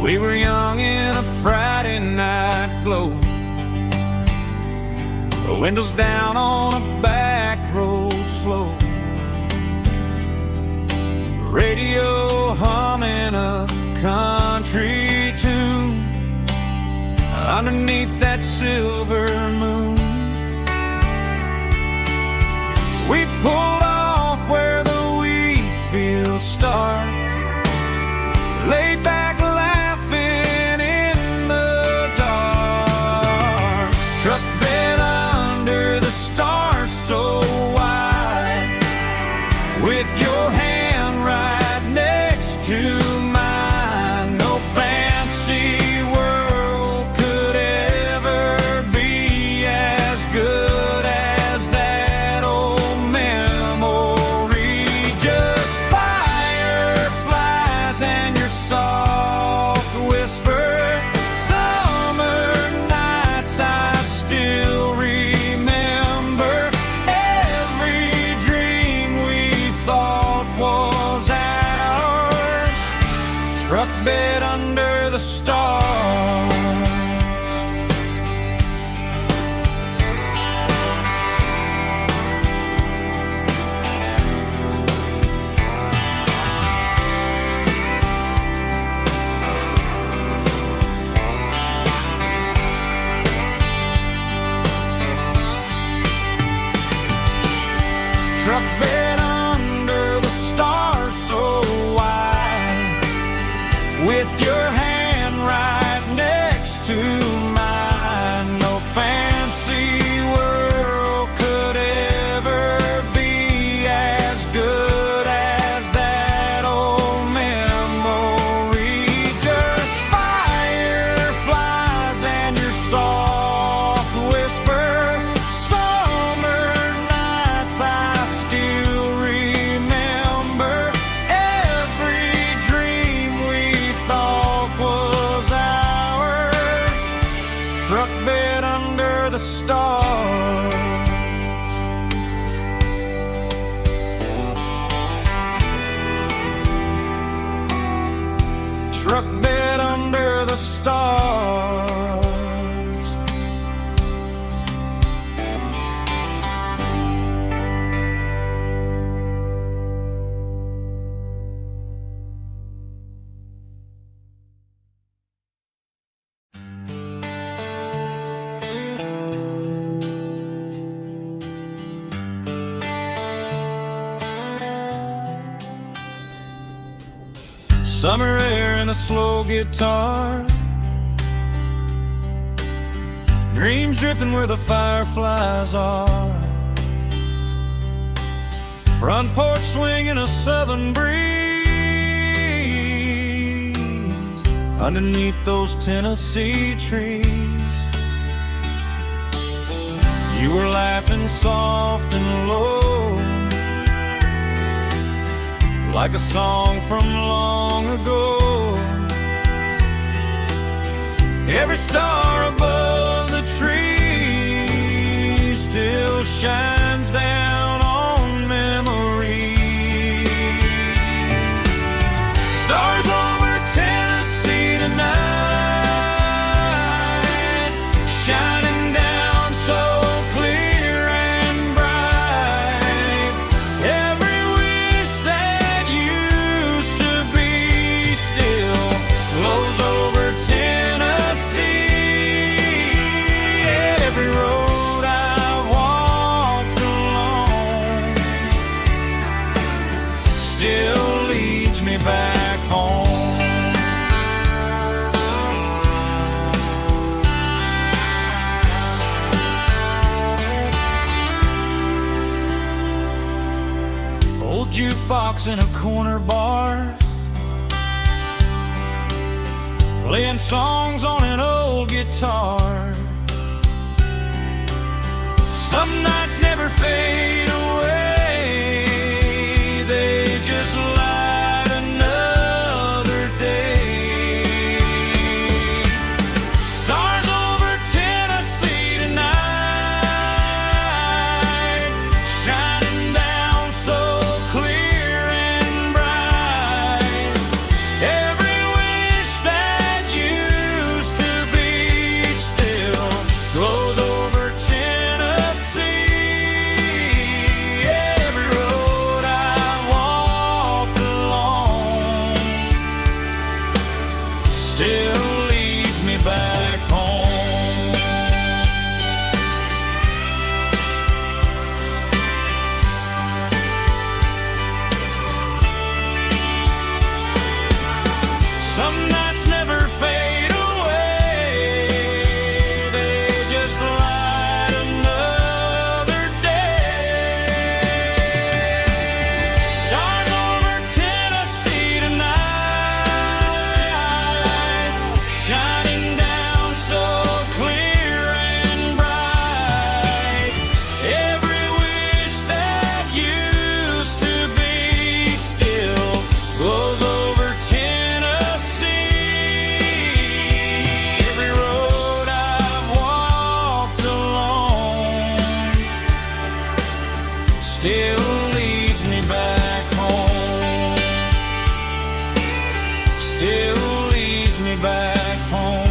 We were young in a Friday night glow, the windows down on a back road slow, radio humming a country tune underneath that silver moon. We pulled off where the wheat fields start, laid back laughing in the dark, truck bed under the stars so wide, with your hand right next to mine. No fancy world could ever be as good as that old memory. Just fireflies and your soft whisper. Summer nights I still remember. Every dream we thought was ours, truck bed under the stars. Truck bed under the stars so wide, with your hand right next to mine. No fancy world could ever be as good as that old memory. Just fireflies and your soft whisper. Summer nights I still remember. Every dream we thought was ours, truck bed under the stars. Truck bed under the stars. Summer air and a slow guitar, dreams drifting where the fireflies are, front porch swinging a southern breeze underneath those Tennessee trees. You were laughing soft and low, like a song from long ago. Every star above the tree still shines down on memories. Stars over Tennessee tonight, shining down so clear and bright. Every wish that used to be still flows over Tennessee. Every road I've walked along still leads me back home. Old jukebox in a corner bar, playing songs on an old guitar. Some nights never fade away, they just light another day. Stars over Tennessee tonight, shining down so clear and bright. Every wish that still leads me back home. Still leads me back home.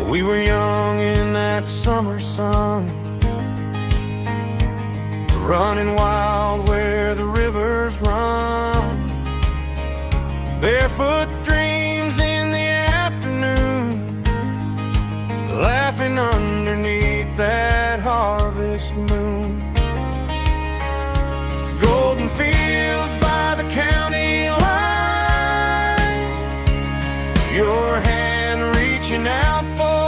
We were young in that summer sun, running wild where the rivers run. Barefoot dreams in the afternoon, laughing underneath that harvest moon. Golden fields by the county line, your hand reaching out for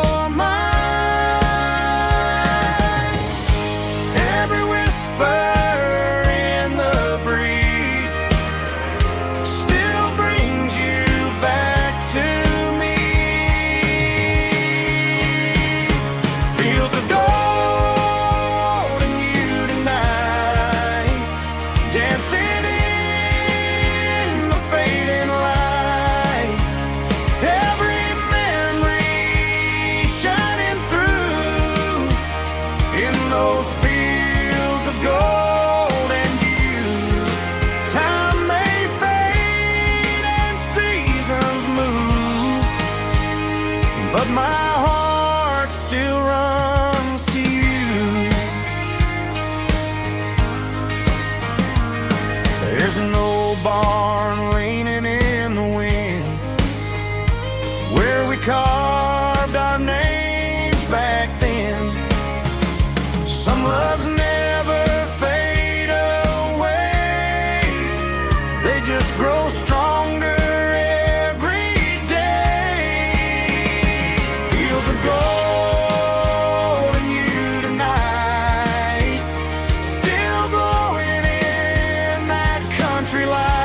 carved our names back then. Some loves never fade away, they just grow stronger every day. Fields of gold and you tonight, still glowing in that country light.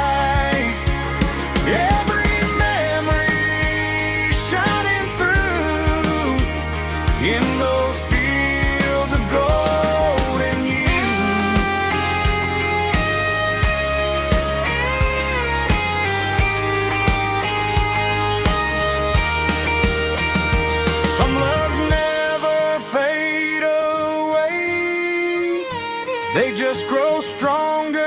They just grow stronger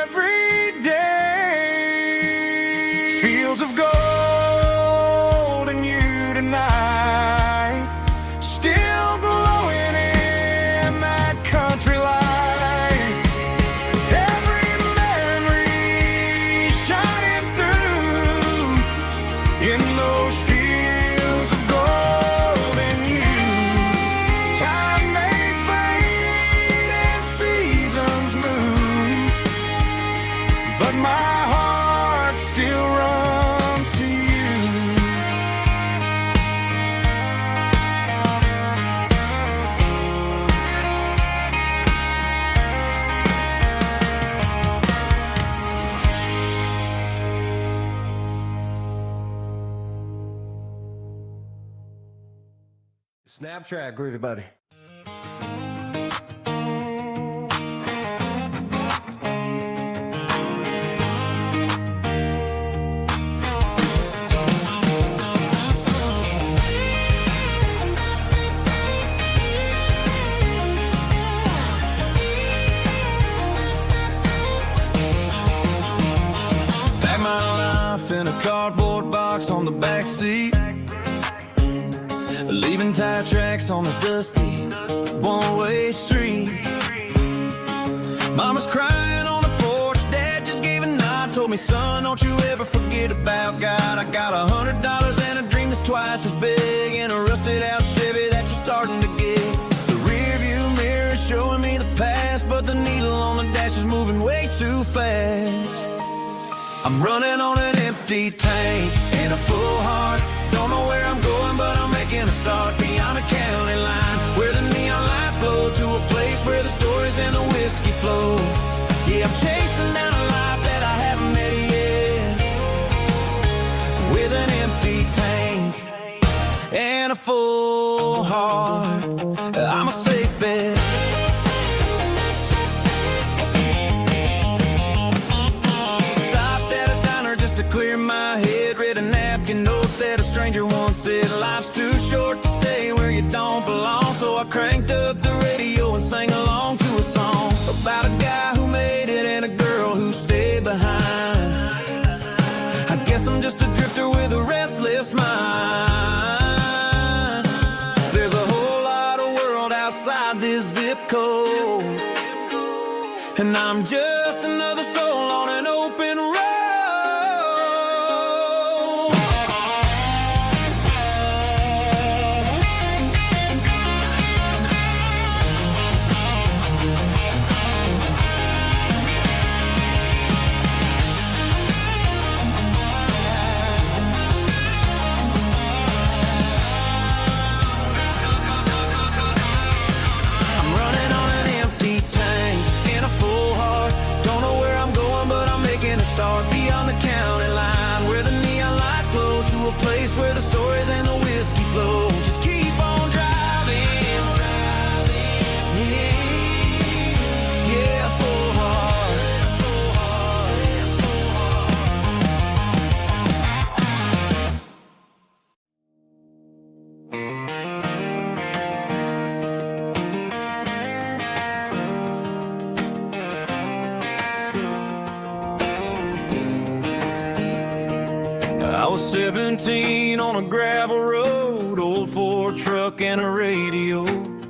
every day. Fields of gold and you tonight, still glowing in that country light. Every memory shining through in those fields of gold and you. Time may fade and seasons move, but my heart still runs to you. Snap track, groovy buddy. Pack my life in a cardboard box on the back seat, leaving tire tracks on this dusty one-way street. Mama's crying on the porch, Dad just gave a nod, told me, son, don't you ever forget about God. I got $100 and a dream that's twice as big, and a rusted out Chevy that you're starting to get. The rear view mirror is showing me the past, but the needle on the dash is moving way too fast. I'm running on an empty tank and a full heart. Don't know where I'm going, but I'm making a start beyond a county line, where the neon lights glow, to a place where the stories and the whiskey flow. Yeah, I'm chasing down a life that I haven't met yet. heart, I'm a safe bet. Stopped at a diner just to clear my head. Read a napkin note that a stranger once said, life's too short to stay where you don't belong. So I cranked up the radio and sang along to a song about a guy who made it and a girl who stayed behind. I guess I'm just a drifter with a restless mind. There's a whole lot of world outside this zip code, and I'm just another soul on an open road. I'm running on an empty tank in a full heart. Don't know where I'm going, but I'm making a start beyond the county line, where the neon lights glow, to a place where the stories and the whiskey flow. Just keep on driving, yeah, full heart. I was 17 on a gravel road, old Ford truck and a radio,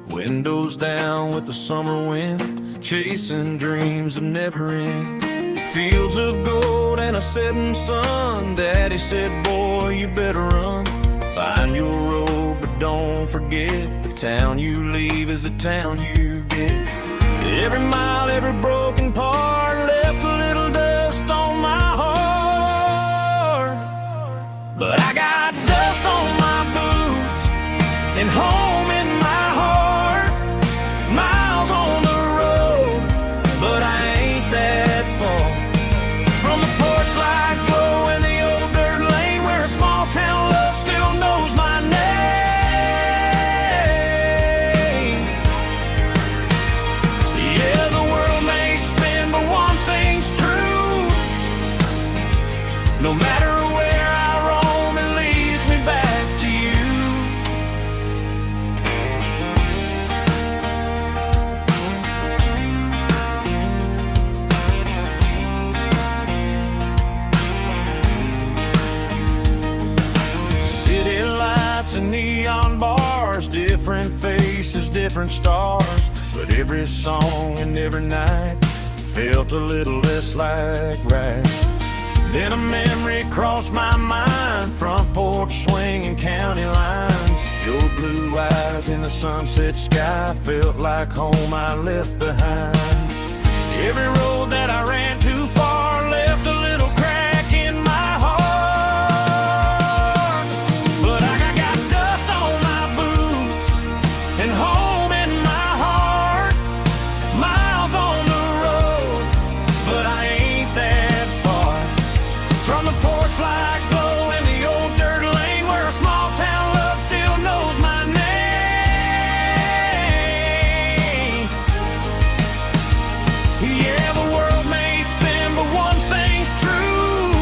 windows down with the summer wind, chasing dreams of never end. Fields of gold and a setting sun. Daddy said, boy, you better run. Find your road, but don't forget, the town you leave is the town you get. Every mile, every broken part left a little dust on my heart. But I got dust on my boots and home in my heart. Miles on the road, but I ain't that far from the porch light glow and the old dirt lane, where a small town love still knows my name. Yeah, the world may spin, but one thing's true. No matter where I roam, it leads me back to you. City lights and neon bars, different faces, different stars, but every song and every night felt a little less like right. Then a memory crossed my mind, front porch swinging county lines. Your blue eyes in the sunset sky felt like home I left behind. Every road that I ran too far left a little crack in my heart. But I got dust on my boots and home in my heart. Miles on the road, but I ain't that far from the porch light glow and the old dirt lane, where a small town love still knows my name. Yeah, the world may spin, but one thing's true.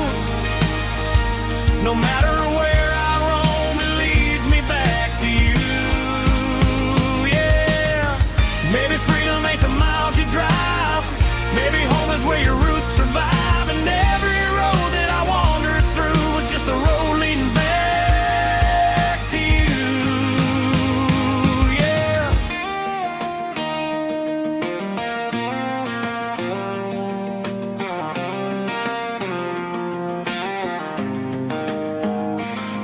No matter where I roam, it leads me back to you. Yeah, maybe freedom ain't the miles you drive. Maybe home is where your roots survive. And every road that I wandered through was just a road leading back to you. Yeah.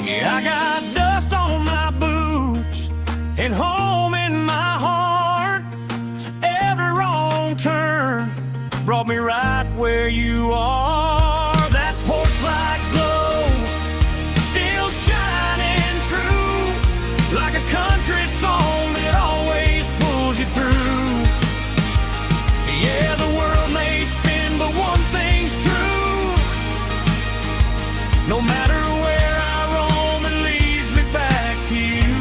Yeah, I got dust on my boots and home in my heart. Every wrong turn brought me right where you are. That porch light glow still shining true, like a country song that always pulls you through. Yeah, the world may spin, but one thing's true. No matter where I roam, it leads me back to you.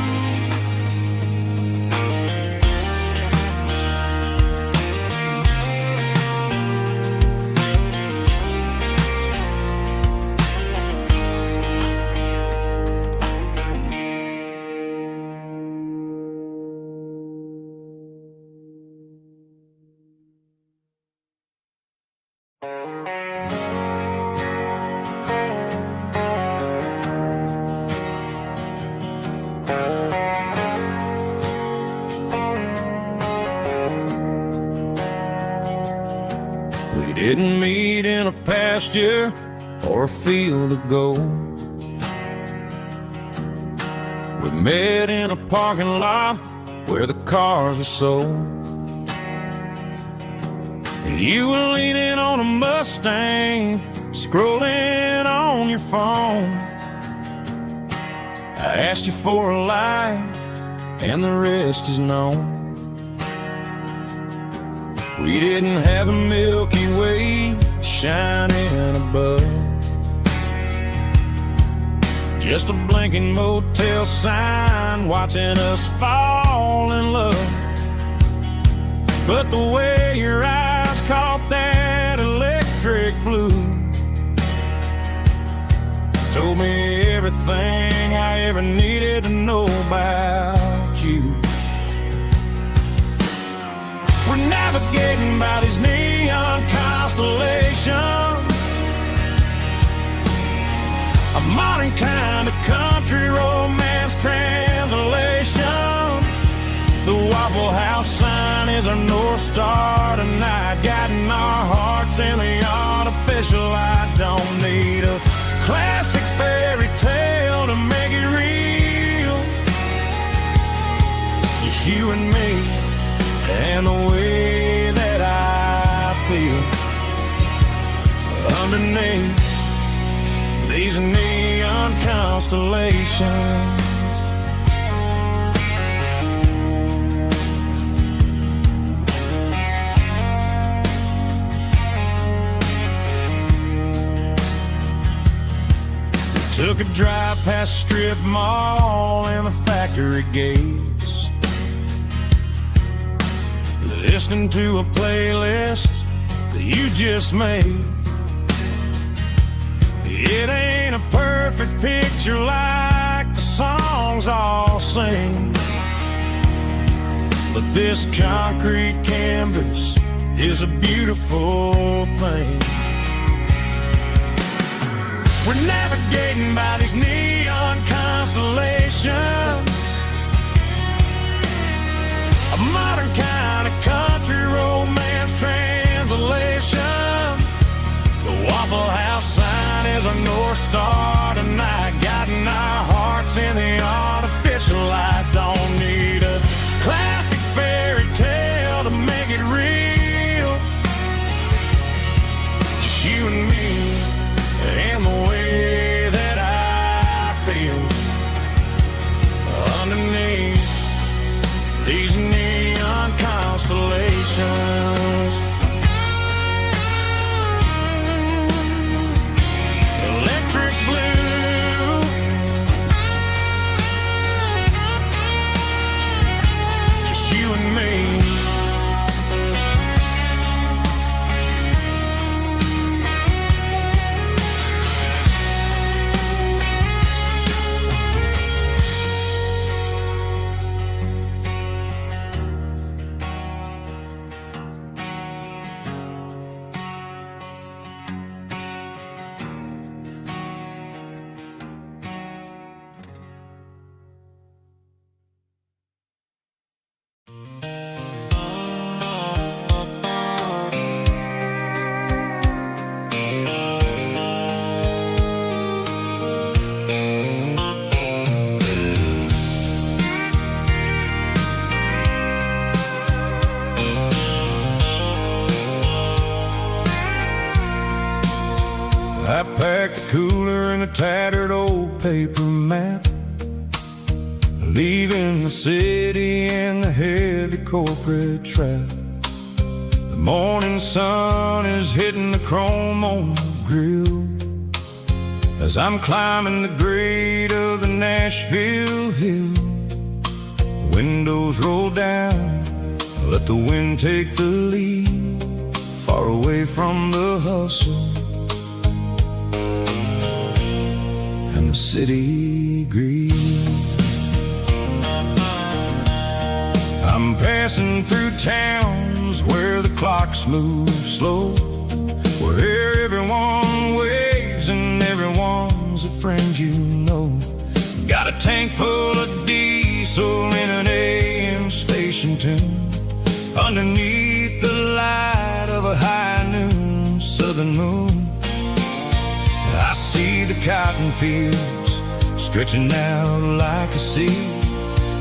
a pasture or a field of gold. We met in a parking lot where the cars are sold. You were leaning on a Mustang, scrolling on your phone. I asked you for a light, and the rest is known. We didn't have a Milky Way shining above, just a blinking motel sign watching us fall in love. But the way your eyes caught that electric blue told me everything I ever needed to know about you. We're navigating by these neon constellations, a modern kind of country romance translation. The Waffle House sign is our North Star tonight, guiding our hearts in the artificial. I don't need a classic fairy tale to make it real, just you and me and the way that I feel underneath these neon constellations. Took a drive past strip mall and the factory gates, listening to a playlist that you just made. It ain't a perfect picture like the songs all sing, but this concrete canvas is a beautiful thing. We're navigating by these neon constellations, a modern kind of country romance translation. The Waffle House sign is our North Star tonight, guiding our hearts in the artificial light. Don't need a classic fairy tale to make it real, just you and me and the way that I feel underneath these neon constellations. Electric blue, just you and me. I packed the cooler in a tattered old paper map, leaving the city and the heavy corporate trap. The morning sun is hitting the chrome on the grill as I'm climbing the grade of the Nashville hill. Windows roll down, let the wind take the lead, far away from the hustle and the city greed. I'm passing through towns where the clocks move slow, where everyone waves and everyone's a friend you know. Got a tank full of diesel in an AM station tune, underneath the light of a high noon southern moon. I see the cotton fields stretching out like a sea.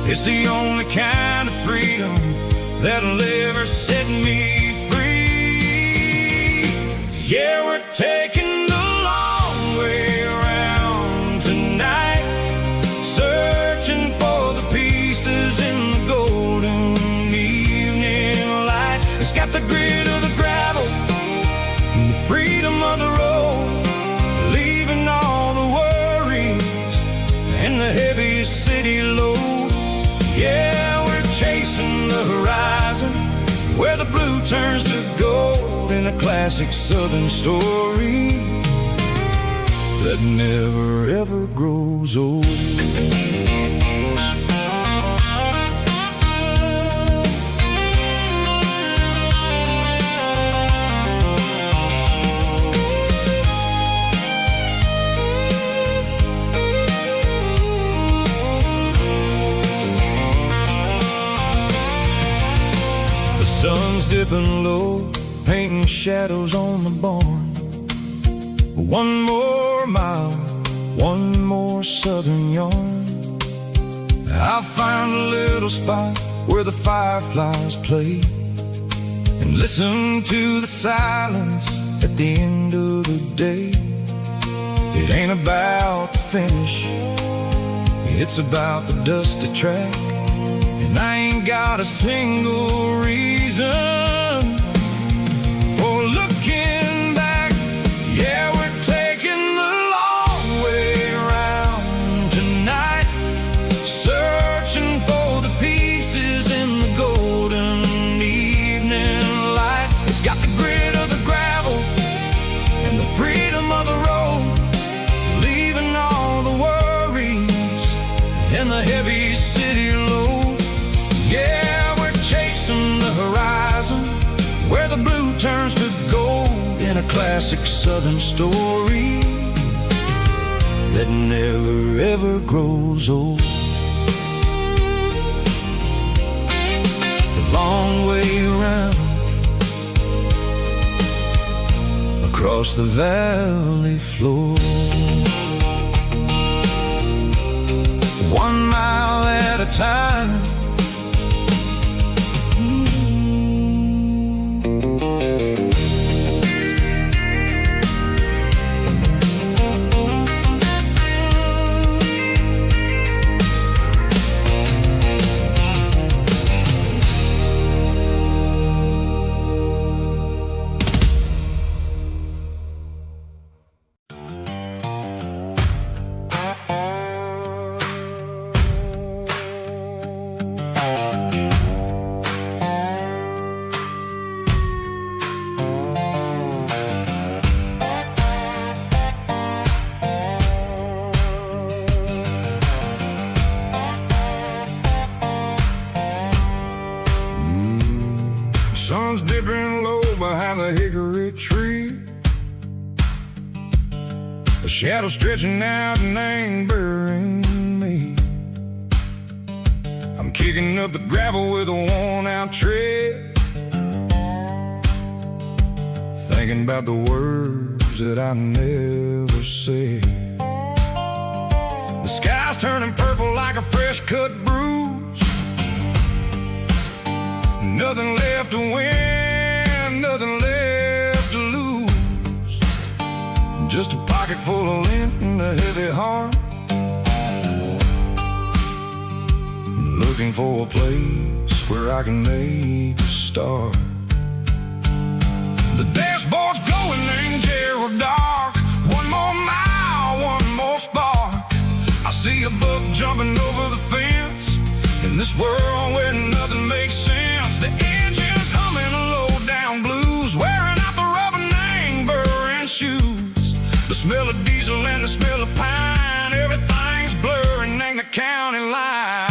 It's the only kind of freedom that'll ever set me free. Yeah, we're taking the long way around tonight, searching for the pieces in the golden evening light. It's got the grit of the gravel and the freedom of the road, leaving all the worries and the heavy city load. Yeah, we're chasing the horizon where the blue turns to gold, in a classic southern story that never ever grows old. Sun's dipping low, painting shadows on the barn. One more mile, one more southern yarn. I'll find a little spot where the fireflies play, and listen to the silence at the end of the day. It ain't about the finish, it's about the dusty track. And I ain't got a single reason for looking back. Yeah, we're taking the long way around tonight, searching for the pieces in the golden evening light. It's got the grit of the gravel and the freedom of the road, leaving all the worries and the heavy city load. Yeah, we're chasing the horizon where the blue turns to gold, in a classic southern story that never ever grows old. The long way around across the valley floor, 1 mile at a time. Sun's dipping low behind the hickory tree, a shadow stretching out and ain't burying me. I'm kicking up the gravel with a worn-out tread, thinking about the words that I never said. The sky's turning purple like a fresh-cut bruise. Nothing left to win, nothing left to lose. Just a pocket full of lint and a heavy heart, looking for a place where I can make a start. The dashboard's glowing in Gerald dark. 1 more mile, 1 more spark. I see a buck jumping over the fence, in this world where nothing makes sense. The engine's humming a low-down blues, wearing out the rubber name burring shoes. The smell of diesel and the smell of pine, everything's blurring, ain't the county line.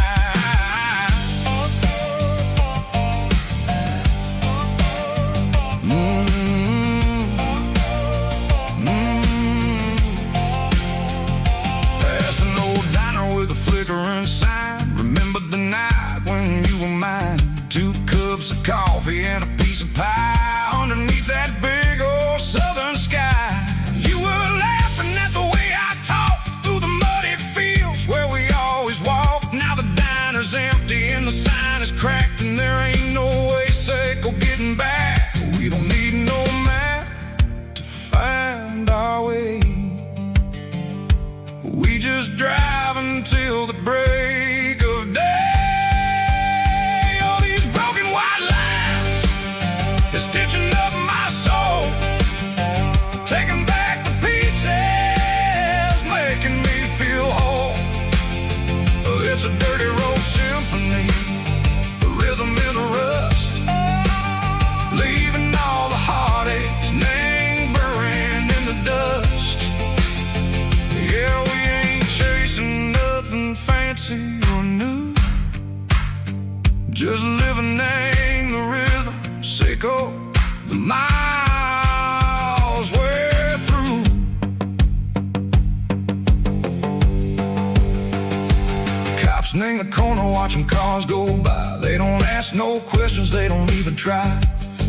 Past an old diner with a flickering sign, remembered the night when you were mine. 2 cups of coffee and a piece of pie underneath that big old southern sky. You were laughing taking back the pieces, making me feel whole. It's a dirty road symphony, a rhythm in the rust, leaving all the heartaches, name buried in the dust. Yeah, we ain't chasing nothing fancy or new, just living in the rhythm, sicko, the miles we're through. Cops in the corner watching cars go by. They don't ask no questions, they don't even try.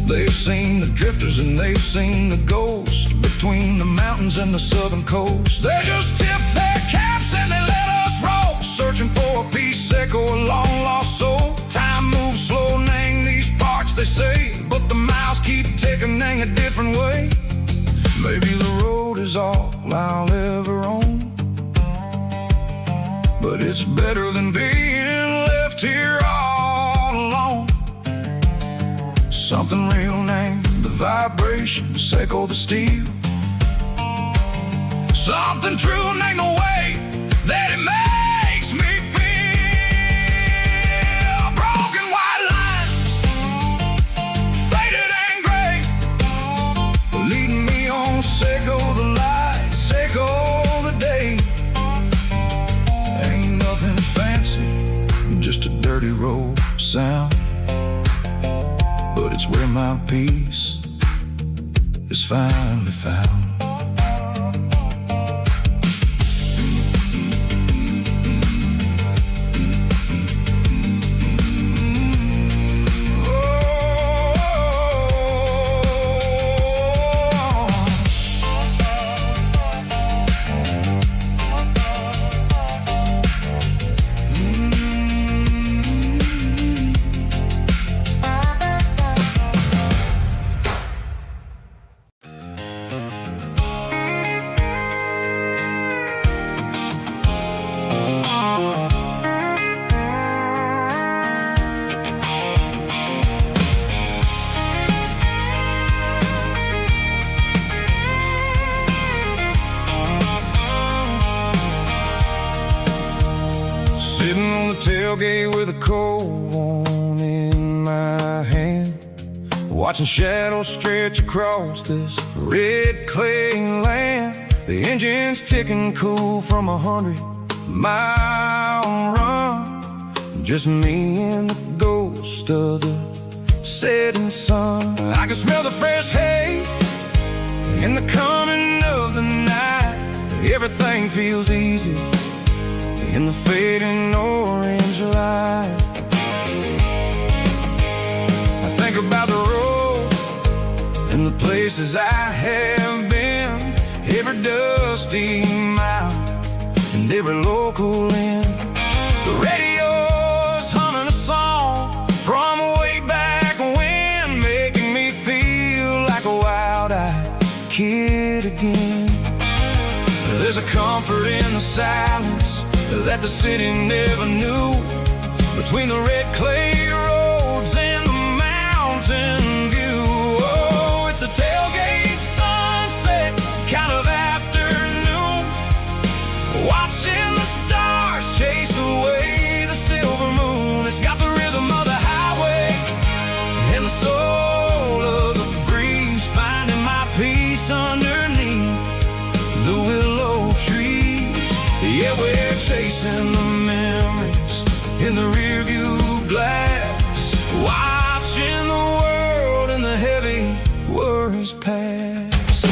They've seen the drifters and they've seen the ghosts between the mountains and the southern coast. They just tip their caps and they let us roll, searching for a piece echo, a long lost soul. Time moves slow, nang these parts they say, but the miles keep ticking, nang a different way. Maybe the road is all I'll ever own, but it's better than being left here all alone. Something real, name the vibrations, echo the steel. Something true, name the way that it makes me feel. Broken white lines, faded and gray, leading me on, echo the light, echo the day. Ain't nothing fancy, just a dirty road sound, but it's where my peace is finally found. Sitting on the tailgate with a cold one in my hand, watching shadows stretch across this red clay land. The engine's ticking cool from 100-mile run, just me and the ghost of the setting sun. I can smell the fresh hay in the coming of the night. Everything feels easy in the fading orange light. I think about the road and the places I have been, every dusty mile and every local inn. The radio's humming a song from way back when, making me feel like a wild-eyed kid again. There's a comfort in the silence that the city never knew, between the red clay roads and the mountain view. Oh, it's a tailgate sunset kind of afternoon, watching the stars chase away the silver moon. It's got the rhythm of the highway and the soul of the breeze, finding my peace underneath the willow trees. Yeah, we're chasing the memories in the rearview glass, watching the world and the heavy worries pass.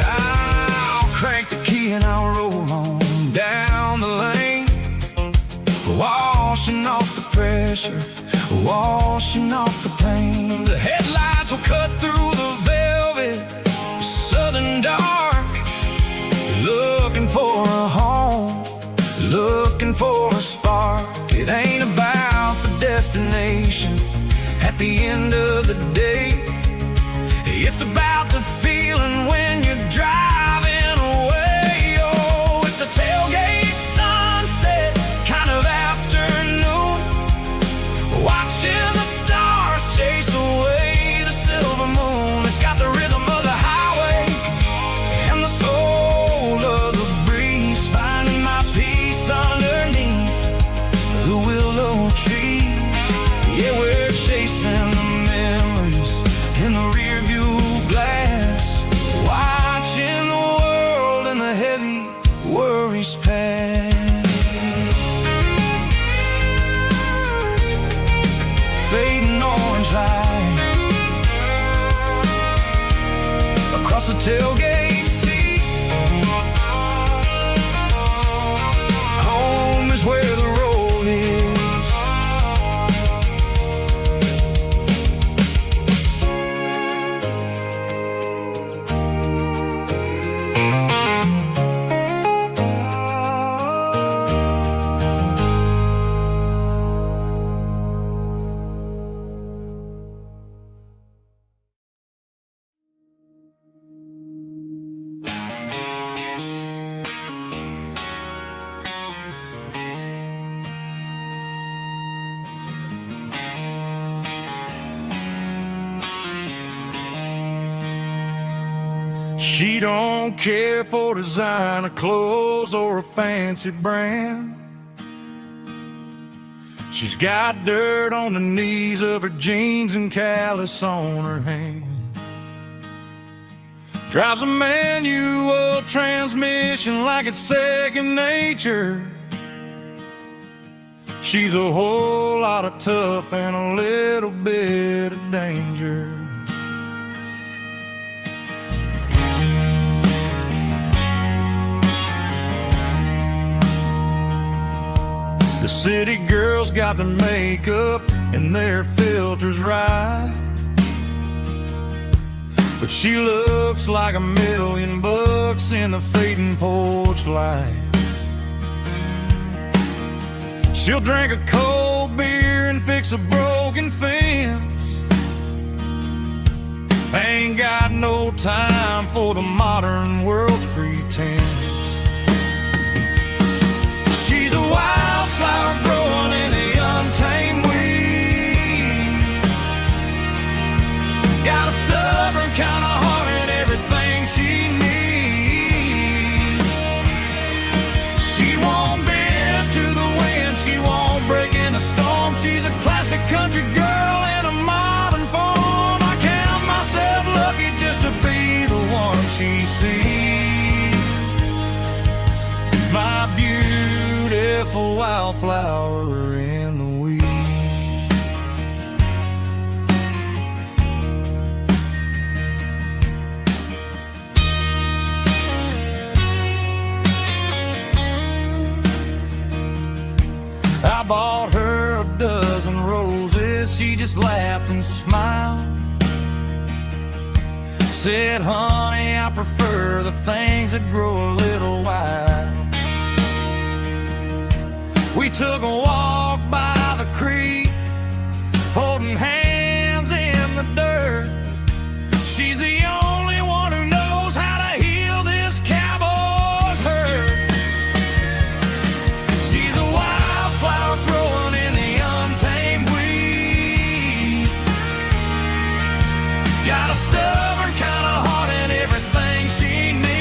I'll crank the key and I'll roll on down the lane, washing off the pressure, washing off the pain. The headlights will cut through the velvet southern dark, looking for a home, looking for a spark. It ain't about the destination at the end of the day, it's about the feeling when you're driving away. Oh, it's a tailgate sunset kind tailgate seat. Home is where the road is. She don't care for designer clothes or a fancy brand. She's got dirt on the knees of her jeans and callus on her hand. Drives a manual transmission like it's second nature. She's a whole lot of tough and a little bit of danger. The city girls got their makeup and their filters right, but she looks like $1,000,000 in the fading porch light. She'll drink a cold beer and fix a broken fence. Ain't got no time for the modern world's pretense. She's a wildflower growing in the untamed weeds. Got a stubborn kind of heart and everything she needs. She won't bend to the wind, she won't break in the storm. She's a classic country girl in a modern form. I count myself lucky just to be the one she sees. My beautiful wildflower in the weeds. I bought her a dozen roses, she just laughed and smiled. Said, honey, I prefer the things that grow a little wild. We took a walk by the creek, holding hands in the dirt. She's the only one who knows how to heal this cowboy's hurt. She's a wildflower growing in the untamed weed. Got a stubborn kind of heart and everything she needs.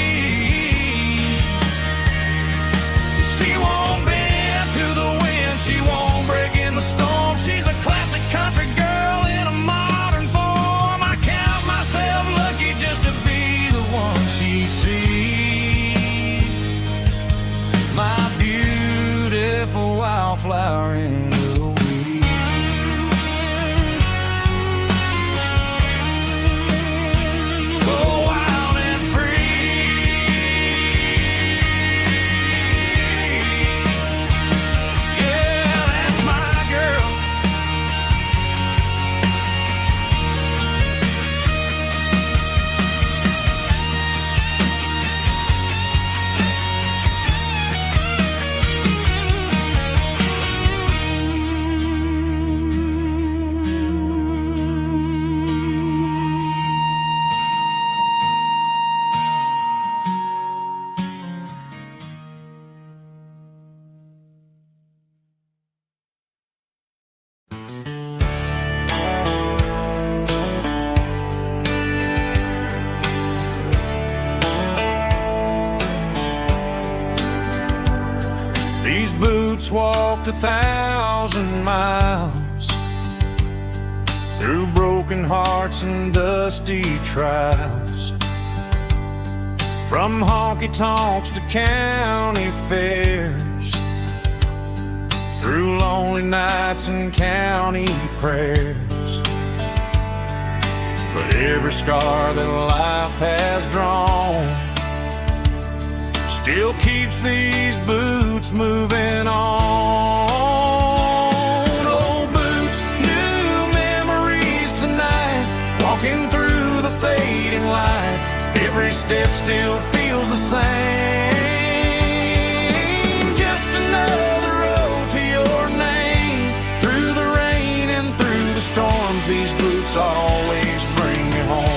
She won't bend to the wind, she won't break in the storm. She's a classic country girl in a modern form. I count myself lucky just to be the one she sees. My beautiful wildflower in the weeds. So wild and free. Yeah, that's my girl. These boots walked 1,000 miles through broken hearts and dusty trials, from honky-tonks to county fairs, through lonely nights and county prayers. but every scar that life has drawn still keeps these boots moving on. Old boots, new memories tonight, walking through the fading light. Every step still feels the same. Just another road to your name. Through the rain and through the storms, these boots always bring me home.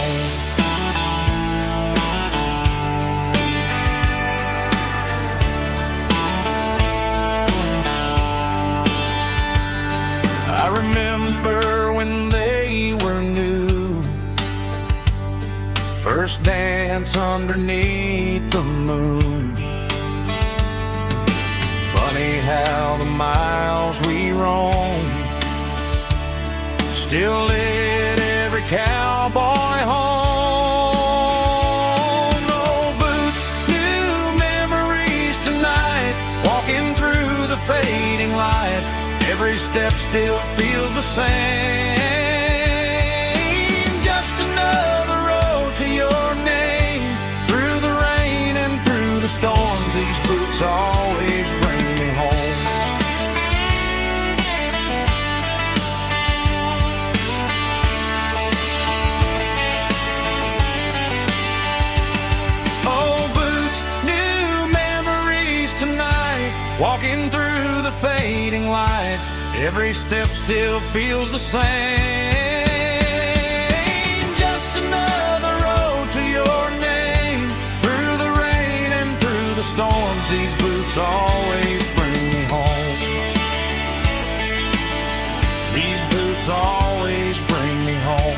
I remember when they were new, first dance underneath the moon. Funny how the miles we roam still lit every cowboy home. Old boots, new memories tonight, walking through the fading light. Every step still feels the same. Just another road to your name. Through the rain and through the storms, these boots always bring me home. Old boots, new memories tonight, walking through the fading light. Every step still feels the same. Just another road to your name. Through the rain and through the storms, these boots always bring me home. These boots always bring me home.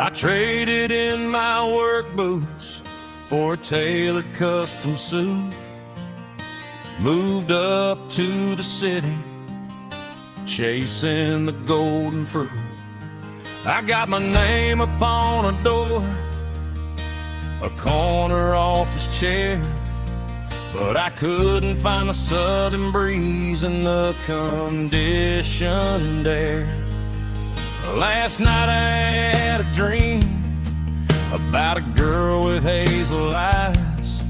I traded in my work boots for a tailored custom suit. Moved up to the city, chasing the golden fruit. I got my name upon a door, a corner office chair, but I couldn't find the southern breeze in the conditioned air. Last night I had a dream about a girl with hazel eyes.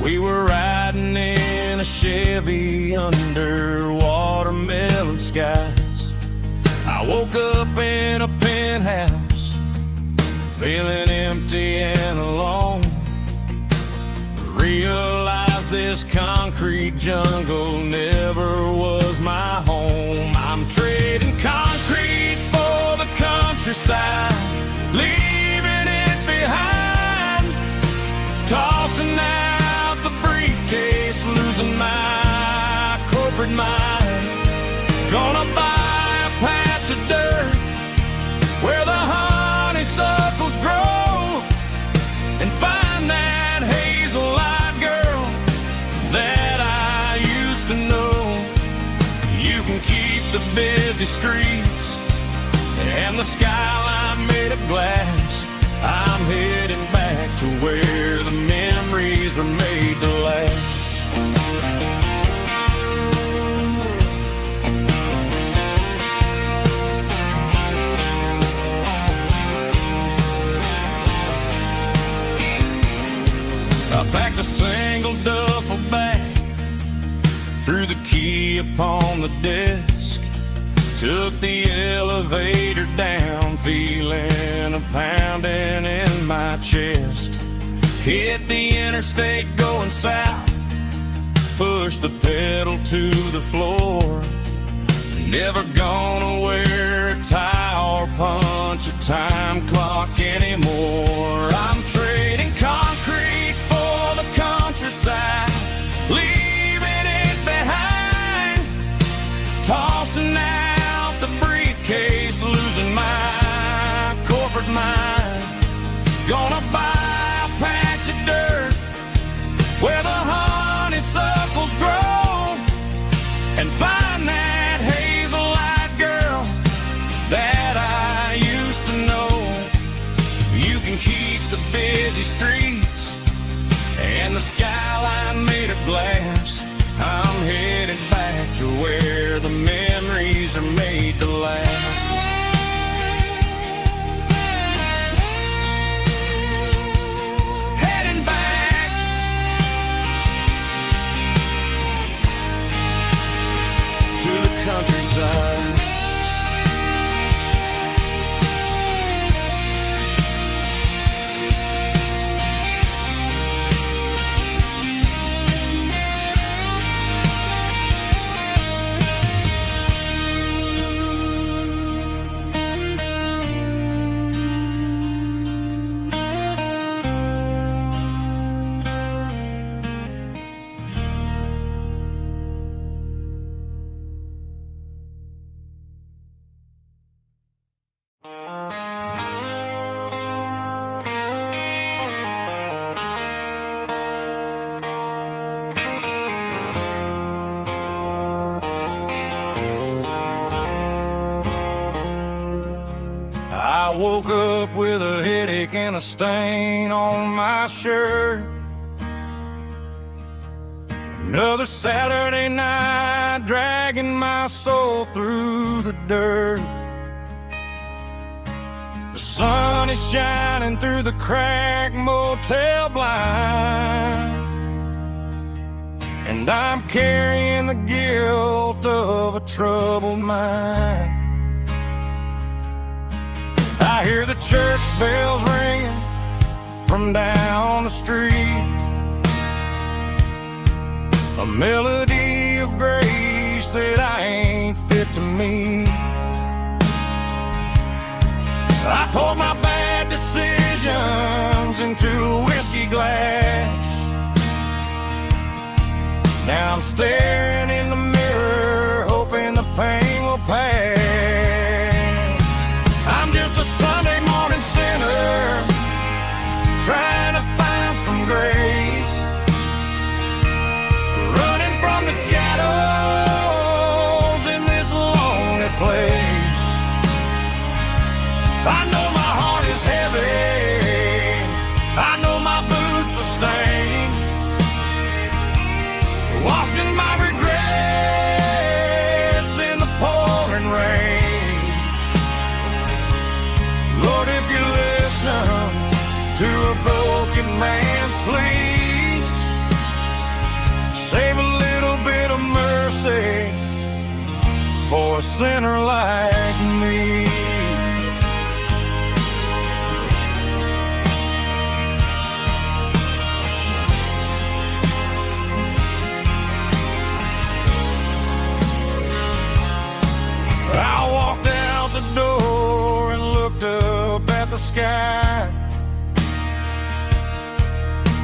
We were riding in a Chevy under watermelon skies. I woke up in a penthouse, feeling empty and alone. Realized this concrete jungle never was my home. I'm trading concrete for the countryside, leaving it behind. Tossing out the briefcase, losing my corporate mind. Gonna buy a patch of dirt where the honeysuckles grow, and find that hazel-eyed girl that I used to know. You can keep the busy streets and the skyline made of glass. I'm heading back to where the memories are made to last. I packed a single duffel bag, threw the key upon the desk, took the elevator down, feeling a pounding in my chest. Hit the interstate going south, pushed the pedal to the floor. Never gonna wear a tie or punch a time clock anymore. I'm trading concrete for the countryside, leaving it behind. Tossing out the briefcase, losing my corporate mind. Gonna buy a patch of dirt where the honey can keep the busy streets and the skyline made of glass. I'm headed back to where the memories are made to last. Heading back to the countryside. I woke up with a headache and a stain on my shirt. Another Saturday night dragging my soul through the dirt. The sun is shining through the cracked motel blind, and I'm carrying the guilt of a troubled mind. I hear the church bells ringing from down the street, a melody of grace that I ain't fit to meet. I poured my bad decisions into a whiskey glass. Now I'm staring in the mirror, hoping the pain will pass. I'm just a Sunday morning sinner, trying to find some grace, running from the shadows in this lonely place. I know my heart is heavy, I know my boots are stained, washing my regrets in the pouring rain. Lord, if you listen to a broken man's plea, save a little bit of mercy for a sinner like me. I walked out the door and looked up at the sky,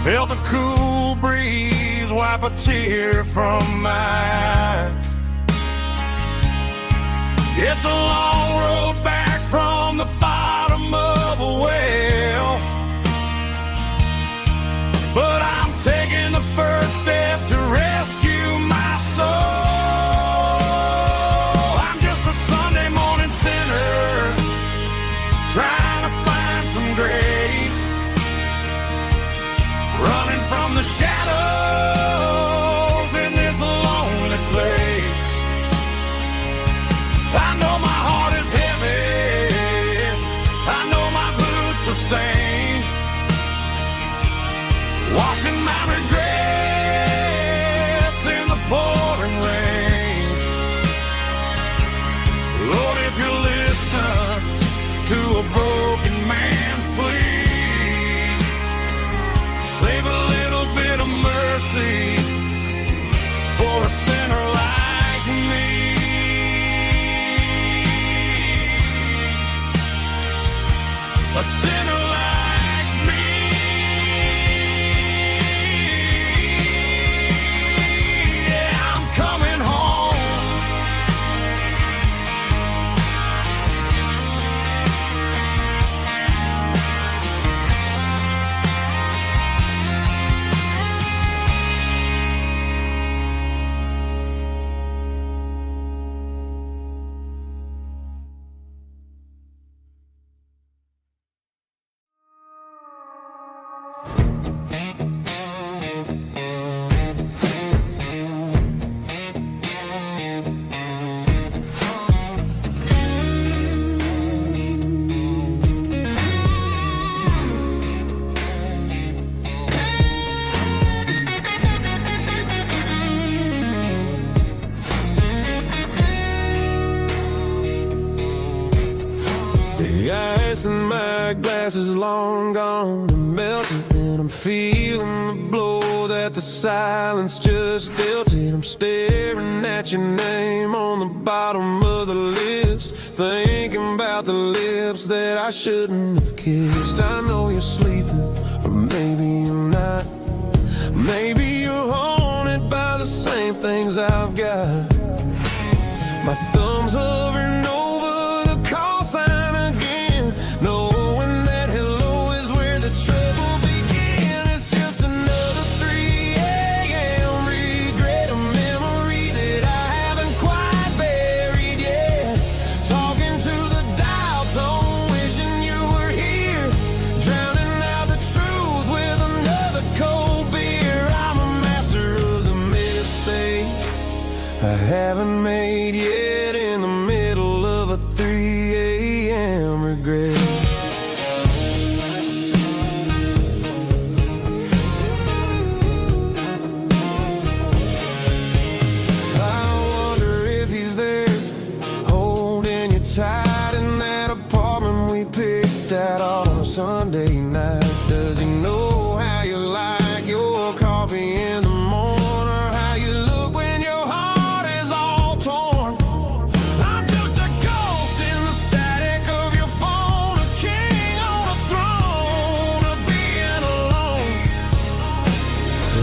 felt the cool breeze wipe a tear from my eye. It's a long road back from the bottom of a well, but I'm taking the first step to rescue my soul. Trying to find some grace, running from the shadows in this lonely place. I know my heart is heavy, I know my boots are stained, washing my regrets in the pouring rain. Lord, if you listen to a broken man's plea, save a little bit of mercy for a sinner like me. A sinner like me. that glass is long gone and melted, and I'm feeling the blow that the silence just dealt it. I'm staring at your name on the bottom of the list, thinking about the lips that I shouldn't have kissed. I know you're sleeping, or maybe you're not. Maybe you're haunted by the same things I've got. My thumb's hovering over the call sign again, knowing that hello is where the trouble began. It's just another 3 a.m. regret, a memory that I haven't quite buried yet. Talking to the dial tone, wishing you were here, drowning out the truth with another cold beer. I'm a master of the mistakes I haven't made yet, in the middle of a 3 a.m. regret. I wonder if he's there, holding you tight in that apartment we picked out on a Sunday night. Does he know how you like your coffee in the morning, or how you look when your heart is all torn? I'm just a ghost in the static of your phone, a king on a throne of being alone.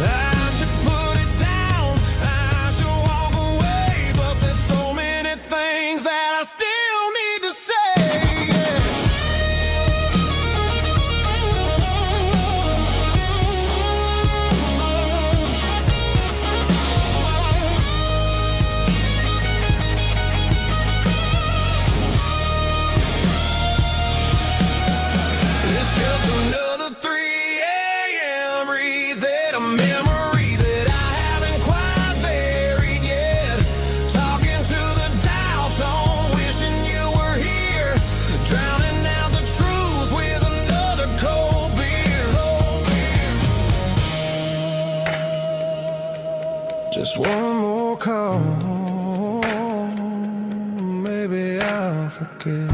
I should put it down, I should walk away, but there's so many things that I still need to say. It's just another 3 a.m. read, a memory that I haven't quite buried yet. Talking to the dial tone, wishing you were here, drowning out the truth with another cold beer. Just one more call, maybe I'll forget.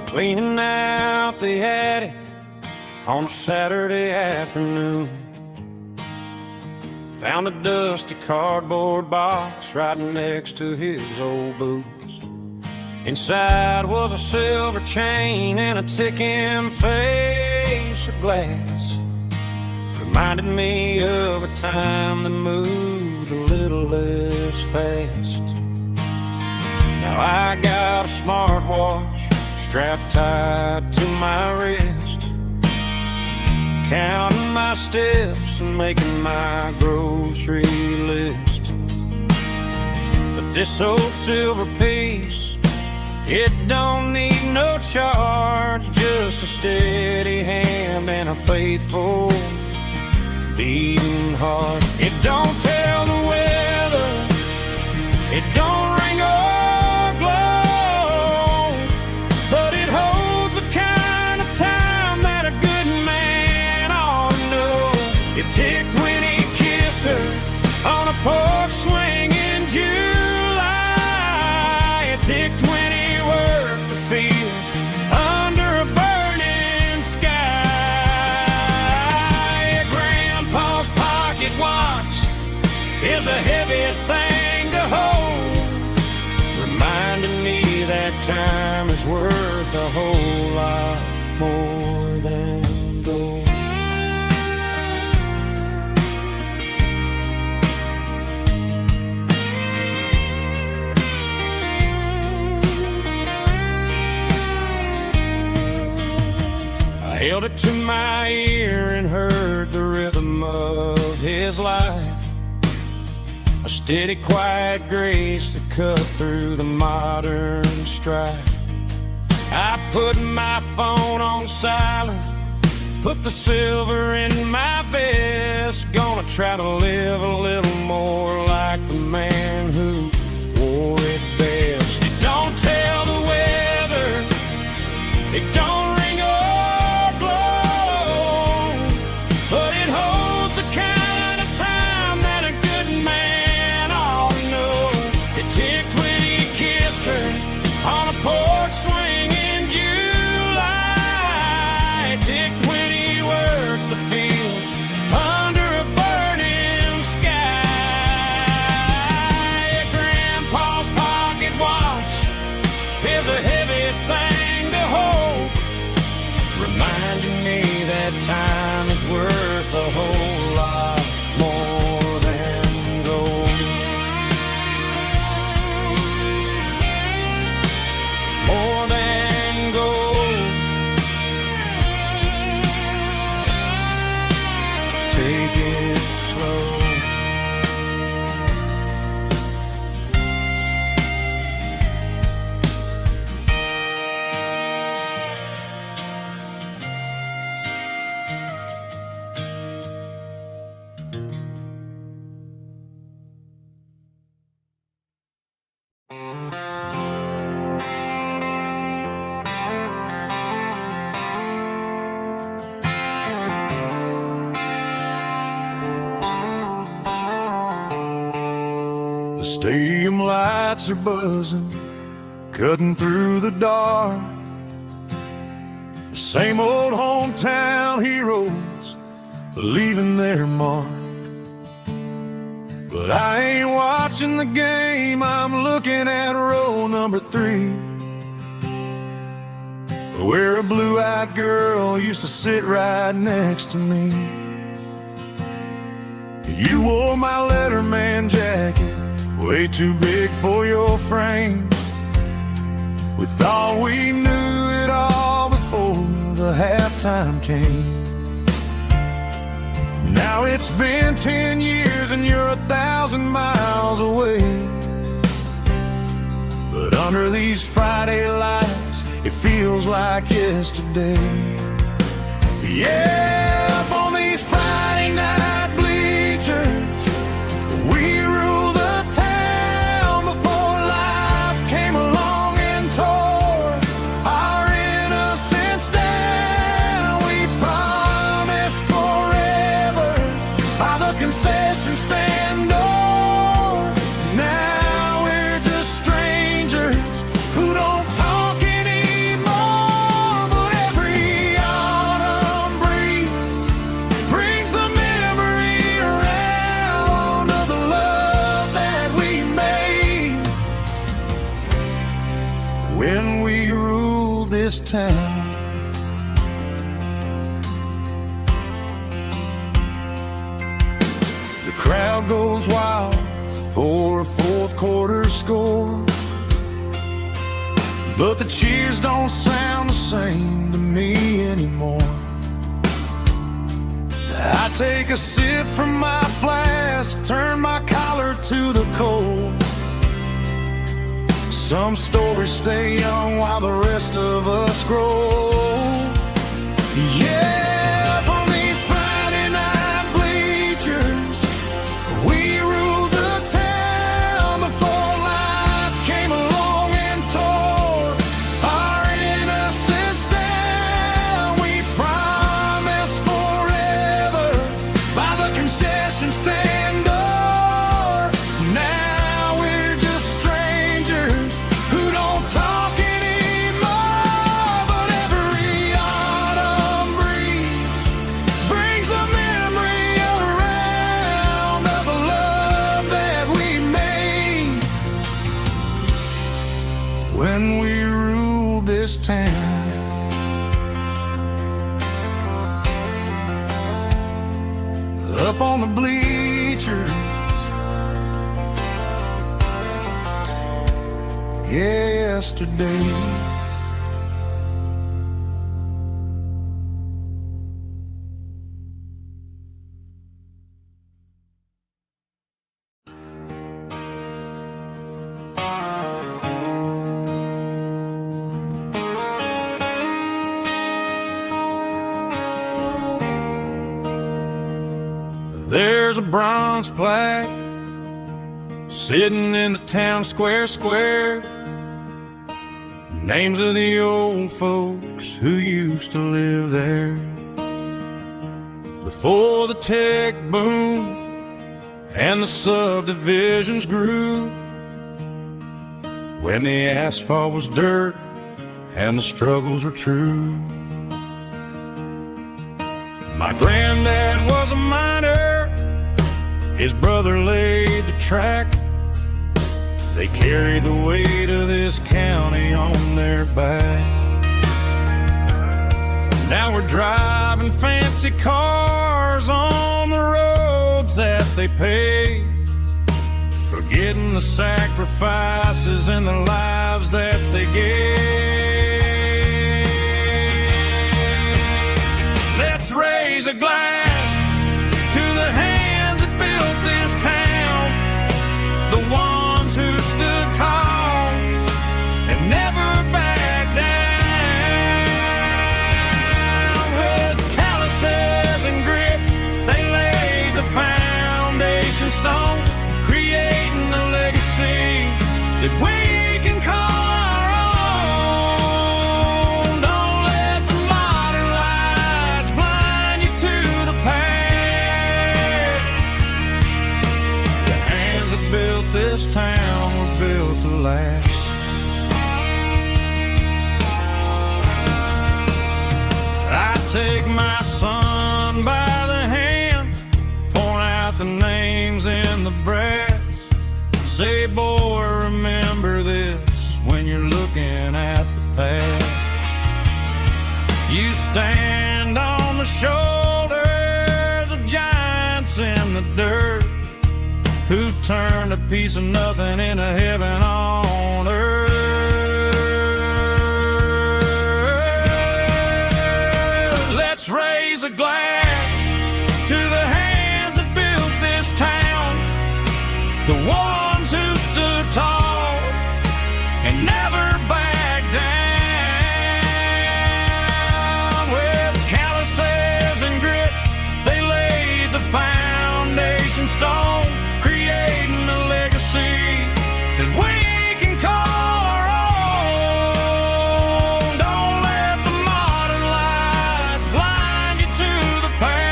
Cleaning out the attic on a Saturday afternoon, found a dusty cardboard box right next to his old boots. Inside was a silver chain and a ticking face of glass. Reminded me of a time that moved a little less fast. Now I got a smartwatch strapped tight to my wrist, counting my steps and making my grocery list. But this old silver piece, it don't need no charge, just a steady hand and a faithful beating heart. It don't tell the weather, it don't ring or glow, but it holds the kind of time that a good man ought to know. It ticked when he kissed her on a porch swing in July. It ticked when he worked the fields under a burning sky. Grandpa's pocket watch is a heavy thing to hold, reminding me that time is worth a whole lot more than gold. held it to my ear and heard the rhythm of his life. A steady, quiet grace to cut through the modern strife. I put my phone on silent, put the silver in my vest. Gonna try to live a little more like the man who wore it best. It don't tell the weather, it don't ring or blow, but it holds the kind of time that a good man ought to know. It ticked when he kissed her on a porch swing in July. It ticked when he worked the fields under a burning sky. Grandpa's pocket watch is a heavy thing to hold, reminding me that time is worth a whole lot more than gold. More than gold. Take it slow. The stadium lights are buzzing, cutting through the dark. The same old hometown heroes leaving their mark. But I ain't watching the game, I'm looking at row number 3, where a blue-eyed girl used to sit right next to me. You wore my Letterman jacket, way too big for your frame. We thought we knew it all before the halftime came. Now it's been 10 years and you're 1,000 miles away. But under these Friday lights, it feels like yesterday. Yeah, up on these Friday night bleachers, we rule the town before life came along and tore our innocence down. We promised forever by the concession stand door. Now we're just strangers who don't talk anymore. But every autumn breeze brings the memory around of the love that we made when we ruled this town. The crowd goes wild for a fourth quarter score, but the cheers don't sound the same to me anymore. I take a sip from my flask, turn my collar to the cold. Some stories stay young while the rest of us grow. Yeah, up on these Friday night bleachers, we ruled the town before life came along and tore our innocence down. We promised forever by the concession stand door. Now we're just strangers who don't talk anymore. But every autumn breeze brings the memory around of the love that we made when we ruled this town. Up on the bleachers, yesterday. there's a bronze plaque sitting in the town square. Names of the old folks who used to live there before the tech boom and the subdivisions grew, when the asphalt was dirt and the struggles were true. My granddad was a miner, his brother laid the track. They carried the weight of this county on their back. Now we're driving fancy cars on the roads that they paved, forgetting the sacrifices and the lives that they gave. Let's raise a glass to the hands that built this town, the ones who stood tall and never backed down. With calluses and grit, they laid the foundation stone, creating a legacy that we can call our own. Don't let the modern lights blind you to the past. The hands that built this town were built to last. I take my son by the hand, point out the names in the brass. Say, boy, remember this when you're looking at the past. You stand on the shoulders of giants in the dirt, who turned a piece of nothing into heaven on earth. Let's raise a glass to the hands that built this town, the ones who stood tall and never backed down. With calluses and grit, they laid the foundation stone, creating a legacy that we can call our own. Don't let the modern lights blind you to the past.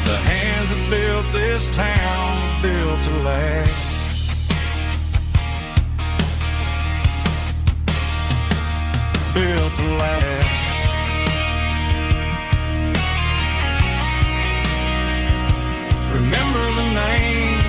The hands that built this town were built to last. Built to last. Remember the names.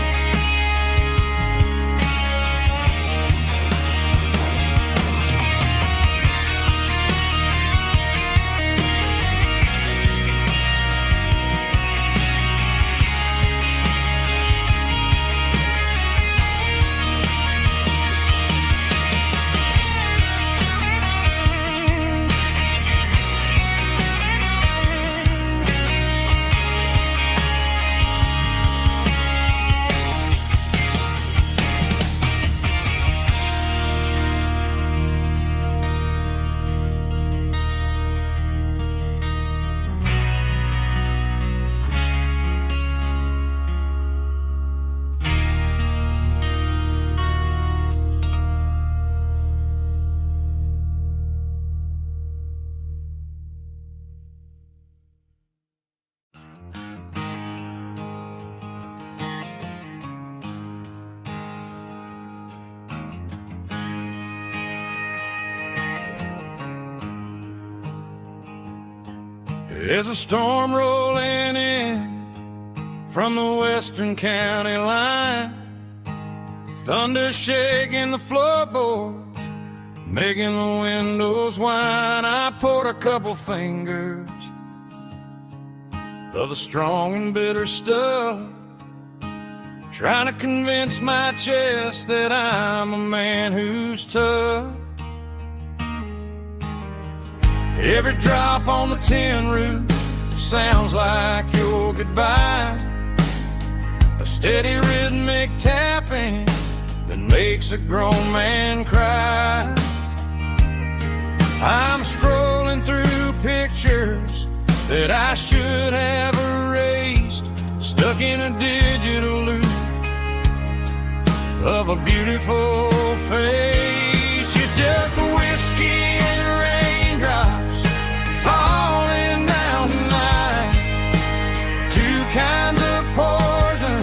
There's a storm rolling in from the western county line, thunder shaking the floorboards, making the windows whine. I poured a couple fingers of the strong and bitter stuff, trying to convince my chest that I'm a man who's tough. Every drop on the tin roof sounds like your goodbye, a steady rhythmic tapping that makes a grown man cry. I'm scrolling through pictures that I should have erased, stuck in a digital loop of a beautiful face. It's just whiskey and raindrops falling down tonight, two kinds of poison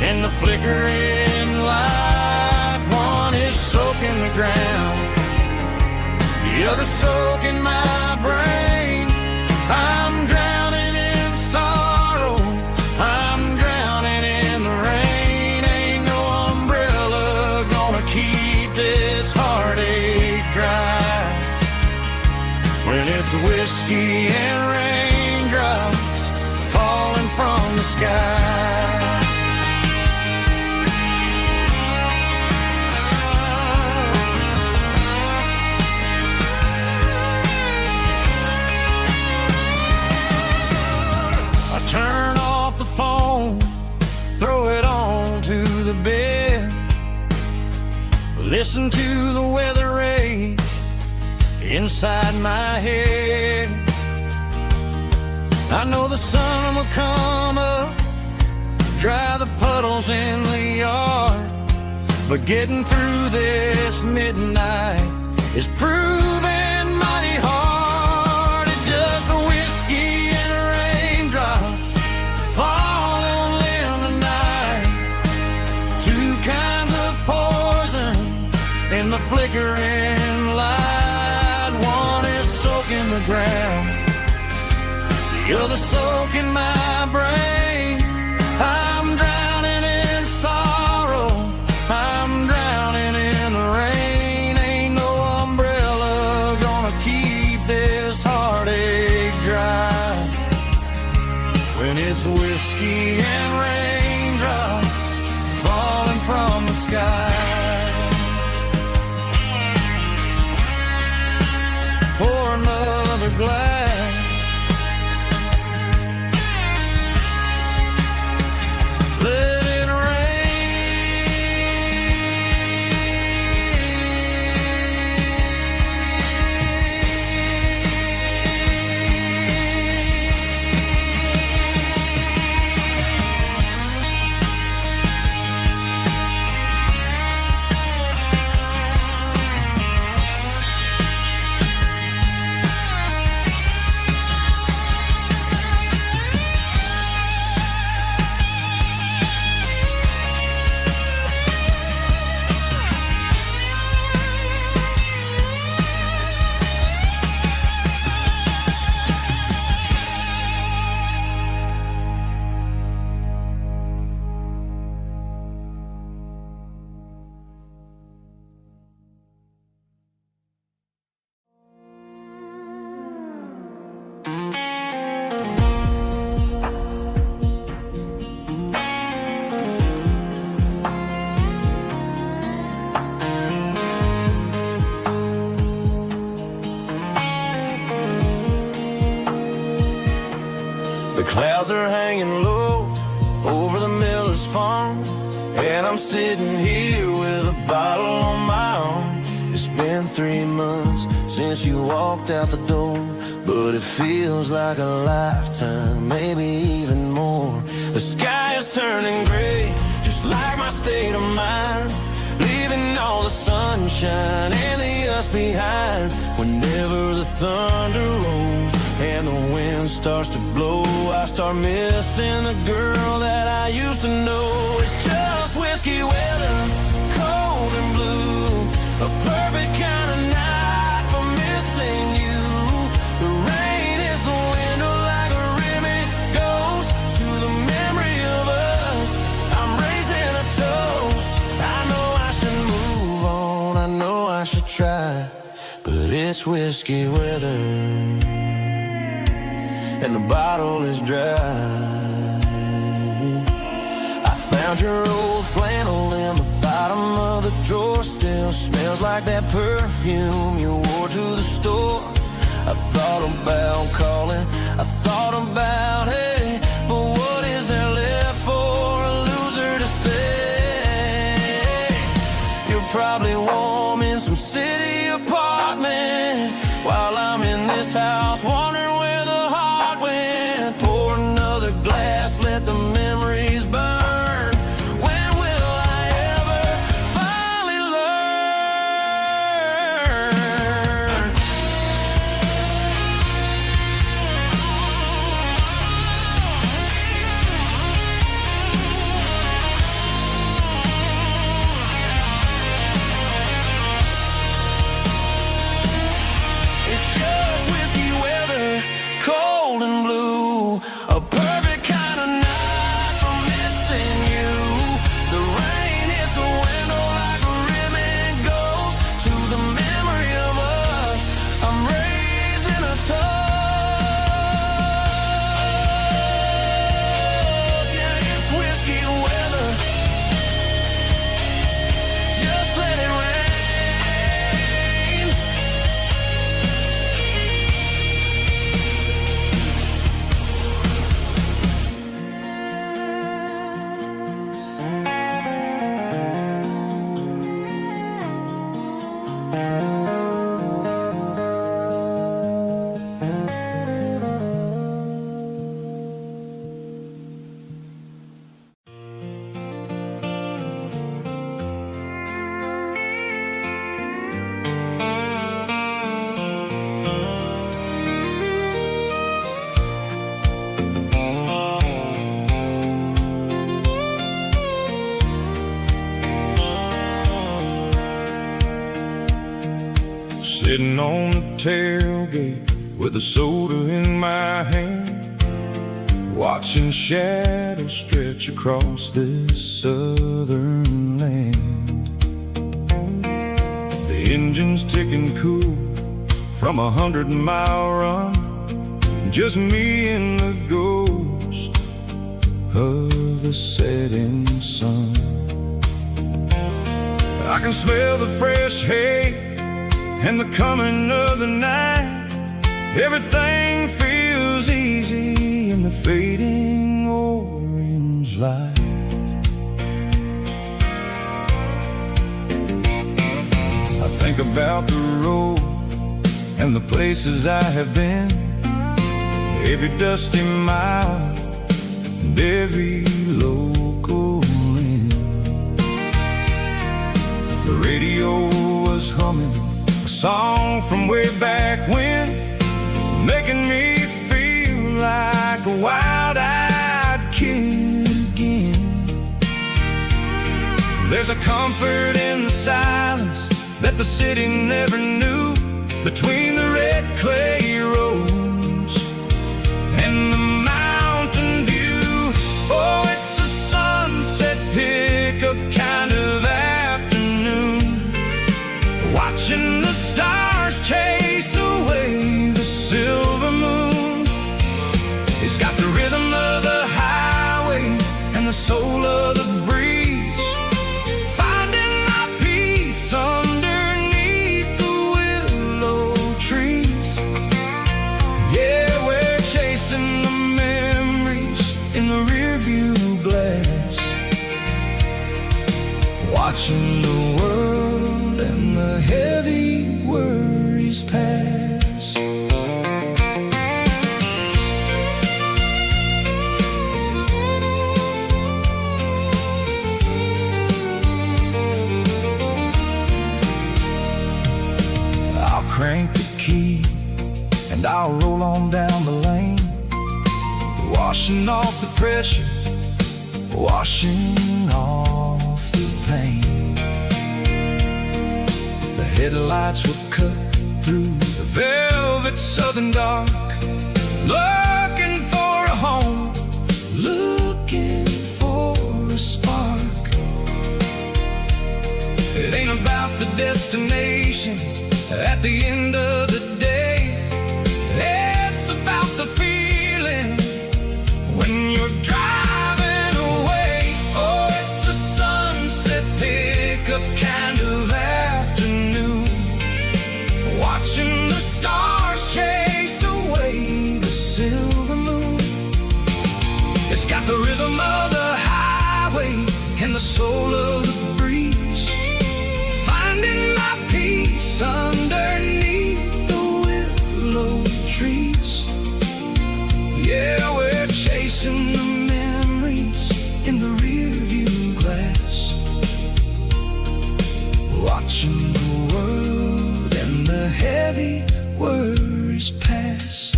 in the flickering light. One is soaking the ground, the other soaking my brain. I'm drowning in sorrow, I'm drowning in the rain. Ain't no umbrella gonna keep this heartache dry when it's whiskey and raindrops falling from the sky. Turn off the phone, throw it on to the bed, listen to the weather rage inside my head. I know the sun will come up, dry the puddles in the yard, but getting through this midnight is proving mighty hard. It's just a whiskey and raindrops falling in the night, two kinds of poison in the flickering light. One is soaking the ground, the other soaking my brain. I'm drowning in sorrow, I'm drowning in the rain. Ain't no umbrella gonna keep this heartache dry when it's whiskey and raindrops falling from the sky. Pour another glass, let it clouds are hanging low over the miller's farm, and I'm sitting here with a bottle on my arm. It's been 3 months since you walked out the door, but it feels like a lifetime, maybe even more. The sky is turning gray, just like my state of mind, leaving all the sunshine and the us behind. Whenever the thunder rolls and the wind starts to blow, I start missing the girl that I used to know. It's just whiskey weather, cold and blue, a perfect kind of night for missing you. The rain is the window like a ribbon goes to the memory of us. I'm raising a toast, I know I should move on, I know I should try, but it's whiskey weather and the bottle is dry. I found your old flannel in the bottom of the drawer, still smells like that perfume you wore to the store. I thought about calling, I thought about, hey, but what is there left for a loser to say? You're probably warm in some city apartment while I'm in this house wondering where the heart Sitting on the tailgate with a soda in my hand, watching shadows stretch across this southern land. The engine's ticking cool from 100-mile run, just me and the ghost of the setting sun. I can smell the fresh hay and the coming of the night. Everything feels easy in the fading orange light. I think about the road and the places I have been, every dusty mile and every local inn. The radio was humming a song from way back when, making me feel like a wild-eyed kid again. There's a comfort in the silence that the city never knew, between the red clay roads and the mountain view. Oh, it's a sunset pickup kind of afternoon, watching the stars chase away the silver moon. It's got the rhythm of the highway and the soul of the breeze, finding my peace underneath the willow trees. Yeah, we're chasing the memories in the rearview glass, watching the world and the heavy worries pass. I'll crank the key and I'll roll on down the lane, washing off the pressure, washing off the pain. The headlights will cut through the velvet southern dark, looking for a home, looking for a spark. It ain't about the destination at the end of the day, it's about the feeling when you're driving away. Oh, it's a sunset pickup kind of afternoon, watching the stars chase away the silver moon. It's got the rhythm of the highway and the soul of the breeze, finding my peace underneath the willow trees. Yeah, we're chasing the memories in the rearview glass, watching the world and the heavy worries pass.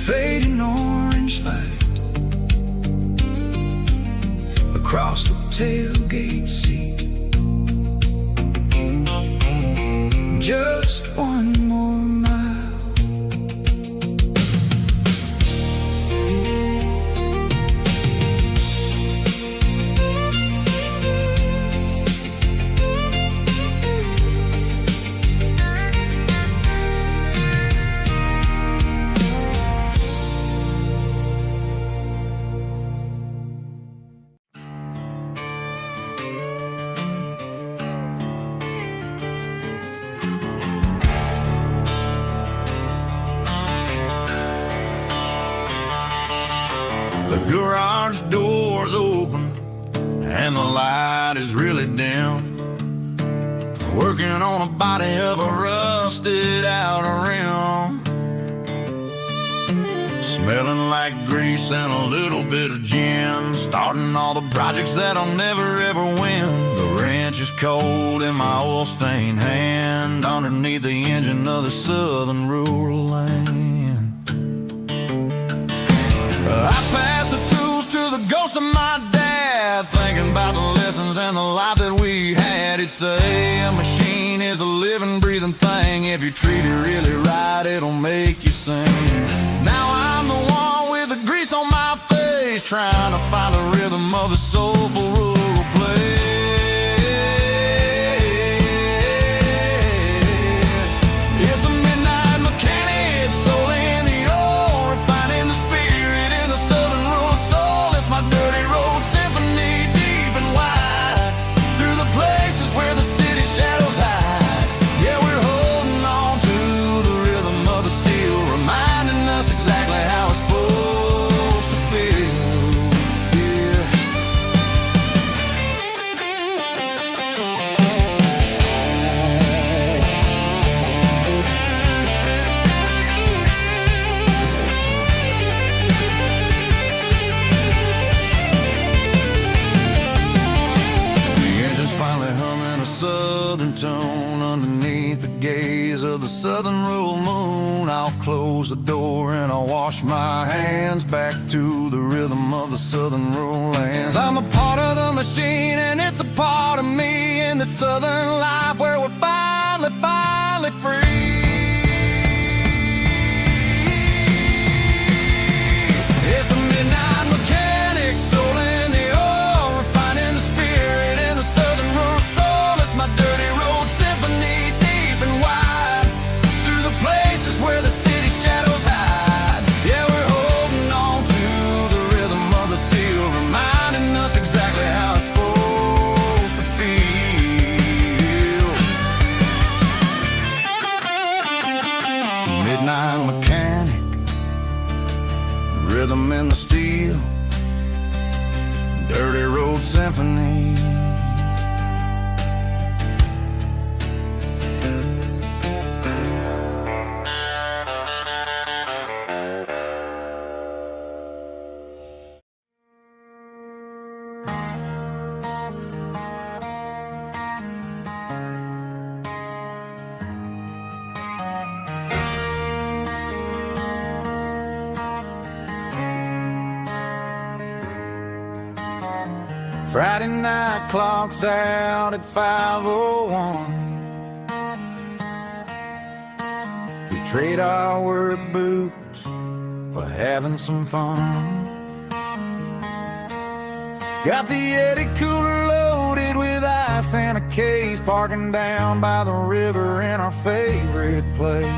Fading orange light across the tailgate seat, just one more mile. The garage door's open and the light is really dim, working on a body of a rusted out rim, smelling like grease and a little bit of gin, starting all the projects that I'll never ever win. The wrench is cold in my oil-stained hand, underneath the engine of the southern rural land. I pass the tools to the ghost of my dad, thinking about the lessons and the life that we had. He'd say, treat it really right, it'll make you sing. Now I'm the one with the grease on my face, trying to find the rhythm of the soulful rural place. It's a midnight mechanic, soul in the ore, finding the spirit in the southern rural soul. It's my dirty road symphony, deep and wide, through the places where the city shadows hide. Yeah, we're holding on to the rhythm of the steel, reminding us exactly how it's supposed to feel. Southern tone underneath the gaze of the southern rural moon. I'll close the door and I'll wash my hands, back to the rhythm of the southern rural lands. I'm a part of the machine and it's a part of me, in the southern life where we're finally free. It's a midnight mechanic, soul in the ore, refining the spirit in the southern rural soul. It's my dirty road symphony, deep and wide, through the places where the city shadows hide. Yeah, we're holding on to the rhythm of the steel, reminding us exactly how it's supposed to feel. Midnight mechanic, rhythm in the steel, dirty road symphony. Friday night clock's out at 5:01. We trade our work boots for having some fun. Got the Yeti cooler loaded with ice and a case, parking down by the river in our favorite place.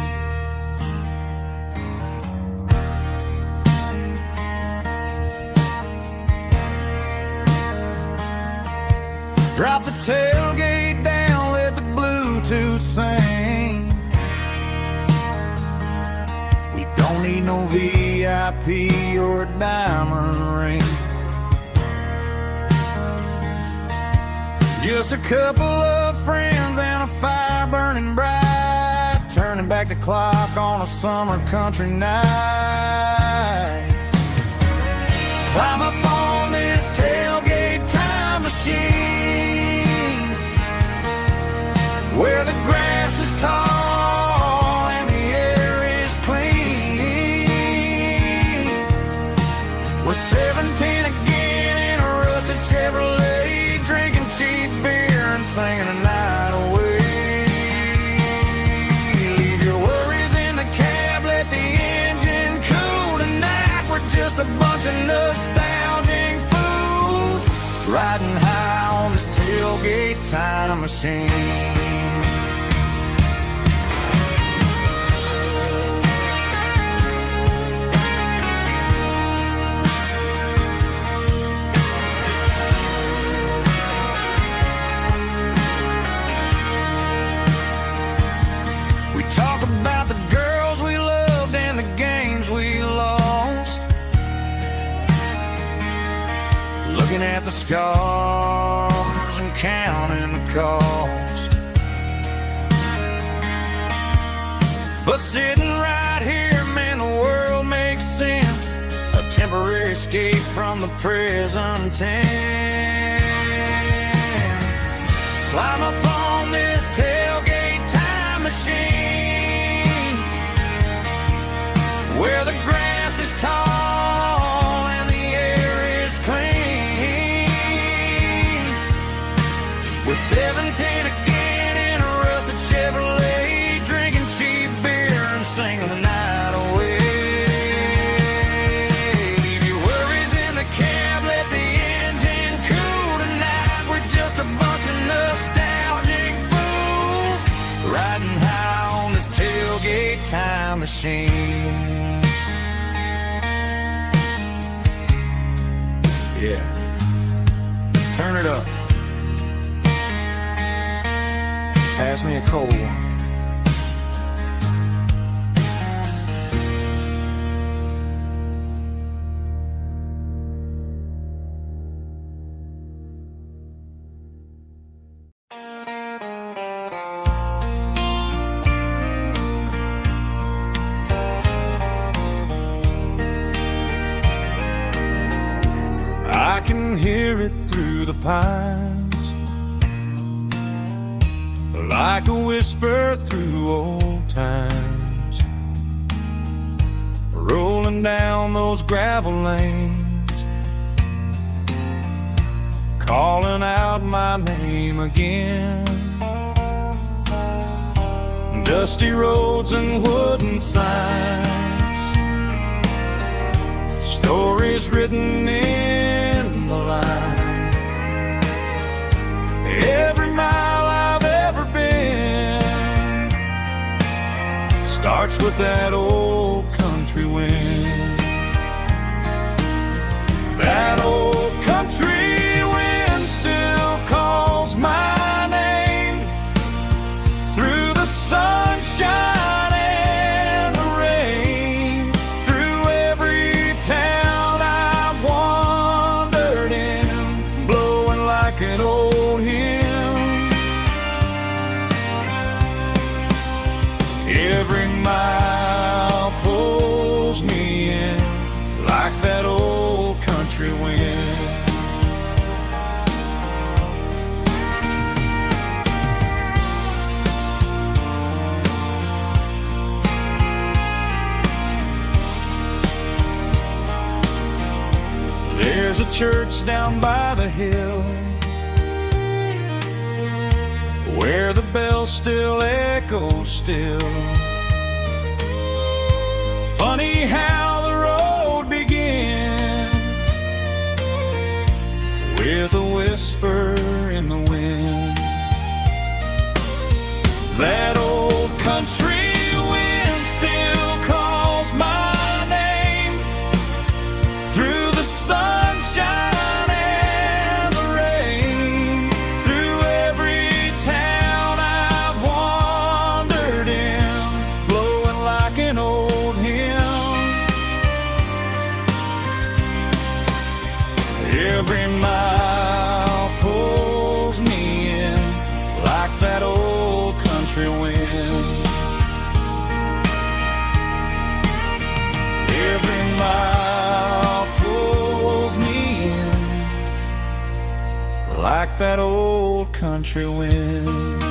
Drop the tailgate down, let the Bluetooth sing. We don't need no VIP or a diamond ring. Just a couple of friends and a fire burning bright, turning back the clock on a summer country night. Climb up on this tailgate time machine, where the grass is tall and the air is clean. We're 17 again in a rusted Chevrolet, drinking cheap beer and singing a night away. Leave your worries in the cab, let the engine cool tonight. We're just a bunch of nostalgic fools, riding high on this tailgate time machine. We talk about the girls we loved and the games we lost, looking at the scars and counting the cost. But sitting right here, man, the world makes sense, a temporary escape from the present tense. Climb up on this tailgate time machine, where the grass is tall and the air is clean. We're 17 again in a rusted Chevrolet, drinking cheap time machine. Yeah, turn it up. Pass me a cold one. I can hear it through the pines, like a whisper through old times, rolling down those gravel lanes, calling out my name again. Dusty roads and wooden signs, stories written in the lines. Every mile I've ever been starts with that old country wind. That old country wind still calls my name through the sunshine and the rain, through every town I've wandered in, blowing like an old hymn. Every mile pulls me in like that old country wind. There's a church down by the hill where the bell still echoes still. Funny how the road begins with a whisper in the wind. That old country wind still calls my name through the sunshine and the rain, through every town I've wandered in, blowing like an old hymn. Every mile pulls me in like that old country wind. Every mile pulls me in like that old country wind.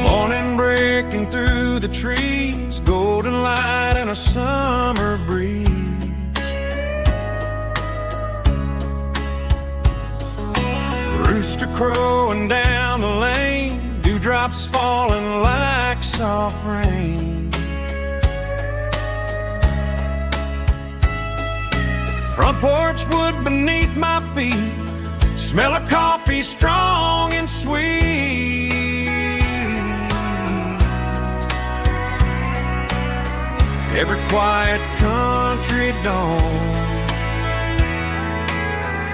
Morning breaking through the trees, golden light and a summer breeze. Rooster crowing down the lane, dewdrops falling like soft rain. Front porch wood beneath my feet, smell of coffee strong and sweet. Every quiet country dawn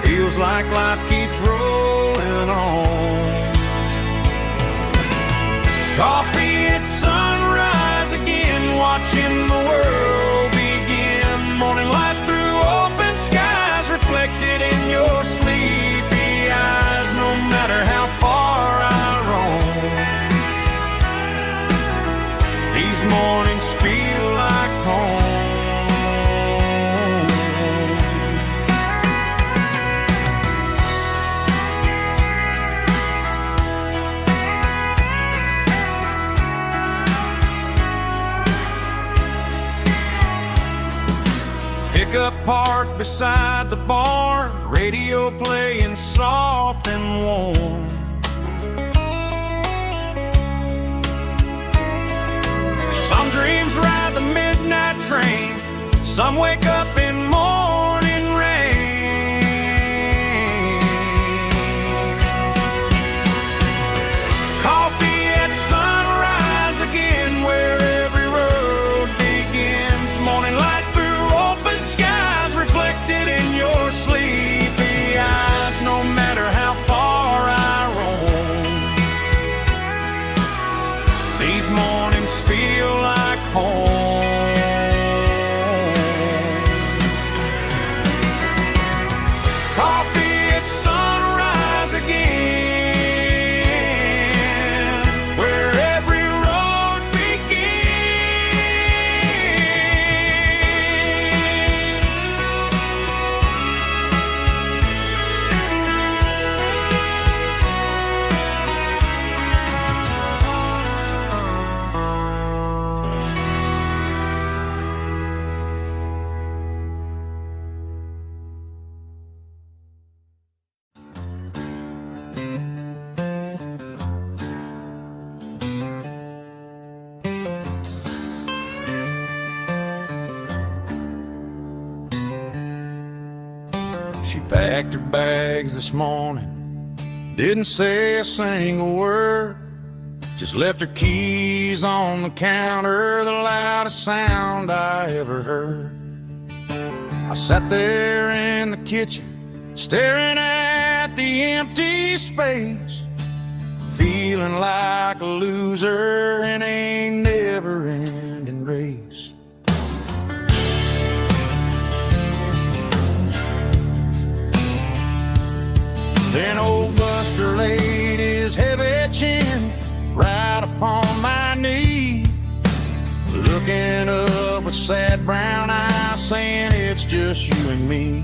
feels like life keeps rolling on. Coffee at sunrise again, watching the world begin. Morning light through open skies, reflected in your sleepy eyes. No matter how far I roam, these mornings feel like home. pickup parked beside the barn, radio playing soft and warm. Some dreams ride the midnight train, some wake up in morning rain. Coffee at sunrise again, where every road begins. Morning light through open skies, reflected in your sleepy eyes. No matter how far I roam, these mornings feel like home. Coffee at sunrise again, where every road She packed her bags this morning, didn't say a single word, just left her keys on the counter, the loudest sound I ever heard. I sat there in the kitchen, staring at the empty space, feeling like a loser in a never-ending race. Then old Buster laid his heavy chin right upon my knee, looking up with sad brown eyes, saying it's just you and me.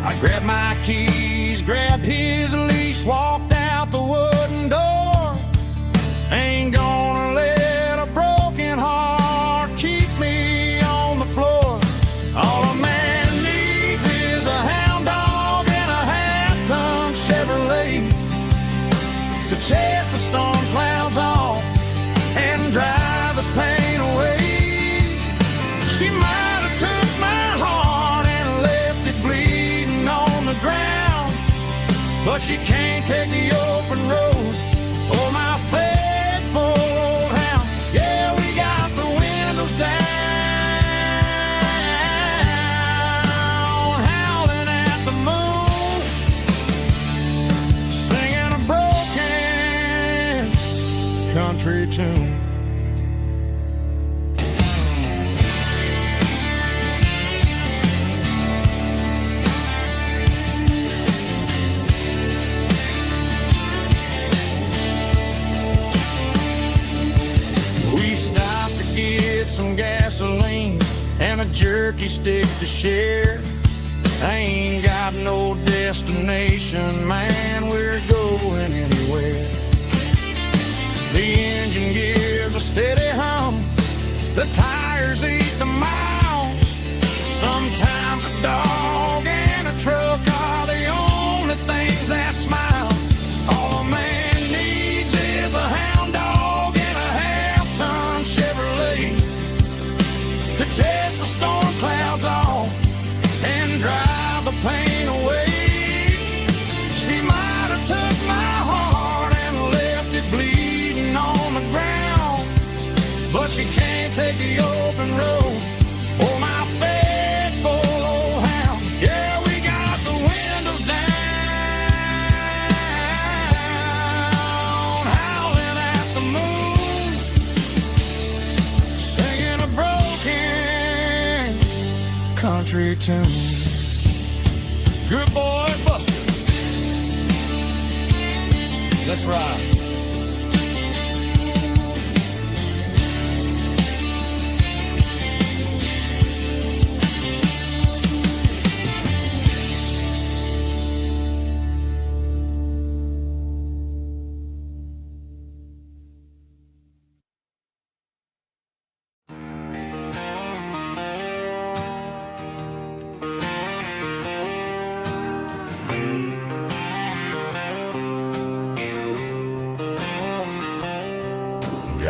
I grabbed my keys, grabbed his leash, walked out the wooden door. Ain't gonna let a broken heart keep me on the floor. All a man needs is a hound dog and a half-ton Chevrolet to chase the storm clouds off and drive the pain away. She might have took my heart and left it bleeding on the ground, but she can't take the open road or my faithful old hound. Yeah, we got the windows down, howling at the moon, singing a broken country tune. We stopped to get some gasoline and a jerky stick to share. I ain't got no destination, man, we're going anywhere. The engine gives a steady hum, the tires eat the miles. Sometimes a dog and a truck are the only things that smile. All a man needs is a hound dog and a half-ton Chevrolet to chase the storm clouds off and drive the pain away. She might have took my heart and left it bleeding on the ground, but she can't take the open road or my faithful old hound. Yeah, we got the windows down, howling at the moon, singing a broken country tune. Good boy, Buster. Let's ride.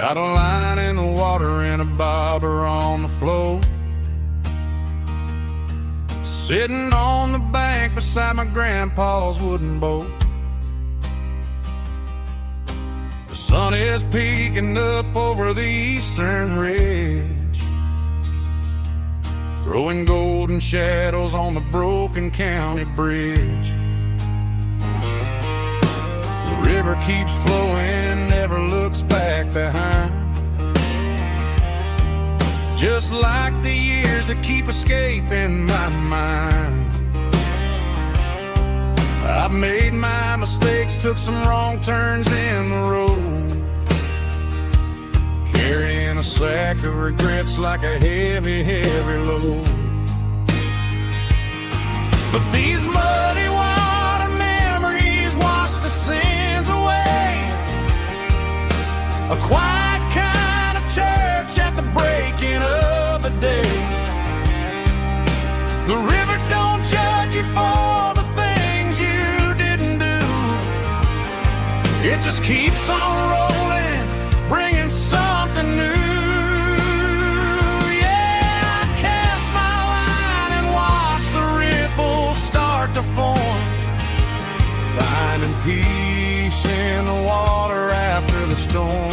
Got a line in the water and a bobber on the floor. Sitting on the bank beside my grandpa's wooden boat. The sun is peeking up over the eastern ridge, throwing golden shadows on the broken county bridge. The river keeps flowing, never looks back behind, just like the years that keep escaping my mind. I've made my mistakes, took some wrong turns in the road, carrying a sack of regrets like a heavy, heavy load. But these muddy water memories wash the sins away. A quiet kind of church at the breaking of the day. The river don't judge you for the things you didn't do. It just keeps on rolling, bringing something new. Yeah, I cast my line and watch the ripples start to form, finding peace in the water after the storm.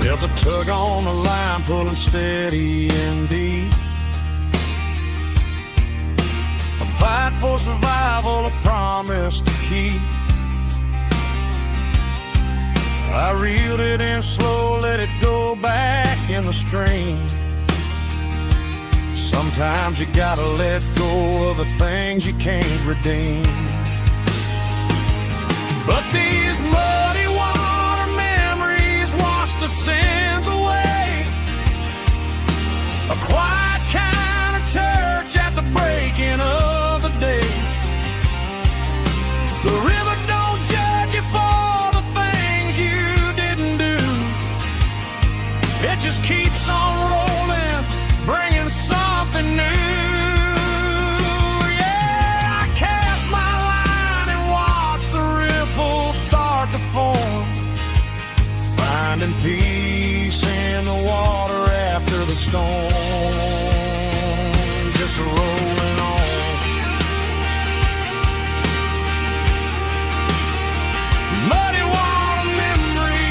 Felt a tug on the line, pulling steady and deep. A fight for survival, a promise to keep. I reeled it in slow, let it go back in the stream. Sometimes you gotta let go of the things you can't redeem. But these muddy water memories wash the sins away. A quiet kind of church at the breaking of the day. The river don't judge you for the things you didn't do. It just keeps on rolling, bringing something new. Yeah, I cast my line and watch the ripples start to form, finding peace in the water after the storm. Just rolling on. Muddy water memory.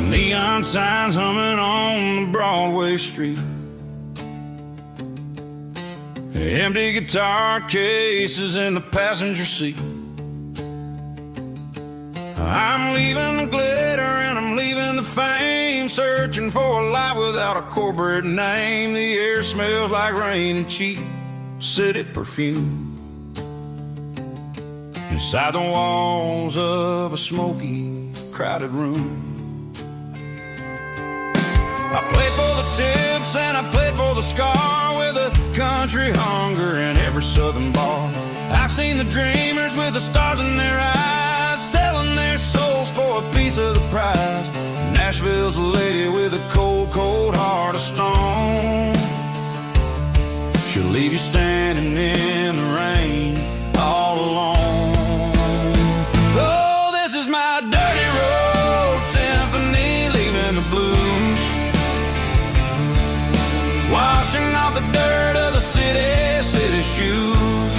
Neon signs humming on the Broadway street. Empty guitar cases in the passenger seat. I'm leaving the glitter and I'm leaving the fame, searching for a life without a corporate name. The air smells like rain and cheap city perfume. Inside the walls of a smoky, crowded room. I played for the tips and I played for the scar, with a country hunger in every southern bar. I've seen the dreamers with the stars in their eyes, selling their souls for a piece of the prize. Nashville's a lady with a cold, cold heart of stone. She'll leave you standing in the rain all alone. Oh, this is my dirty road symphony, leaving the blues, washing off the dirt of the city shoes.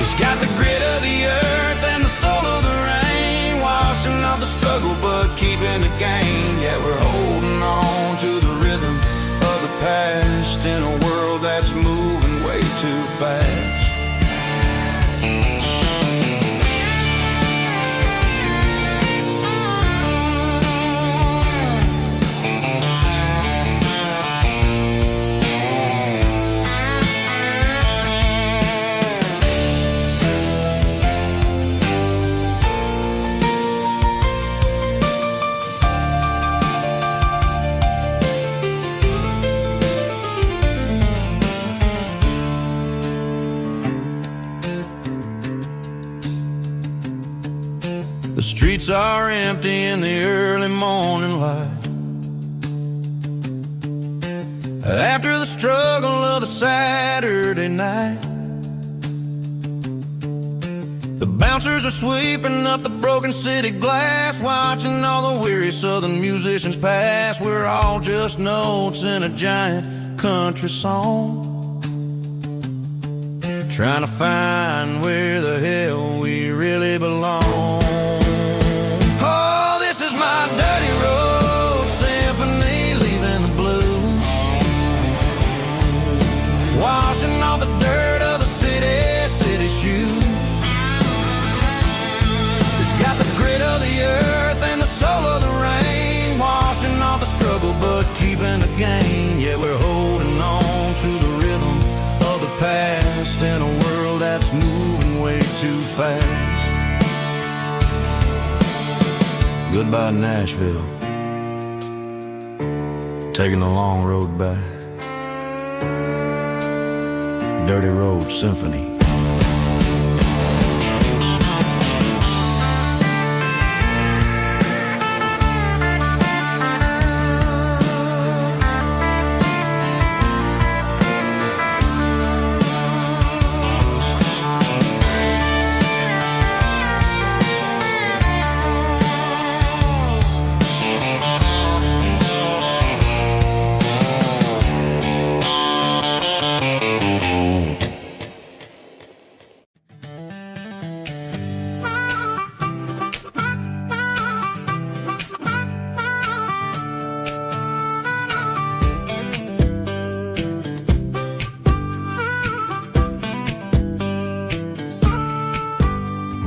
It's got the grit of the earth and the soul of the rain, washing off the struggle but keeping the gain. Yeah, we're holding on to the rhythm of the past in a world that's moving way too fast. The streets are empty in the early morning light. After the struggle of the Saturday night, the bouncers are sweeping up the broken city glass, watching all the weary southern musicians pass. We're all just notes in a giant country song, trying to find where the hell we really belong. Oh, this is my dirty road symphony, leaving the blues, washing off the dirt of the city shoes. It's got the grit of the earth and the soul of the rain, washing off the struggle but keeping the gain. Yeah, we're holding on to the rhythm of the past in a world that's moving way too fast. Goodbye Nashville, taking the long road back. Dirty Road Symphony.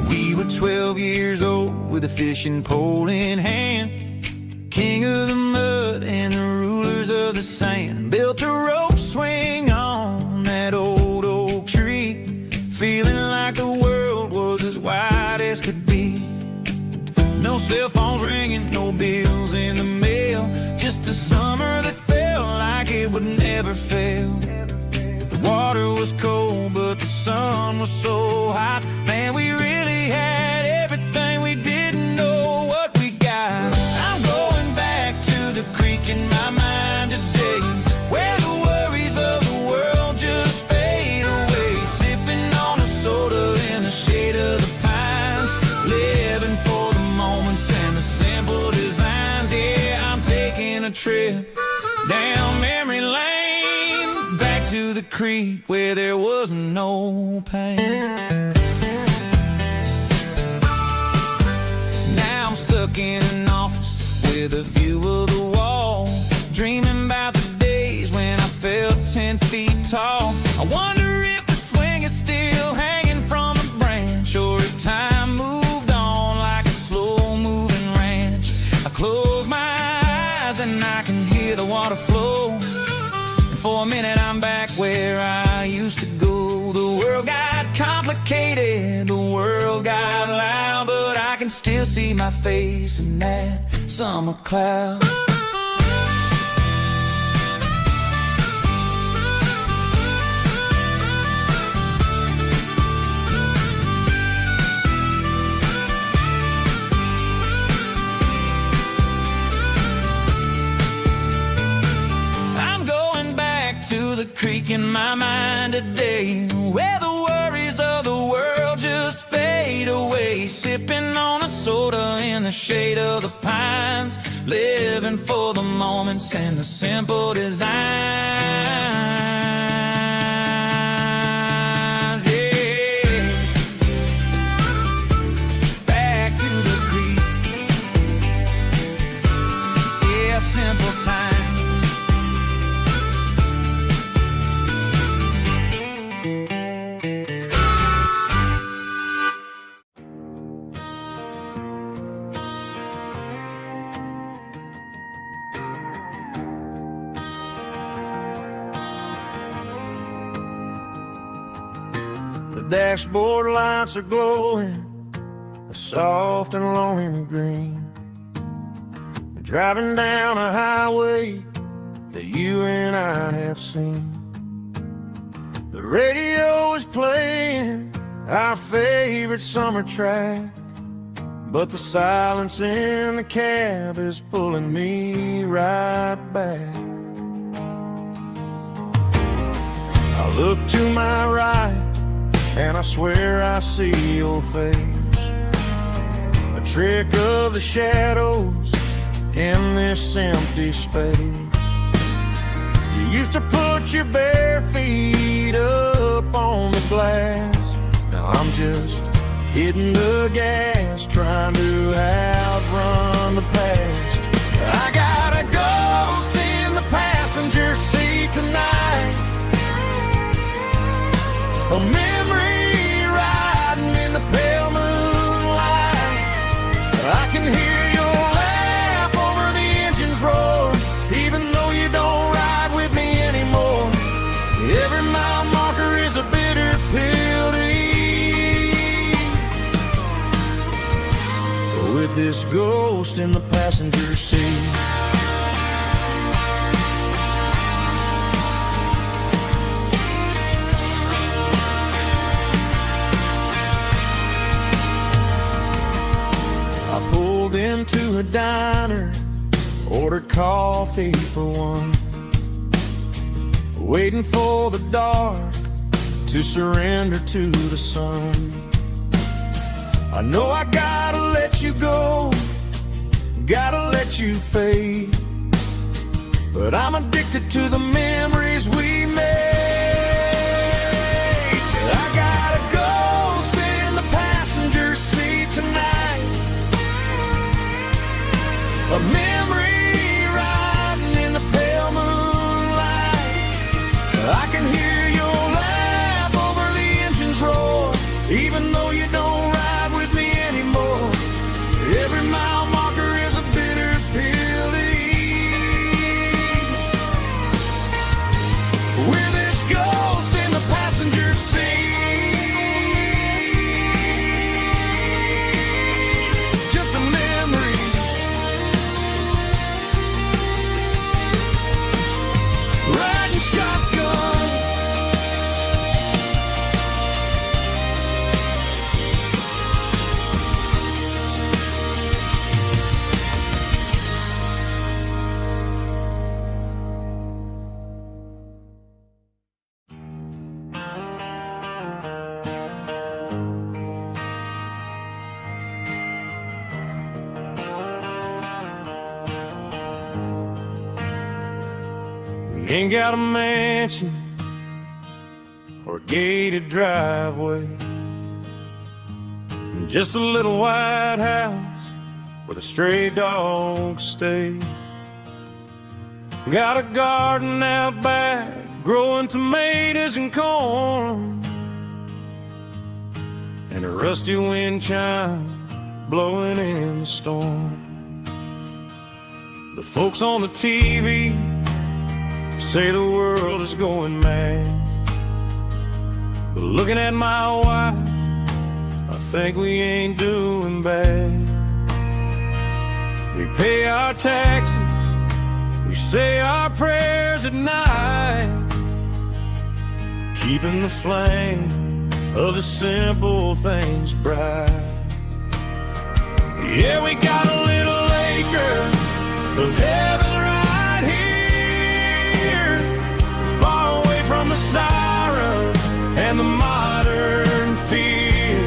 We were 12 years old with a fishing pole in hand, king of the mud and the rulers of the sand. Built a rope swing on that old oak tree, feeling like the world was as wide as could be. No cell phones ringing, no bills in the mail, just a summer that felt like it would never fail. The water was cold, but the sun was so hot. Man, we really had everything, we didn't know what we got. I'm going back to the creek in my mind today, where the worries of the world just fade away. Sipping on a soda in the shade of the pines, living for the moments and the simple designs. Yeah, I'm taking a trip down memory lane, back to the creek where there was no pain. Now I'm stuck in an office with a view of the wall, dreaming about the days when I felt 10 feet tall. I wonder if the swing is still hanging from a branch, or if time moved on like a slow-moving ranch. I close my eyes and I can hear the water flow, and for a minute I'm back where I used to go. The world got complicated, the world got loud, but I can still see my face in that summer cloud. I'm going back to the creek in my mind today, where the worries of the world just fade away. Sipping on a soda in the shade of the pines, living for the moments and the simple designs. Yeah, back to the creek. Yeah, simple times. The dashboard lights are glowing a soft and lonely green. We're driving down a highway that you and I have seen. The radio is playing our favorite summer track, but the silence in the cab is pulling me right back. I look to my right and I swear I see your face, a trick of the shadows in this empty space. You used to put your bare feet up on the glass. Now I'm just hitting the gas, trying to outrun the past. I got a ghost in the passenger seat tonight, a memory riding in the pale moonlight. I can hear your laugh over the engine's roar, even though you don't ride with me anymore. Every mile marker is a bitter pill to eat, with this ghost in the passenger seat. I pulled into a diner, ordered coffee for one, waiting for the dark to surrender to the sun. I know I gotta let you go, gotta let you fade, but I'm addicted to the memories we made. I got a ghost in the passenger seat tonight, a memory riding in the pale moonlight. I can hear your laugh over the engine's roar, even though you don't ride with me anymore. Every mile marker is a bitter pill to eat, with this ghost in the passenger seat. Just a memory, riding shotgun. We ain't got a mansion or a gated driveway, just a little white house where the stray dogs stay. Got a garden out back, growing tomatoes and corn, and a rusty wind chime blowing in the storm. The folks on the TV say the world is going mad, but looking at my wife, I think we ain't doing bad. We pay our taxes, we say our prayers at night, keeping the flame of the simple things bright. Yeah, we got a little acre of heaven right here, far away from the sirens and the modern fear,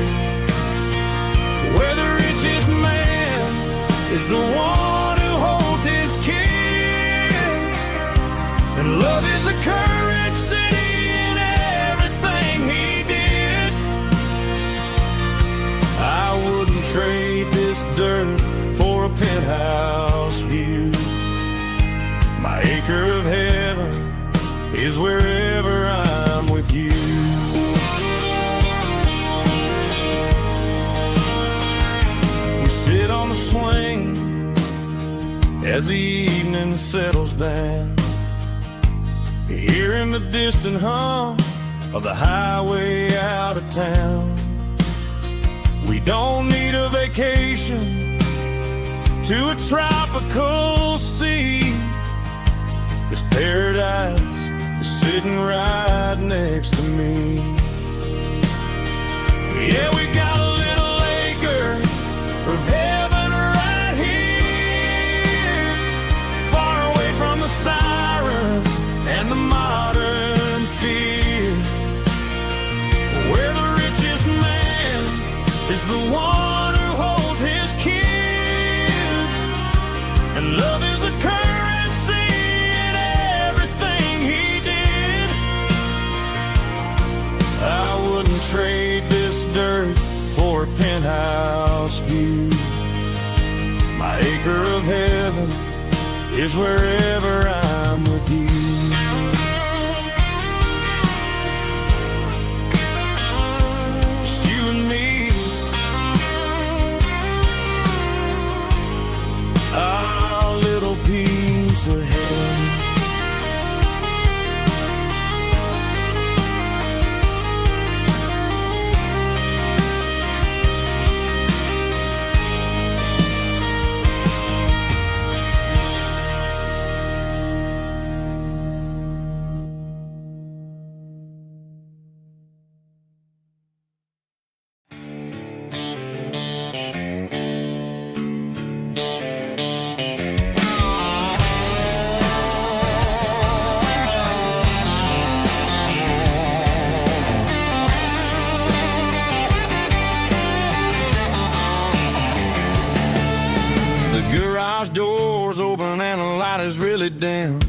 where the richest man is the one who holds his kids, and love is the courage city in everything he did. I wouldn't trade this dirt for a penthouse view. My acre of heaven is wherever I'm with you. We sit on the swing as the evening settles down, hearing the distant hum of the highway out of town. We don't need a vacation to a tropical sea, 'cause paradise is sitting right next to me. Yeah, we got a little acre of My acre of heaven is wherever I'm with you. Just you and me, our little piece of heaven. The garage door's open and the light is really dim.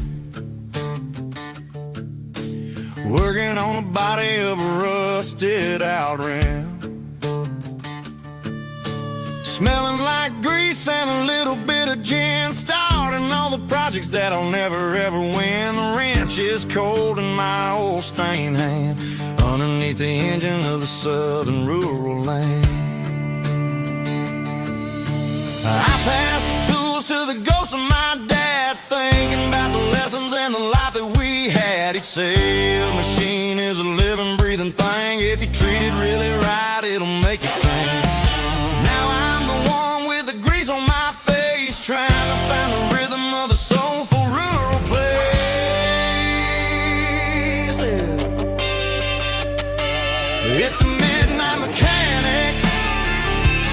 Working on the body of a rusted out rim. Smelling like grease and a little bit of gin. Starting all the projects that'll never ever win. The wrench is cold in my old stained hand underneath the engine of the southern rural land. I pass the tools to the ghost of my dad, thinking about the lessons and the life that we had. He'd say a machine is a living, breathing thing. If you treat it really right, it'll make you sing. Now I'm the one with the grease on my face, trying to find the rhythm of the soulful rural place. It's a midnight mechanic,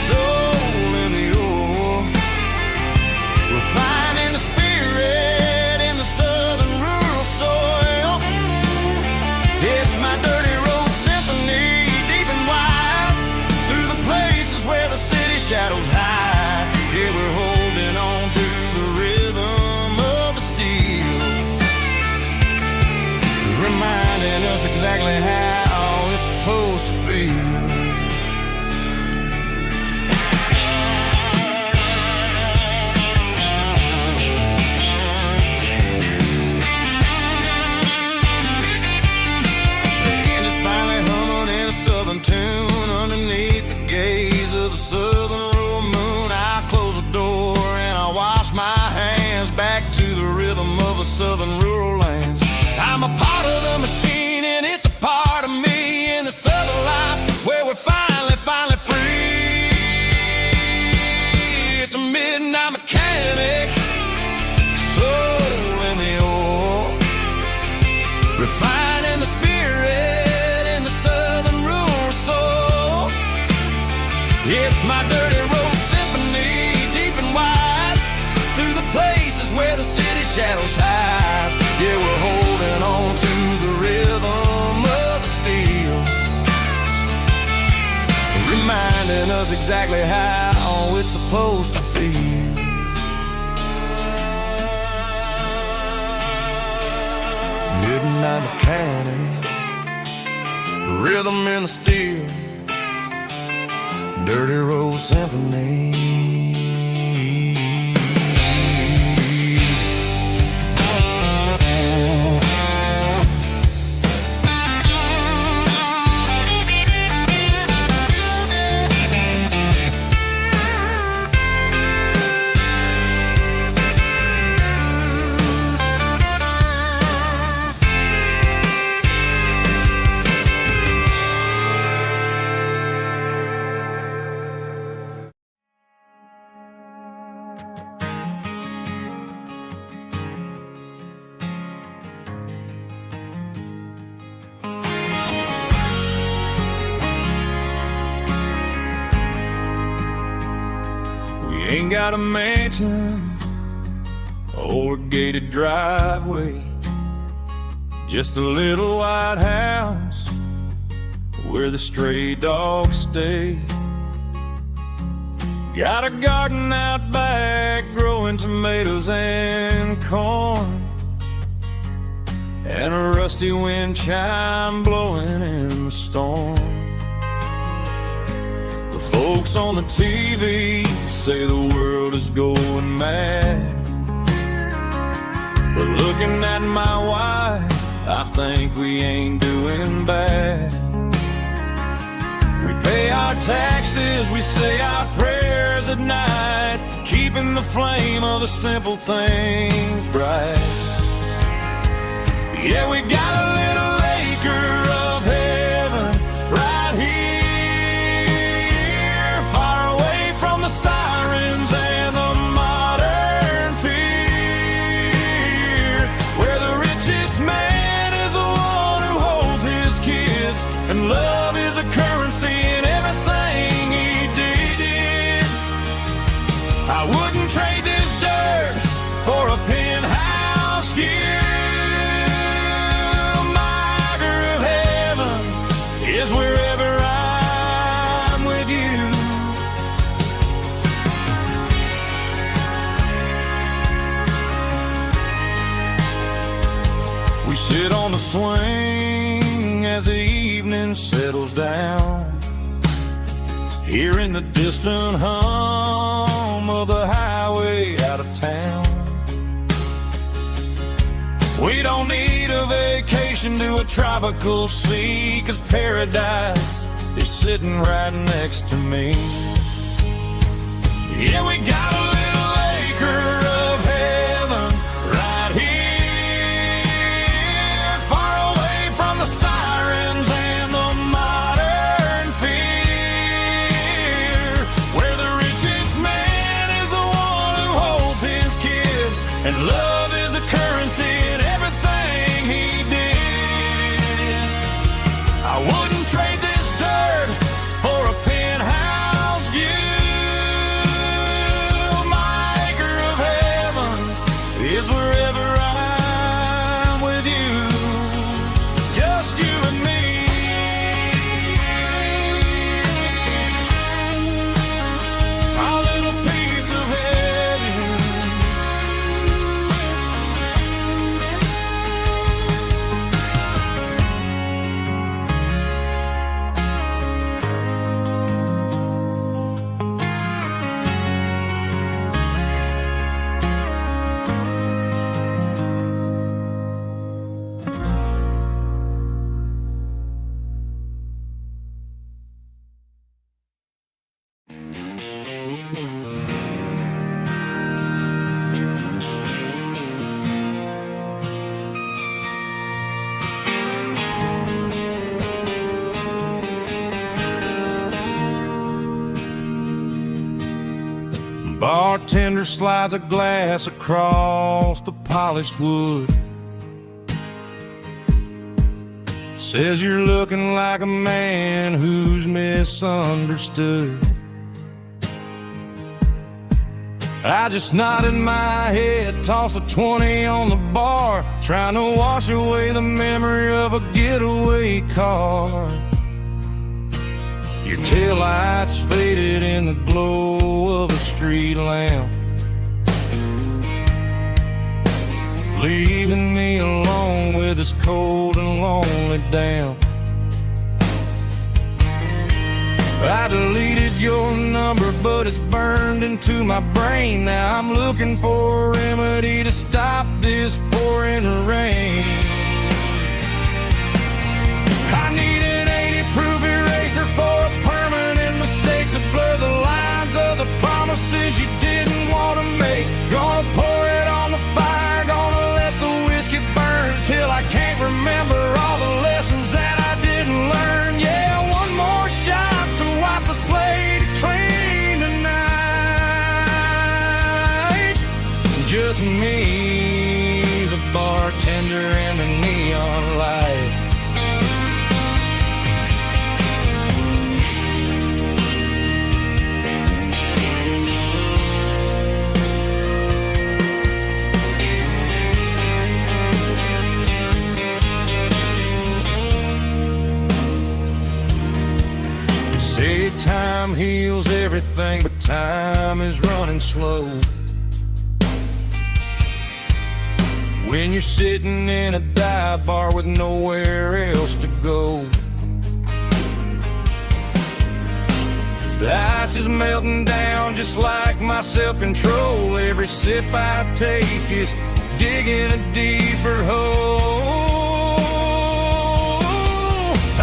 soul in the ore, refining the spirit in the southern rural soil. It's my dirty road symphony, deep and wide, through the places where the city shadows hide. Yeah, we're holding on to the rhythm of the steel, reminding us exactly how it's supposed to feel. Tune underneath the gaze of the southern rural moon. I close the door and I wash my hands back to the rhythm of the southern rural lands. I'm a part of the machine and it's a part of me in the southern life where we're finally free. It's a midnight mechanic, soul in the ore, refining the spirit in the southern rural soul. It's my dirty road symphony, deep and wide, through the places where the city shadows hide. Yeah, we're holding on to the rhythm of the steel, reminding us exactly how it's supposed to feel. Midnight mechanic, rhythm in the steel, dirty road symphony. Ain't got a mansion or a gated driveway, just a little white house where the stray dogs stay. Got a garden out back growing tomatoes and corn, and a rusty wind chime blowing in the storm. The folks on the TV say the world is going But looking at my wife, I think we ain't doing bad. We pay our taxes, we say our prayers at night, keeping the flame of the simple things bright. Yeah, we got a little acre of heaven right here, far away from the sirens and the modern fear, where the richest man is the one who holds his kids, and love is a currency in everything he did. I wouldn't trade this dirt for a penthouse view. Is wherever I'm with you. We sit on the swing as the evening settles down, hearing the distant hum of the highway out of town. We don't need a vacation to a tropical sea, 'cause paradise is sitting right next to me. Yeah, we got a little acre of heaven right here, far away from the sirens and the modern fear, where the richest man is the one who holds his kids, and love is the currency in everything he did. I wouldn't trade this dirt for a penthouse view. My acre of heaven is wherever I'm with you, just you and me. Our little piece of heaven. Bartender slides a glass across the polished wood, says you're looking like a man who's misunderstood. I just nodded my head, tossed a 20 on the bar, trying to wash away the memory of a getaway car. Your taillights faded in the glow of a street lamp, leaving me alone with this cold and lonely damp. I deleted your number, but it's burned into my brain. Now I'm looking for a remedy to stop this pouring rain. I need an 80-proof eraser for a permanent mistake to blur the lines of the promises you didn't want to make. Gonna pour it on the fire, gonna let the whiskey burn till I can't remember all the lessons that I didn't learn. Yeah, one more shot to wipe the slate clean tonight. Just me, the bartender, and the neon light. Say time heals everything, but time is running slow. When you're sitting in a dive bar with nowhere else to go. The ice is melting down just like my self-control. Every sip I take is digging a deeper hole.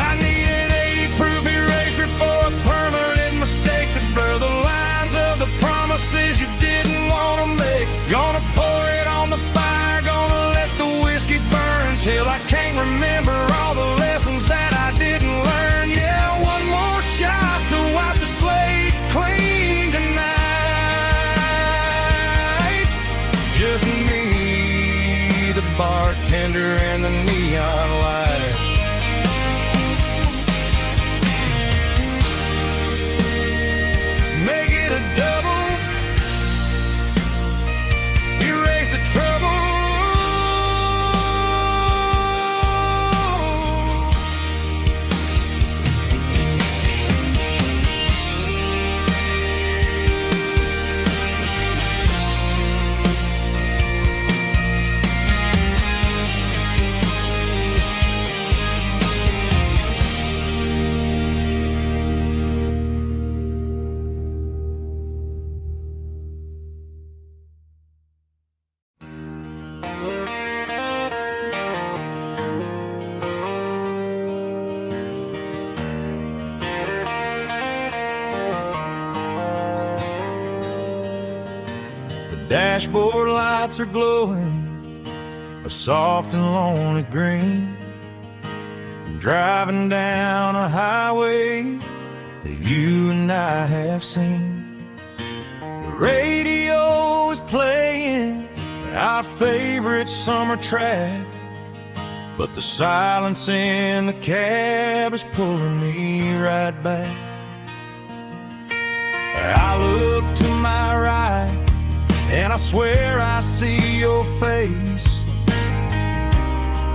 I need an 80 proof eraser for a permanent mistake to blur the lines of the promises you didn't want to make. Gonna pour it on the fire, gonna let the whiskey burn till I can't remember all the lessons that I didn't learn. Yeah, one more shot to wipe the slate clean tonight. Just me, the bartender, and the neon light. Make it a double, erase the trouble. Dashboard lights are glowing a soft and lonely green. Driving down a highway that you and I have seen. The radio is playing our favorite summer track, but the silence in the cab is pulling me right back. I look to my right and I swear I see your face,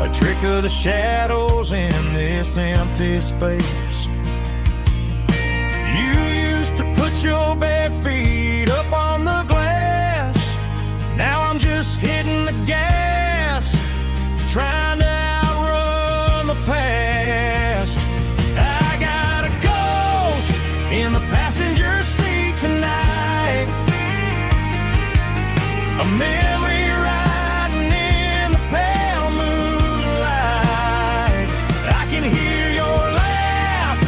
a trick of the shadows in this empty space. You used to put your bare feet up on the glass. Now I'm just hitting the gas, trying to outrun the past. I got a ghost in the passenger seat tonight, a memory riding in the pale moonlight. I can hear your laugh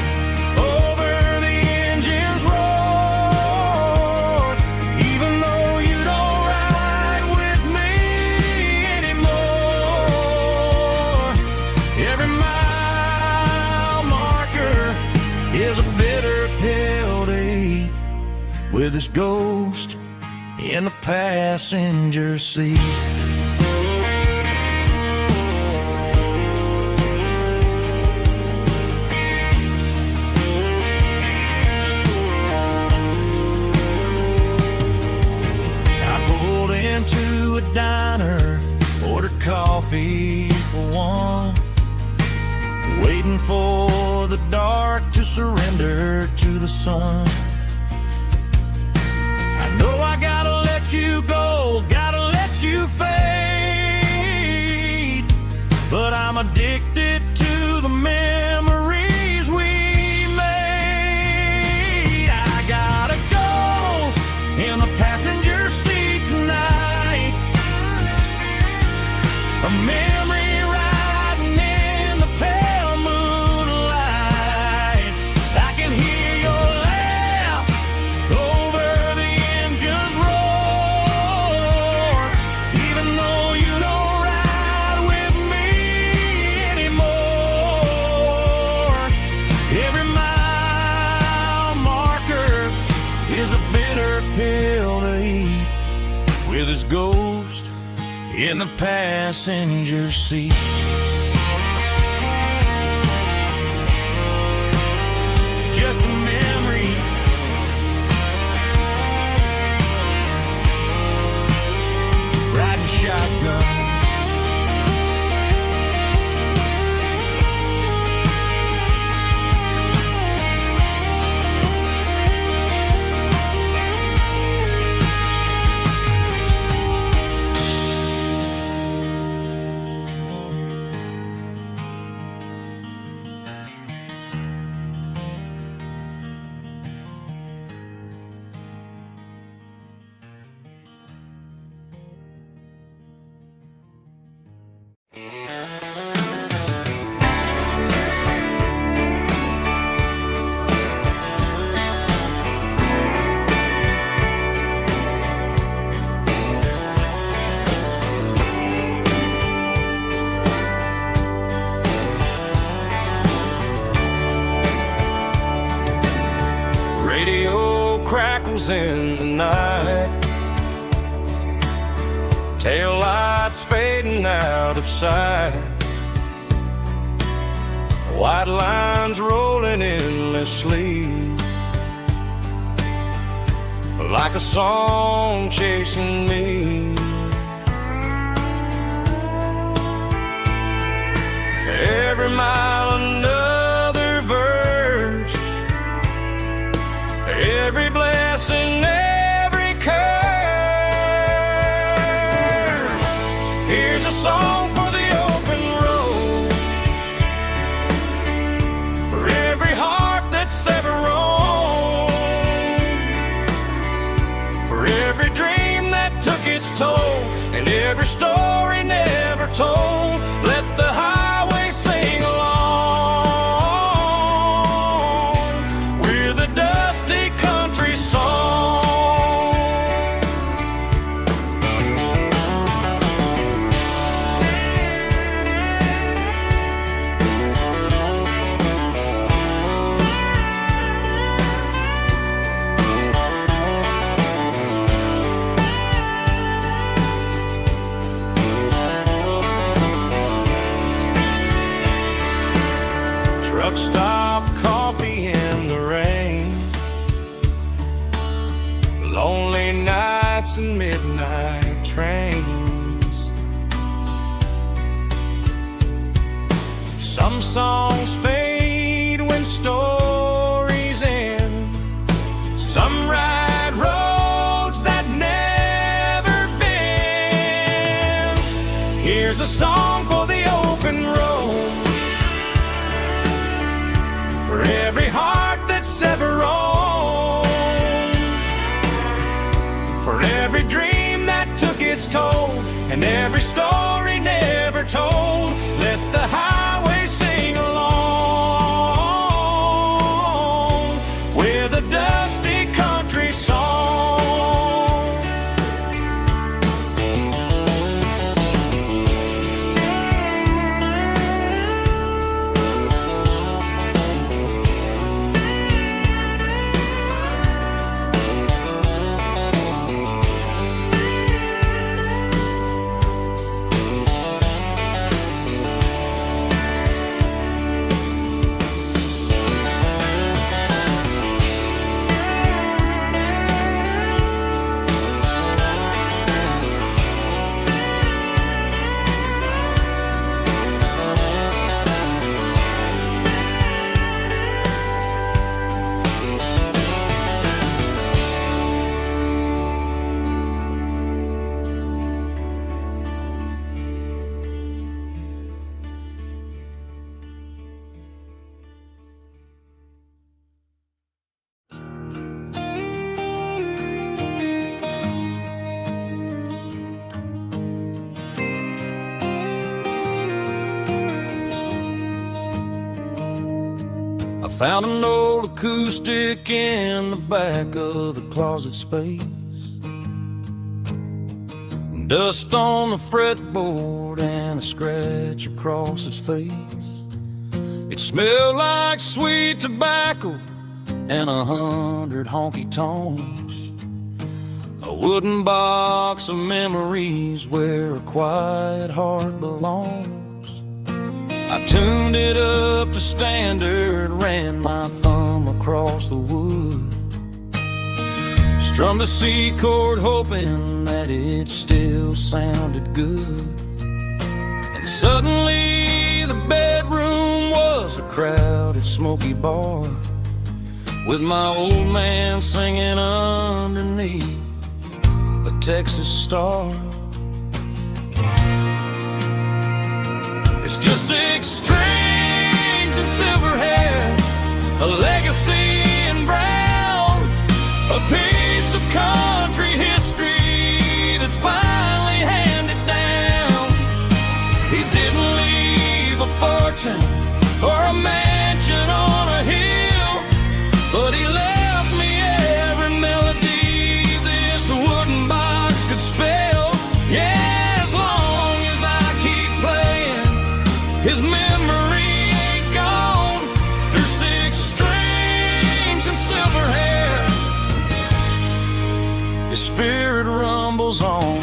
over the engine's roar, even though you don't ride with me anymore. Every mile marker is a bitter pill to eat with this ghost in the passenger seat. I pulled into a diner, ordered coffee for one, waiting for the dark to surrender to the sun. No, I gotta let you go, gotta let you fade, but I'm addicted to the memories we made. I got a ghost in the passenger seat tonight, a memory riding in the pale moonlight. I can hear your laugh over the engine's roar, even though you don't ride with me anymore. Every mile marker is a bitter pill to eat with his ghost in the passenger seat. Just a memory, riding shotgun. days in the night. Tail lights fading out of sight. White lines rolling endlessly, like a song chasing me. Every mile another verse, every blessing, every curse. Here's a song for the open road, for every heart that's ever roamed, for every dream that took its toll, and every story never told. Let the highway sing along with a dusty country song. Truck stop, coffee in the rain, lonely nights and midnight trains. Some songs fade when stories end. Some ride roads that never bend. Here's a song for the open road, for every heart that's ever roamed, for every dream that took its toll, and every story never told. Let the highway sing along with a dusty country song. I found an old acoustic in the back of the closet space. Dust on the fretboard and a scratch across its face. It smelled like sweet tobacco and 100 honky-tonks. A wooden box of memories where a quiet heart belongs. I tuned it up to standard, ran my thumb across the wood, strummed a C chord hoping that it still sounded good. And suddenly the bedroom was a crowded smoky bar, with my old man singing underneath a Texas star. It's just 6 strings and silver hair, a legacy in brown, a piece of country history that's finally handed down. He didn't leave a fortune or a mansion on a hill, but he left me every melody this wooden box could spell. Yeah, as long as I keep playing his memory rumbles on.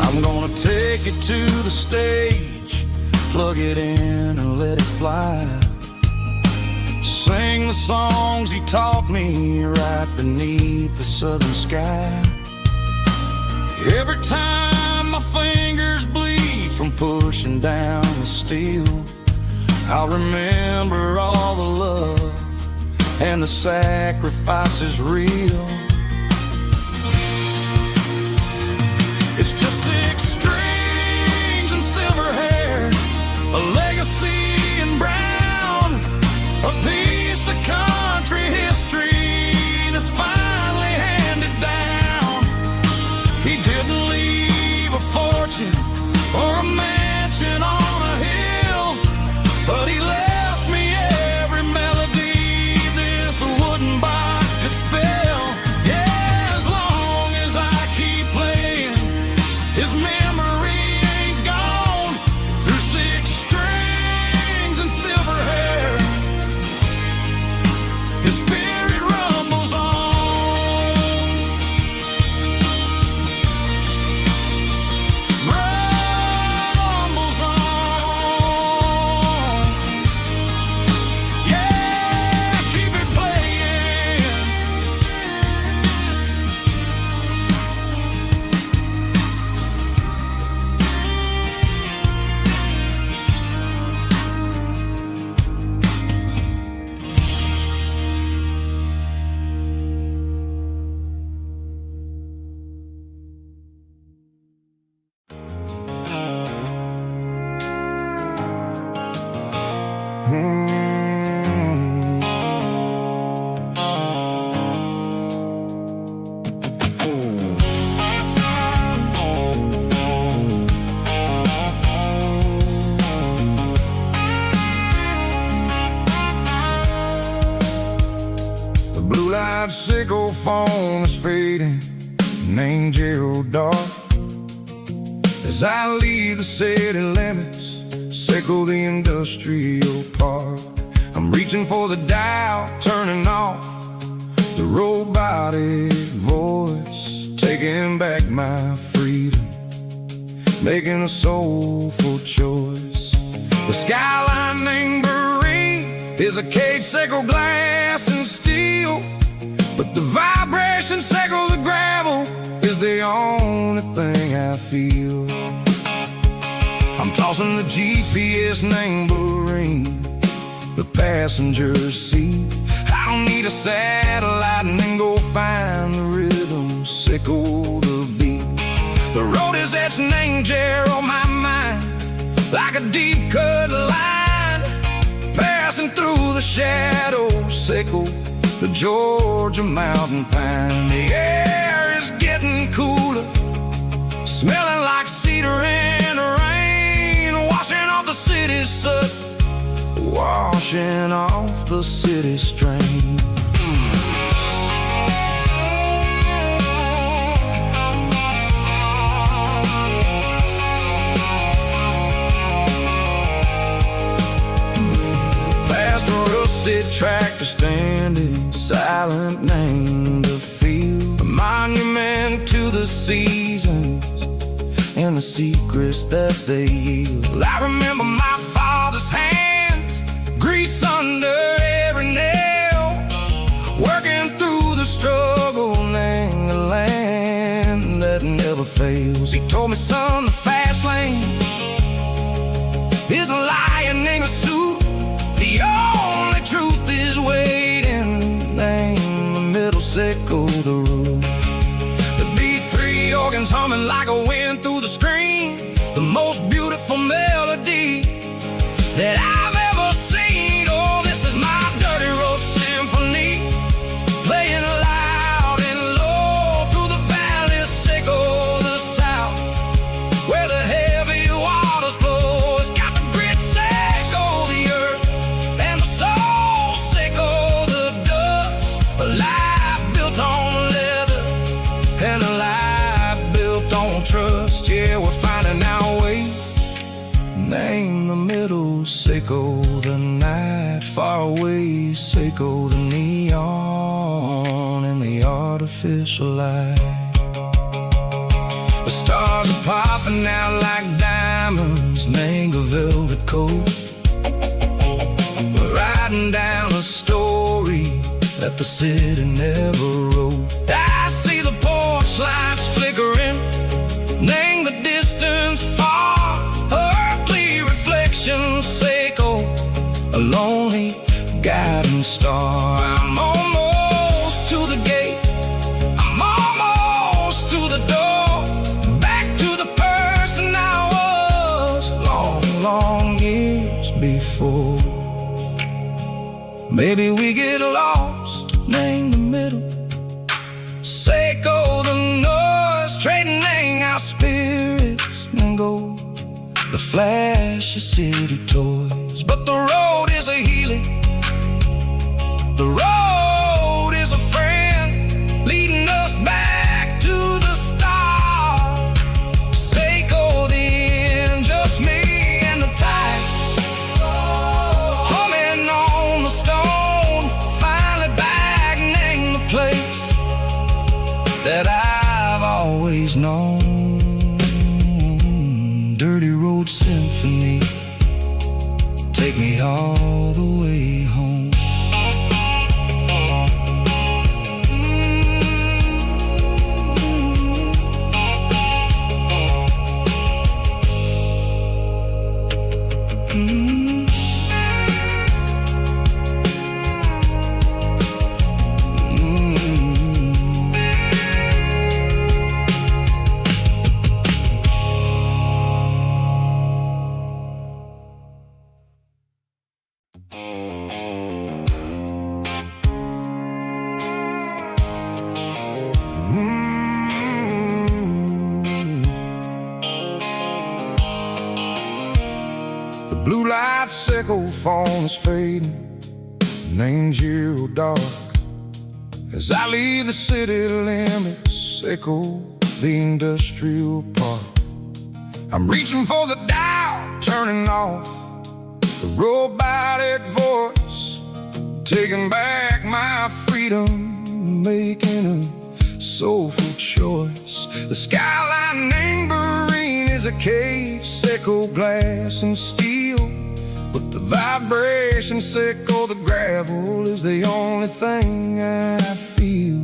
I'm gonna take it to the stage, plug it in and let it fly. Sing the songs he taught me right beneath the southern sky. Every time my fingers bleed from pushing down the steel, I'll remember all the love and the sacrifices real. It's just 6 strings and silver hair, a legacy in brown, a piece of country history that's finally handed down. He didn't leave a fortune or a mansion on a hill, but he left me every melody this wooden box could spell. Yeah, as long as I keep playing, his memory ain't gone. Through 6 strings and silver hair, his spirit rumbles on. Rumbles on. Yeah, keep it playing. The blue light sickle phone is fading, named Gerald dark. As I leave the city limits, sickle the industrial park. I'm reaching for the dial, turning off the robotic voice, taking back my freedom, making a soulful choice. The skyline named Bryan is a cage, sickle glass and steel, but the vibration sickle the gravel is the only thing I feel. I'm tossing the GPS named Bryan, the passenger seat. I don't need a satellite and then go find the rhythm, sickle the beat. The road is etched named Gerald on my mind, like a deep cut line, passing through the shadows, sickle the Georgia mountain pine. The air is getting cooler, smelling like cedar in the rain, washing off the city's soot, washing off the city strain. Past a rusted tractor standing silent, named the field, a monument to the seasons and the secrets that they yield. I remember my father's hands, grease under every nail, working through the struggle in the land that never fails. He told me, son, the fast lane is a lion in a suit. The only truth is waiting. Name the middle, sickle the root. The B3 organs humming like a wind through the screen, the most beautiful melody that I've ever seen. Oh, this is my dirty road symphony, playing loud and low through the valleys, sickle the south, where the heavy waters flow. It's got the grit, sickle the earth, and the soul, sickle the dust. A life built on leather and a life built on trust. Yeah, we're finding our way Name the middle, Seiko the night. Far away, Seiko the neon and the artificial light. The stars are popping out like diamonds. Name a velvet coat. We're riding down a story that the city never wrote. I see the porch lights flickering. Name the distance far. Earthly reflections, Seiko, a lonely guiding star. I'm almost to the gate. I'm almost to the door. Back to the person I was long, long years before. Maybe we get lost. Name the middle, Seiko the noise, trading our spirits and go. The flash of city toys, but the road is a healing. The road is a friend, leading us back to the start. Seiko the end, just me and the tides, humming on the stone. Finally back, name the place that I've always known. Dirty Road Symphony, take me all the way home. Blue light Seiko phone is fading, name Giro dark. As I leave the city limits, Seiko the industrial park. I'm reaching for the dial, turning off the robotic voice, taking back my freedom, making a soulful choice. The skyline named Bryan is a cave, Seiko glass and steel, but the vibration, Seiko the gravel, is the only thing I feel.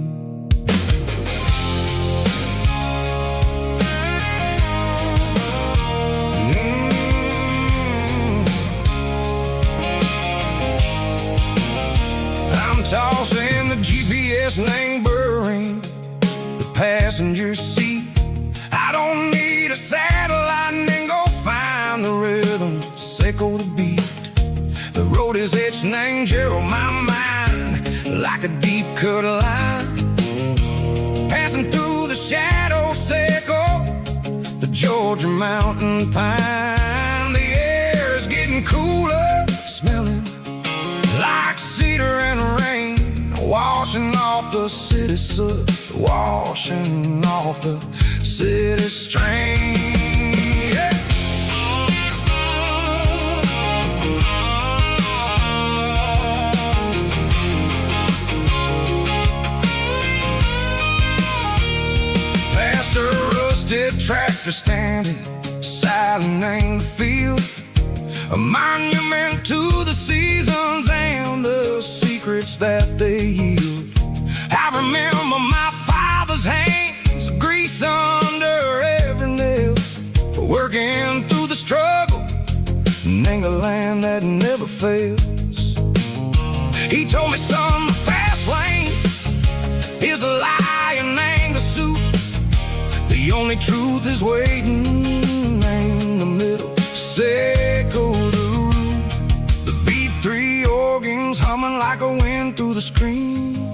I'm tossing the GPS named Bryan, the passenger seat. I don't need a satellite and go find the rhythm, Seiko the beat. The road is etched named Gerald, my mind, like a deep cut line. Passing through the shadows, Seiko, the Georgia mountain pine. The air is getting cooler, smelling like cedar and rain, washing off the city soot, washing off the city strain. Yeah. Past a rusted tractor standing silent in the field, a monument to the seasons and the secrets that they yield. I remember my father's hands, grease under every nail, for working through the struggle, and a land that never fails. He told me, son, the fast lane is a lie and ain't the suit. The only truth is waiting in the middle, Seiko the root. The B3 organs humming like a wind through the screen,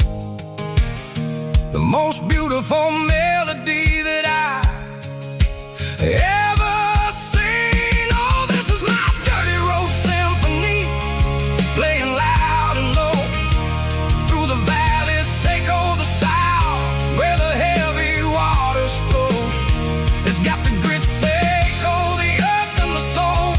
the most beautiful melody that I ever seen. Oh, this is my Dirty Road Symphony, playing loud and low through the valleys, Seiko the south, where the heavy waters flow. It's got the grit, Seiko, the earth and the soul.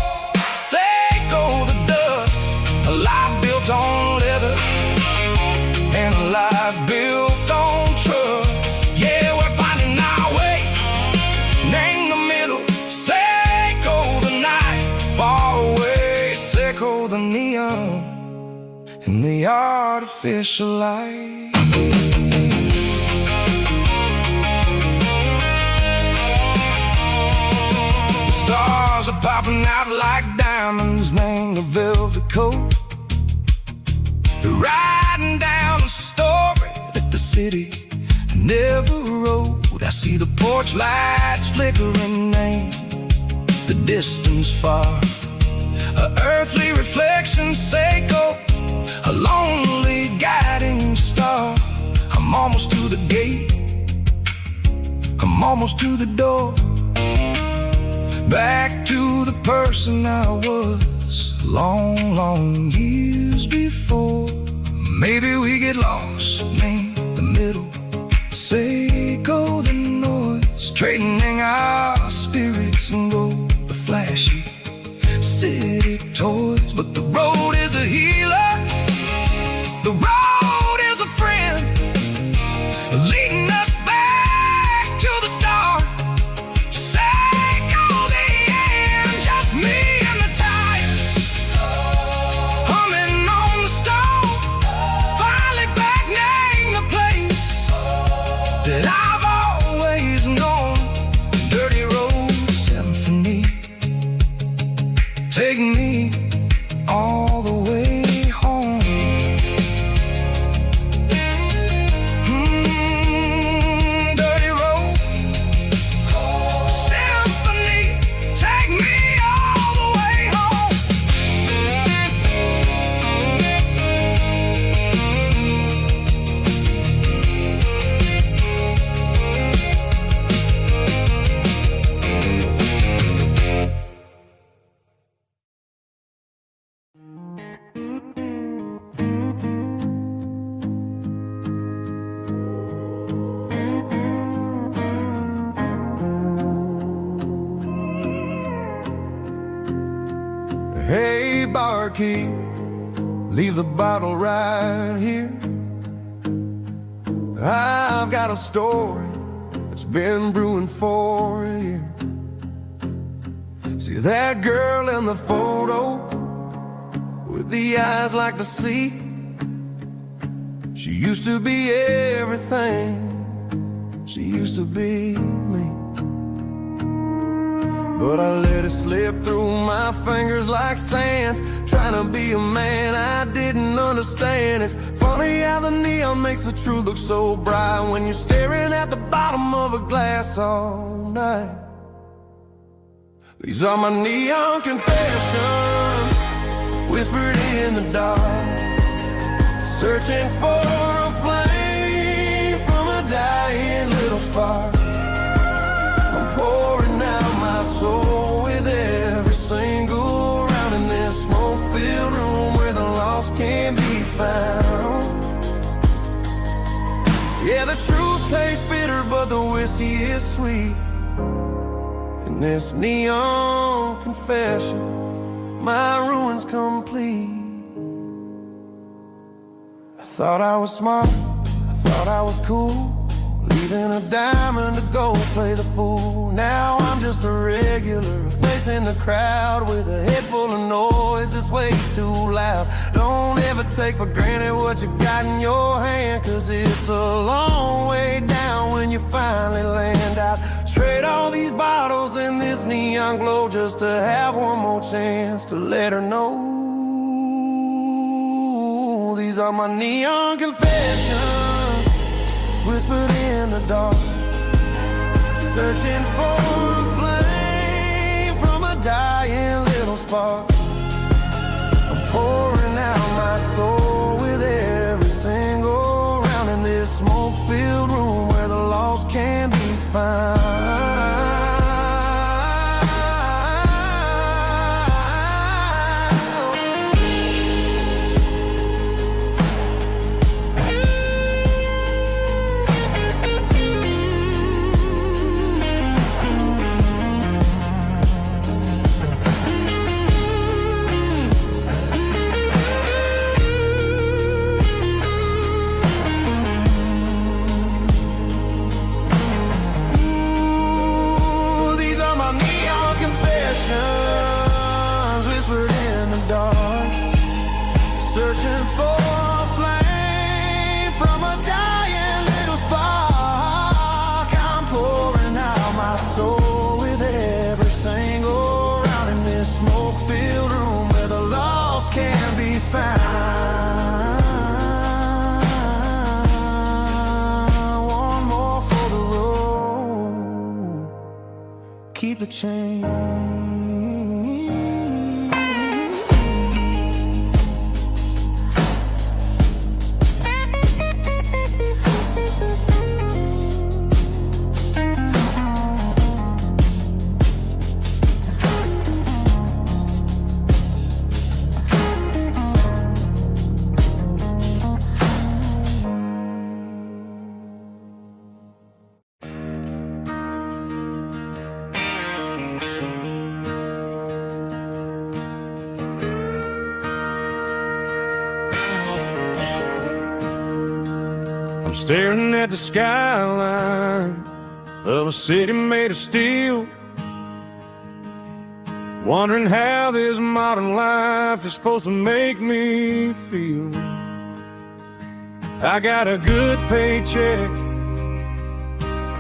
in the artificial light. The stars are popping out like diamonds, named a velvet coat. They're writing down a story that the city never wrote. I see the porch lights flickering in the distance far. An earthly reflection, Seiko, a lonely guiding star. I'm almost to the gate, I'm almost to the door. Back to the person I was long, long years before. Maybe we get lost, me, the middle, Seiko, the noise, trading our spirits and go the flashy city toys. But the road is a healer, the road is a friend, leading us back to the start. Seiko, the end, just me and the tires, humming on the stove, finally back name the place that I've always known. Dirty road symphony, take me all the way home. Dirty road symphony, take me all the way home. Hey, barkeep, leave the bottle right here. I've got a story that's been brewing for a year. See that girl in the photo with the eyes like the sea? She used to be everything, she used to be me. But I let it slip through my fingers like sand, trying to be a man I didn't understand. It's funny how the neon makes the truth look so bright when you're staring at the bottom of a glass all night. These are my neon confessions, whispered in the dark, searching for a flame from a dying little spark. I'm pouring out my soul with every single round in this smoke-filled room where the lost can't be found. Yeah, the truth tastes bitter, but the whiskey is sweet. In this neon confession, my ruin's complete. I thought I was smart, I thought I was cool, leaving a diamond to go play the fool. Now I'm just a regular, facing the crowd with a head full of noise that's way too loud. Don't ever take for granted what you got in your hand, cause it's a long way down when you finally land out. Trade all these bottles and this neon glow just to have one more chance to let her know. These are my neon confessions, whispered in the dark, searching for a flame from a dying little spark. I'm pouring out my soul with every single round in this smoke-filled room where the lost can be found. change. I'm staring at the skyline of a city made of steel, wondering how this modern life is supposed to make me feel. I got a good paycheck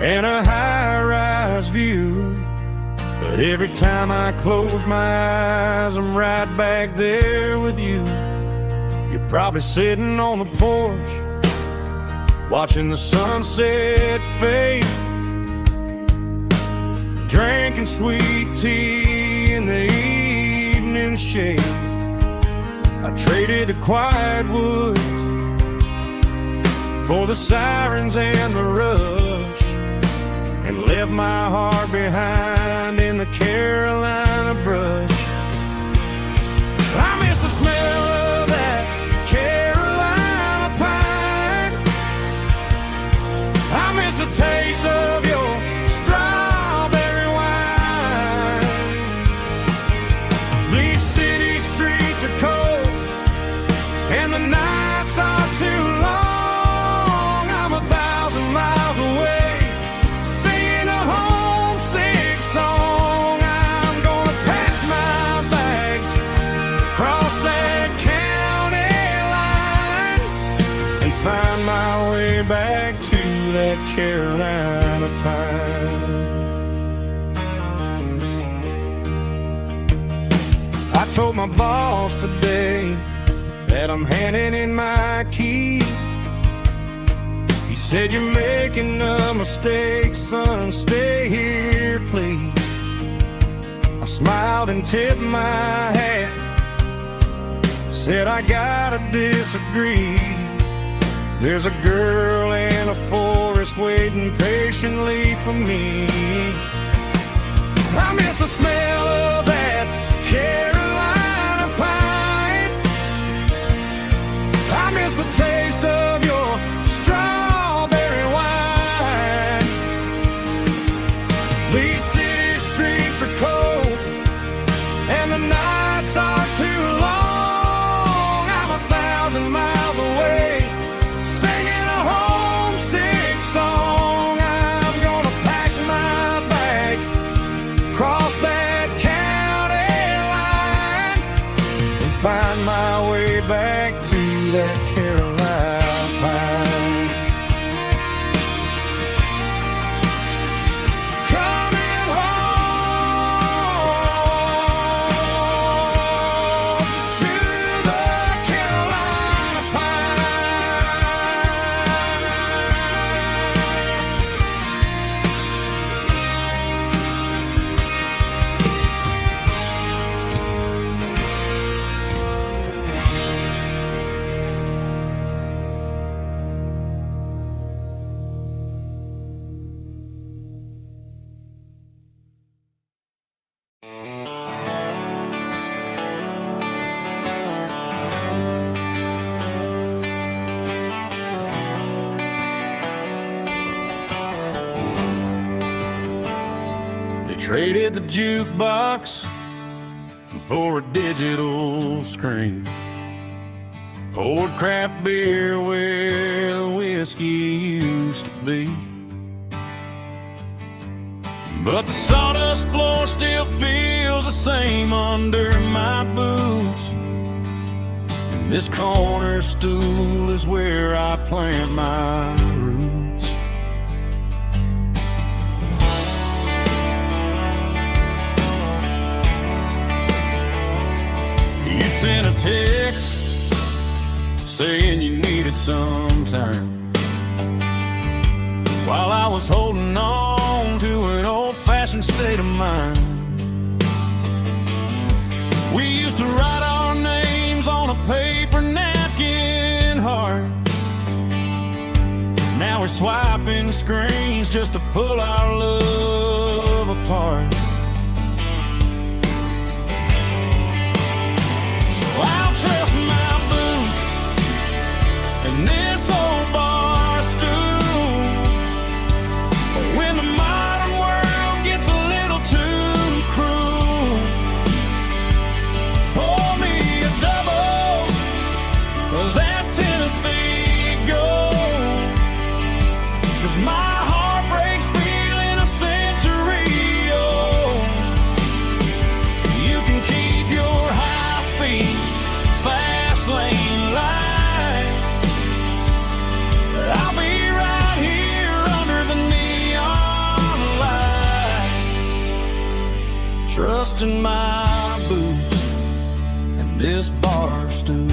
and a high-rise view, but every time I close my eyes, I'm right back there with you. You're probably sitting on the porch, watching the sunset fade, drinking sweet tea in the evening shade. I traded the quiet woods for the sirens and the rush, and left my heart behind in the Carolina brush. I miss the smell of that Carolina pine. I miss the taste of your strawberry wine. These city streets are cold and the nights are too long. I'm 1,000 miles away, singing a homesick song. I'm gonna pack my bags, cross that county line, and find my way back to that Carolina pine. I told my boss today that I'm handing in my keys. He said, "You're making a mistake, son, stay here, please." I smiled and tipped my hat, said, "I gotta disagree. There's a girl in a forest waiting patiently for me." I miss the smell of that Carolina pine. I miss the taste of your strawberry wine. These city streets are cold and the nights are too long. I'm 1,000 miles away, singing a homesick song. I'm gonna pack my bags, cross that county line, and find my way back to that Carolina pine. Coming home to the Carolina They traded the jukebox for a digital screen, poured craft beer where the whiskey used to be. But the sawdust floor still feels the same under my boots, and this corner stool is where I plant my roots. You sent a text saying you needed some time, while I was holding on to an old-fashioned state of mind. the screens just to pull our love apart. So I'll trust my boots and this old bar stool. But when the modern world gets a little too cruel, pour me a double of that Tennessee Gold. 'Cause my heart breaks feeling a century old. You can keep your high-speed, fast lane light. I'll be right here under the neon light, trusting my boots and this bar stool.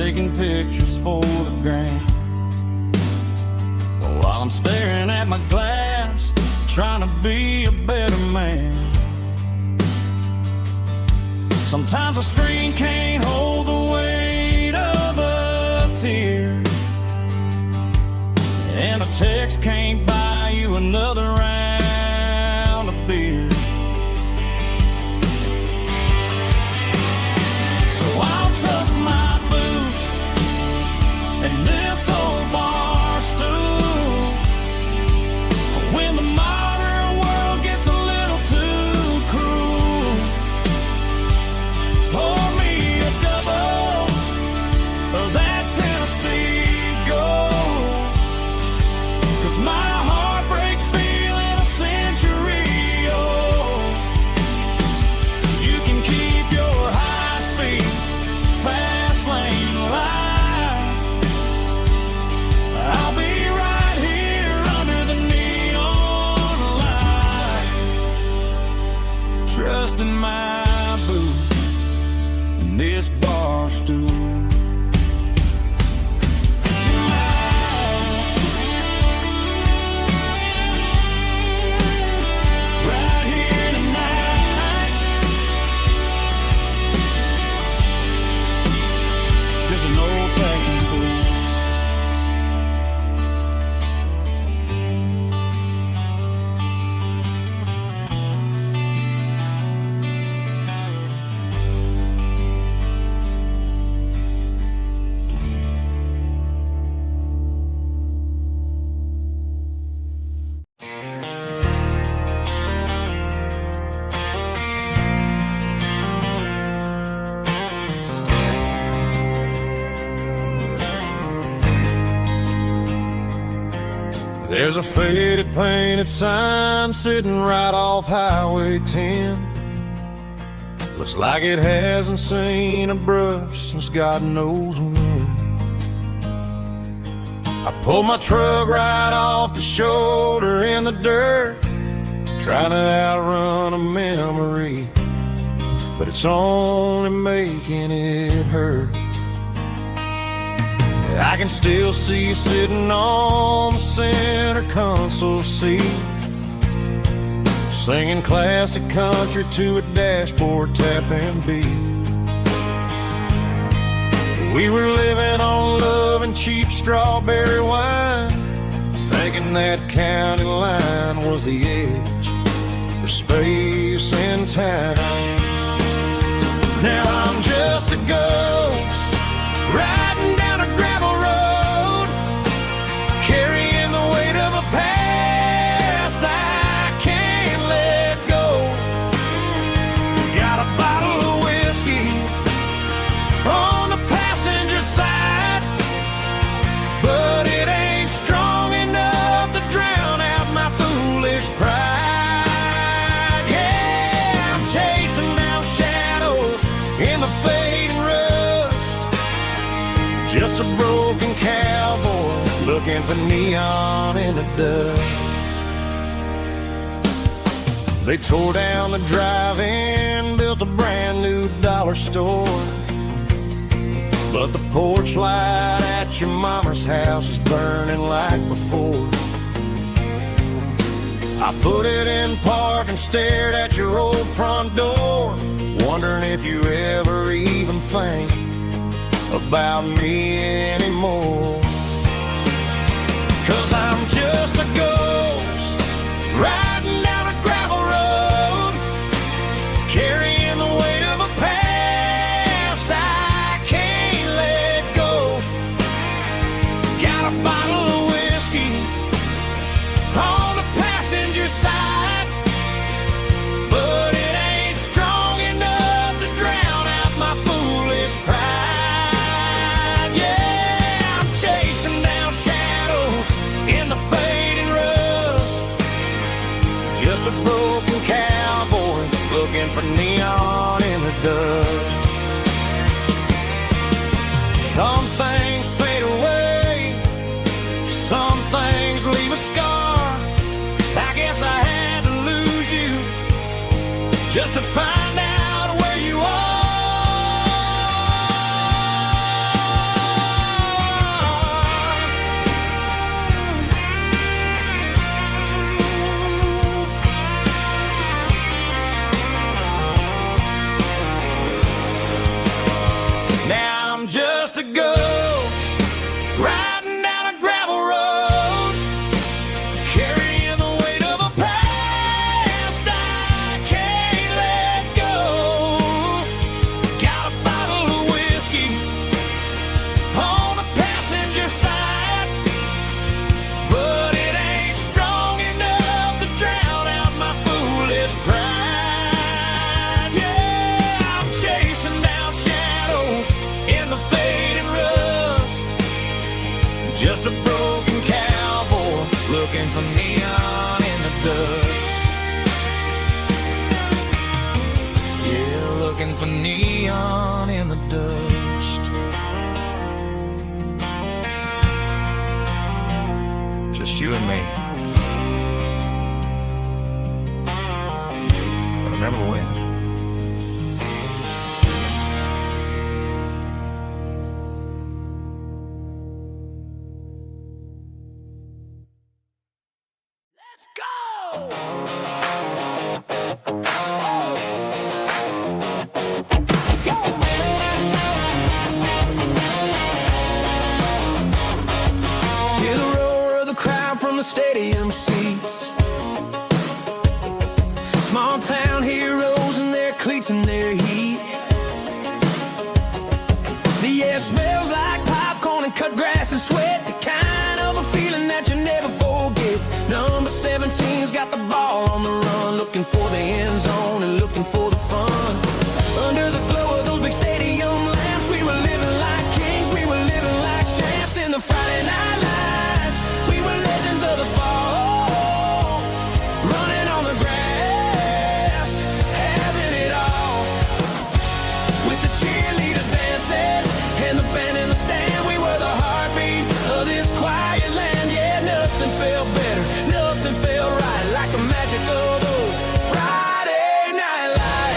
Taking pictures for the gram, while I'm staring at my glass, trying to be a better man. Sometimes a screen can't hold the weight of a tear, and a text can't buy you another round of beer. So I'll trust my and this old bar stool. When the modern world gets a little too cruel, pour me a double of that Tennessee Gold. 'Cause my heart breaks feeling a century old. You can keep your high-speed, fast lane light. I'll be right here under the neon light, trusting my boots and this bar stool. Right here tonight, just an old-fashioned fool. There's a faded painted sign sitting right off Highway 10. Looks like it hasn't seen a brush since God knows when. I pulled my truck right off the shoulder in the dirt, trying to outrun a memory, but it's only making it hurt. I can still see you sitting on the center console seat, singing classic country to a dashboard tapping beat. We were living on love and cheap strawberry wine, thinking that county line was the edge for space and time. Now I'm just a ghost riding down a gravel road, carrying the weight of a past I can't let go. Got a bottle of whiskey on the passenger side, but it ain't strong enough to drown out my foolish pride. Yeah, I'm chasing down shadows in the fading rust, just a broken cowboy looking for neon in the dust. They tore down the drive-in, built a brand new dollar store. but the porch light at your mama's house is burning like before. I put it in park and stared at your old front door, wondering if you ever even think about me anymore. 'Cause I'm just a ghost riding down a gravel road, carrying the weight of a past I can't let go. Got a bottle of whiskey on the passenger side, but it ain't strong enough to drown out my foolish pride. Yeah, I'm chasing down shadows in the fading rust, just a broken cowboy looking for neon in the dust. Some things fade away, some things leave a scar. I guess I had to lose you just to find out where you are. Now I'm just a ghost riding down a gravel road, carrying the weight of a past I can't let go. Got a bottle of whiskey on the passenger side, but it ain't strong enough to drown out my foolish pride. Yeah, I'm chasing down shadows in the fading rust, just a broken cowboy looking for neon in the dust. Yeah, looking for neon in the dust. Just you and me. But remember when? Let's go! Hear the roar of the crowd from the stadium seats. Small town heroes in their cleats and their heat. The air smells like popcorn and cut grass and sweat, the kind of a feeling that you never forget. Number 17's got the ball on the run, looking for the end zone and looking for the fun. Under the glow of those big stadium lamps, we were living like kings, we were living like champs in the Friday night lights. We were legends of the fall, running on the grass, having it all. With the cheerleaders dancing and the band in the stand, we were the heartbeat of this quiet land. Yeah, nothing felt better, nothing felt right like the magic of those Friday night lights.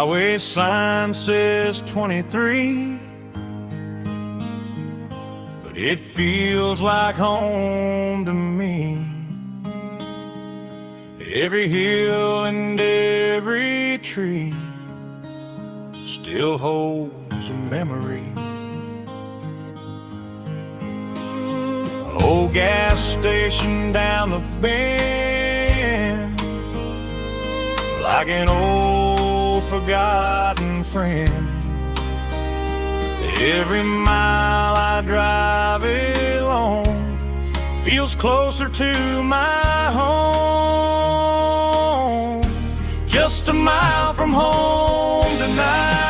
highway sign says 23, but it feels like home to me. Every hill and every tree still holds a memory. An old gas station down the bend, like an old forgotten friend. Every mile I drive along feels closer to my home. Just a mile from home tonight,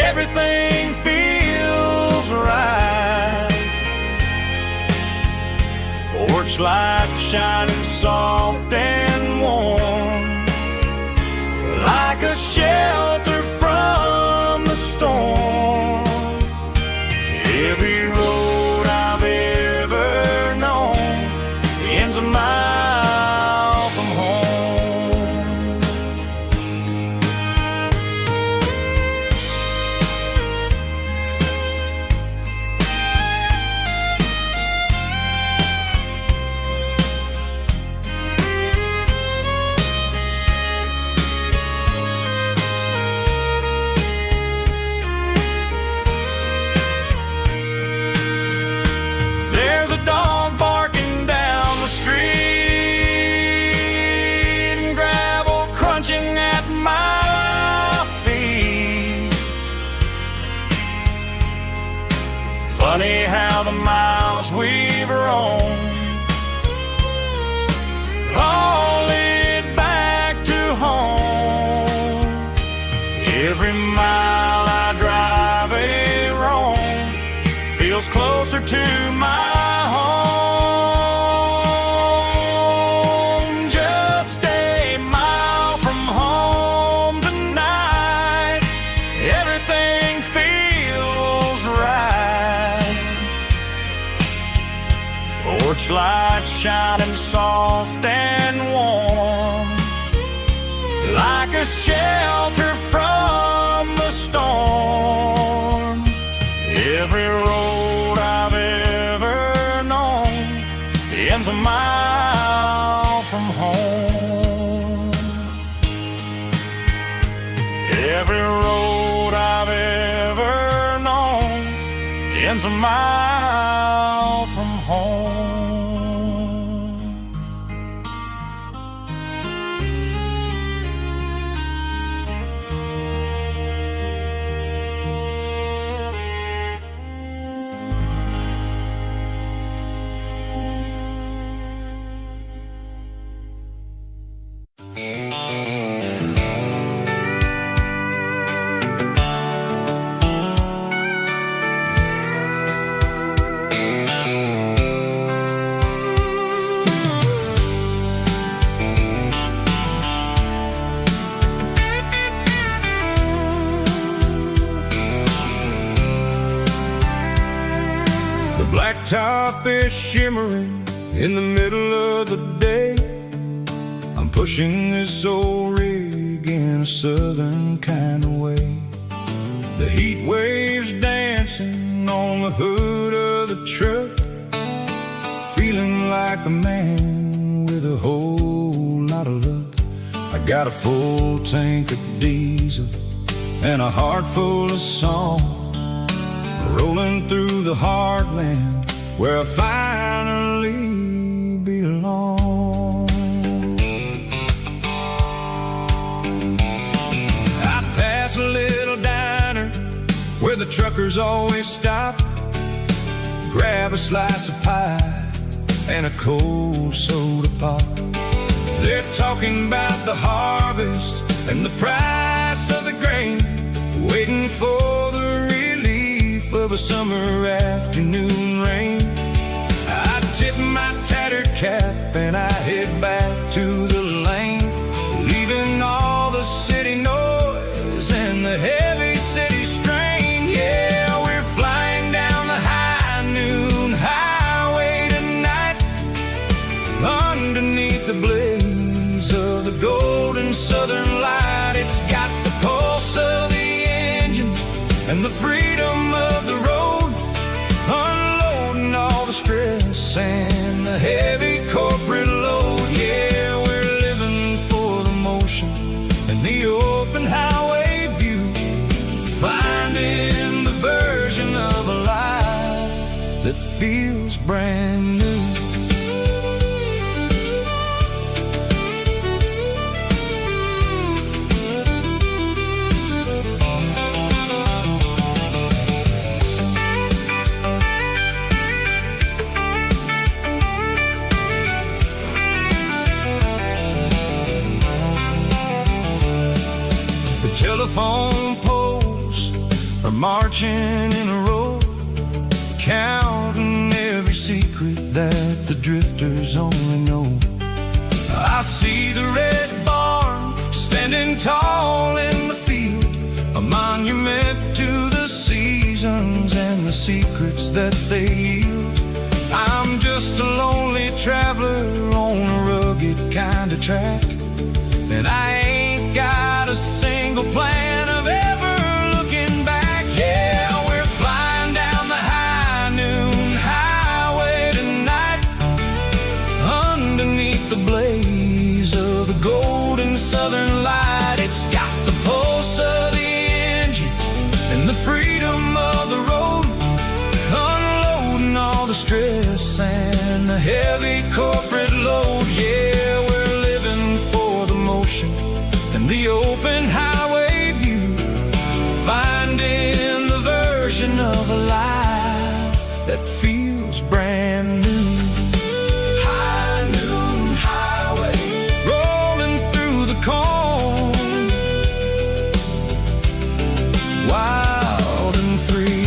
everything feels right. Porch lights shining soft and warm, like a shelter from the storm. Every road I've ever known ends a mile from home. There's a dog barking down the street, and gravel crunching at my feet. Funny how the miles we've roamed all lead back to home. Every mile I drive a roam feels closer to my home. Just a mile from home tonight, everything feels right. Porch lights shining soft and warm, like a shelter from the storm. Every road I've ever known ends a mile from home. Every road I've ever known ends a mile from home. The blacktop is shimmering in the middle of the day. I'm pushing this old rig in a southern kind of way. The heat waves dancing on the hood of the truck, feeling like a man with a whole lot of luck. I got a full tank of diesel and a heart full of song, rolling through the heartland where I finally belong. I pass a little diner where the truckers always stop, grab a slice of pie and a cold soda pop. They're talking about the harvest and the price of the grain, waiting for the relief of a summer afternoon rain. I tip my tattered cap and I head back to the lane, leaving all the city noise and the heavy city strain. Yeah, we're flying down the high noon highway tonight, underneath the blaze of the golden and the freedom of the road, unloading all the stress and the heavy corporate load. Yeah, we're living for the motion and the open highway view, finding the version of a life that feels brand new. Telephone poles are marching in a row, counting every secret that the drifters only know. I see the red barn standing tall in the field, a monument to the seasons and the secrets that they yield. I'm just a lonely traveler on a rugged kind of track, and I ain't got a single plan of ever looking back. Yeah, we're flying down the high noon highway tonight, underneath the blaze of the golden southern light. It's got the pulse of the engine and the freedom of the road, unloading all the stress and the heavy corporate load. Yeah, we're living for the motion and the open highway view, finding the version of a life that feels brand new. High noon highway, rolling through the corn, wild and free.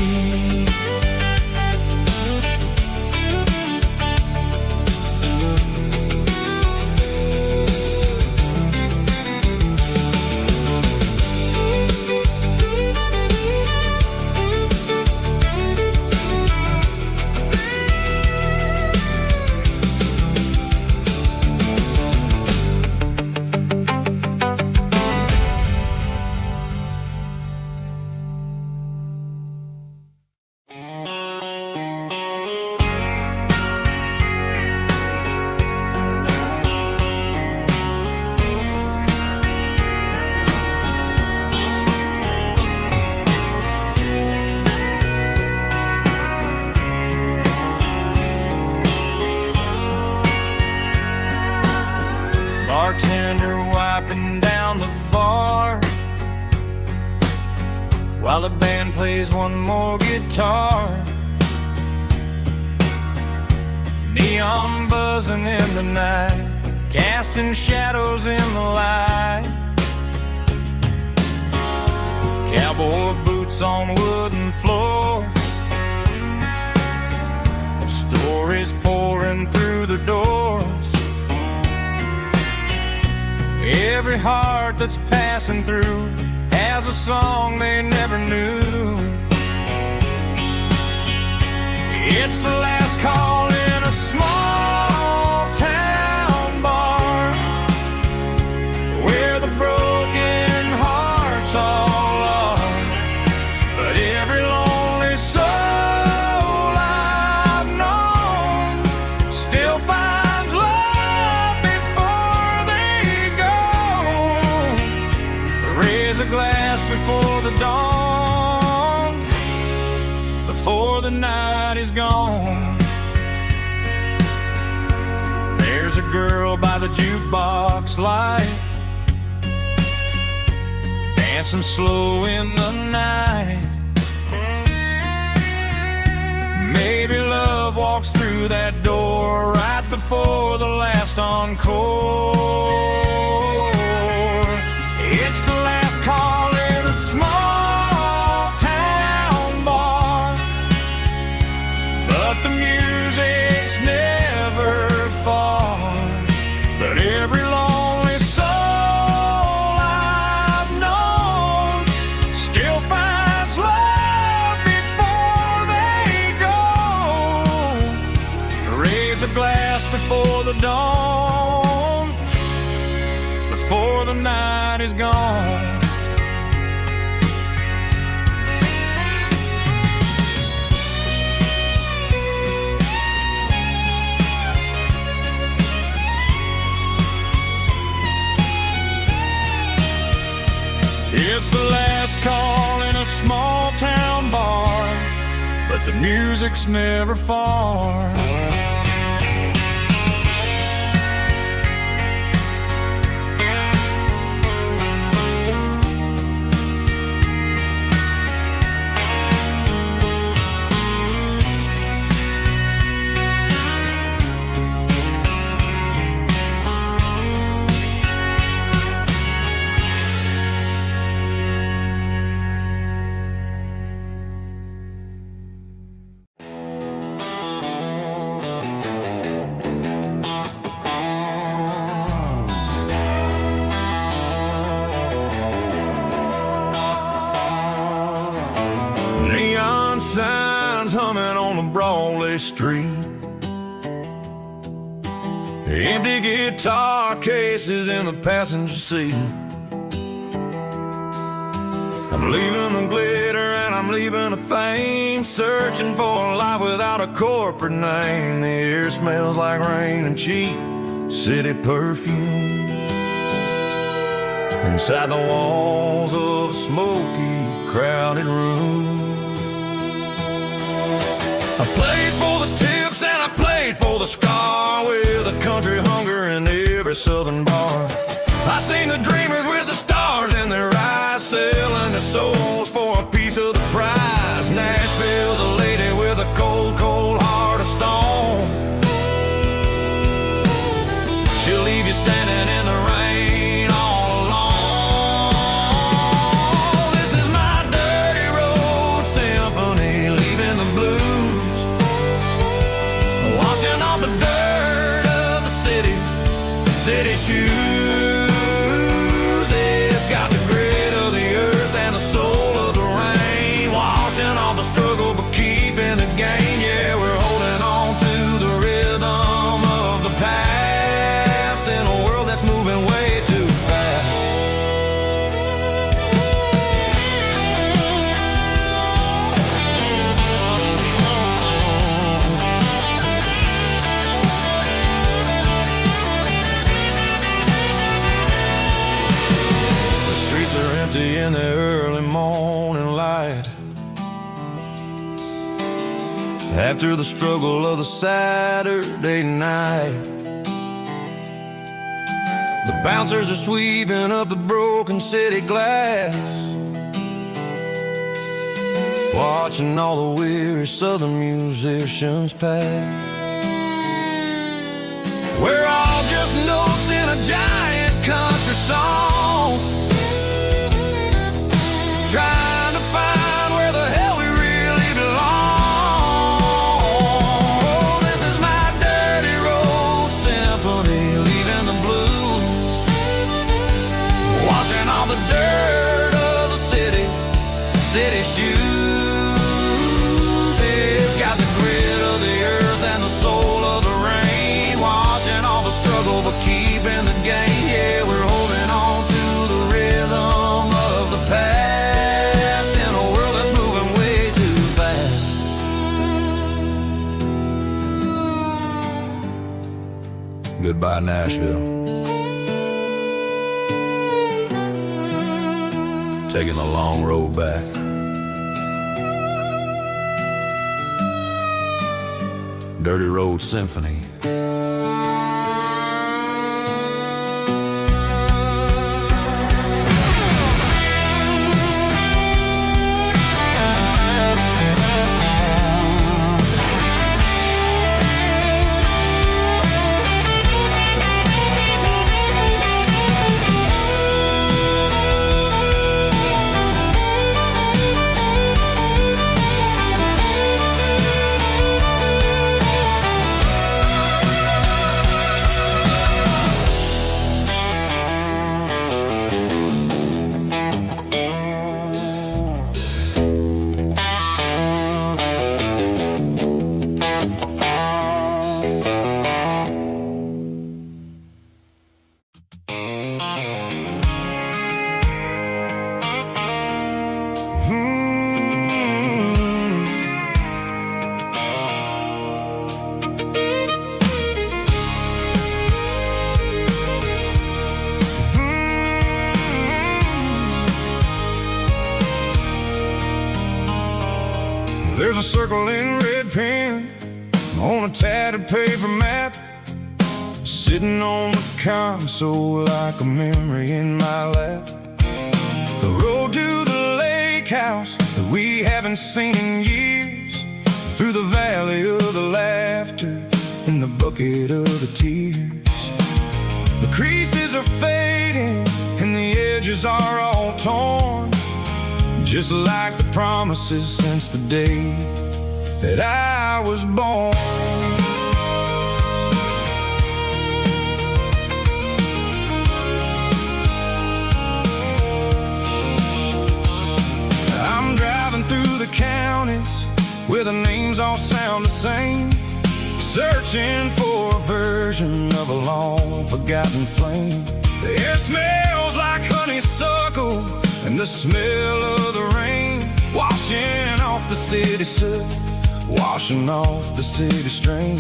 Bartender wiping down the bar while the band plays one more guitar. Neon buzzing in the night, casting shadows in the light. Cowboy boots on wooden floors, stories pouring through the doors. Every heart that's passing through has a song they never knew. It's the last call in a small town bar, where the broken hearts all are. But every lonely soul I've known still finds love before they go. Raise a glass before the dawn, before the night is gone. There's a girl by the jukebox light, dancing slow in the night. Maybe love walks through that door right before the last encore. It's the last call in a small town bar, but the music's never far. But every lonely soul I've known still finds love before they go. Raise a glass before the dawn, before the night is gone. but the music's never far. Neon signs humming on the Broadway street, empty guitar cases in the passenger seat. I'm leaving the glitter and I'm leaving the fame, searching for a life without a corporate name. The air smells like rain and cheap city perfume. Inside the walls of a smoky, crowded room, I played for the tips and I played for the scar, with a country hunger in every southern bar. I seen the dreamers with the stars in their eyes, selling their souls for a piece of the prize. Nashville's a lady with a cold, cold heart of stone. She'll leave you standing in the rain all alone. This is my dirty road symphony, leaving the blues, washing off the dirt of the city shoes. It's got the grit of the earth and the soul of the rain, washing off the struggle but keeping the game. Yeah, we're holding on to the rhythm of the past in a world that's moving way too fast. Empty in the early morning light, after the struggle of the Saturday night. The bouncers are sweeping up the broken city glass, watching all the weary southern musicians pass. We're all just notes in a giant country song, trying to find where the hell we really belong. Oh, this is my dirty road symphony, leaving the blues, washing all the dirt of the city shoes. It's got the grit of the earth and the soul of the rain, washing all the struggle but keeping the game. Yeah, we're holding on to the rhythm of the past. Goodbye, Nashville. Taking the long road back. Dirty Road Symphony. There's a circle in red pen on a tattered paper map, sitting on the console like a memory in my lap. The road to the lake house that we haven't seen in years, through the valley of the laughter and the bucket of the tears. The creases are fading and the edges are all torn, just like the promises since the day that I was born. I'm driving through the counties where the names all sound the same, searching for a version of a long forgotten flame. The air smells like honeysuckle and the smell of the rain, washing off the city soot, washing off the city strain.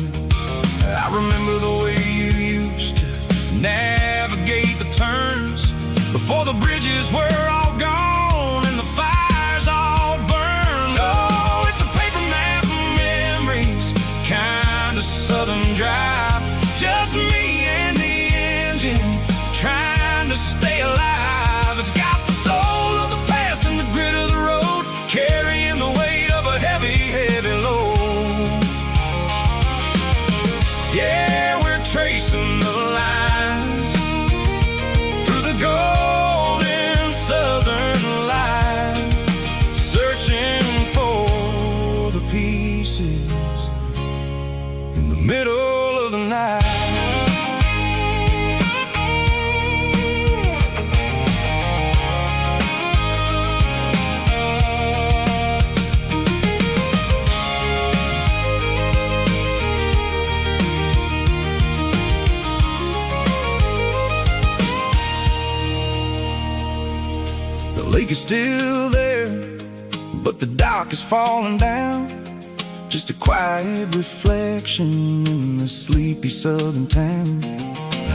I remember the way you used to navigate the turns before the bridges were all gone and the fires all burned. Oh, it's a paper map of memories, kind of southern drive, just me and the engine trying to stay alive. It's got the soul of the past and the grit of the road, carrying the weight of a heavy, heavy load. Yeah, we're tracing the lines through the golden southern light, searching for the pieces in the middle of the night. The lake is still there, but the dock is falling down, just a quiet reflection in the sleepy southern town.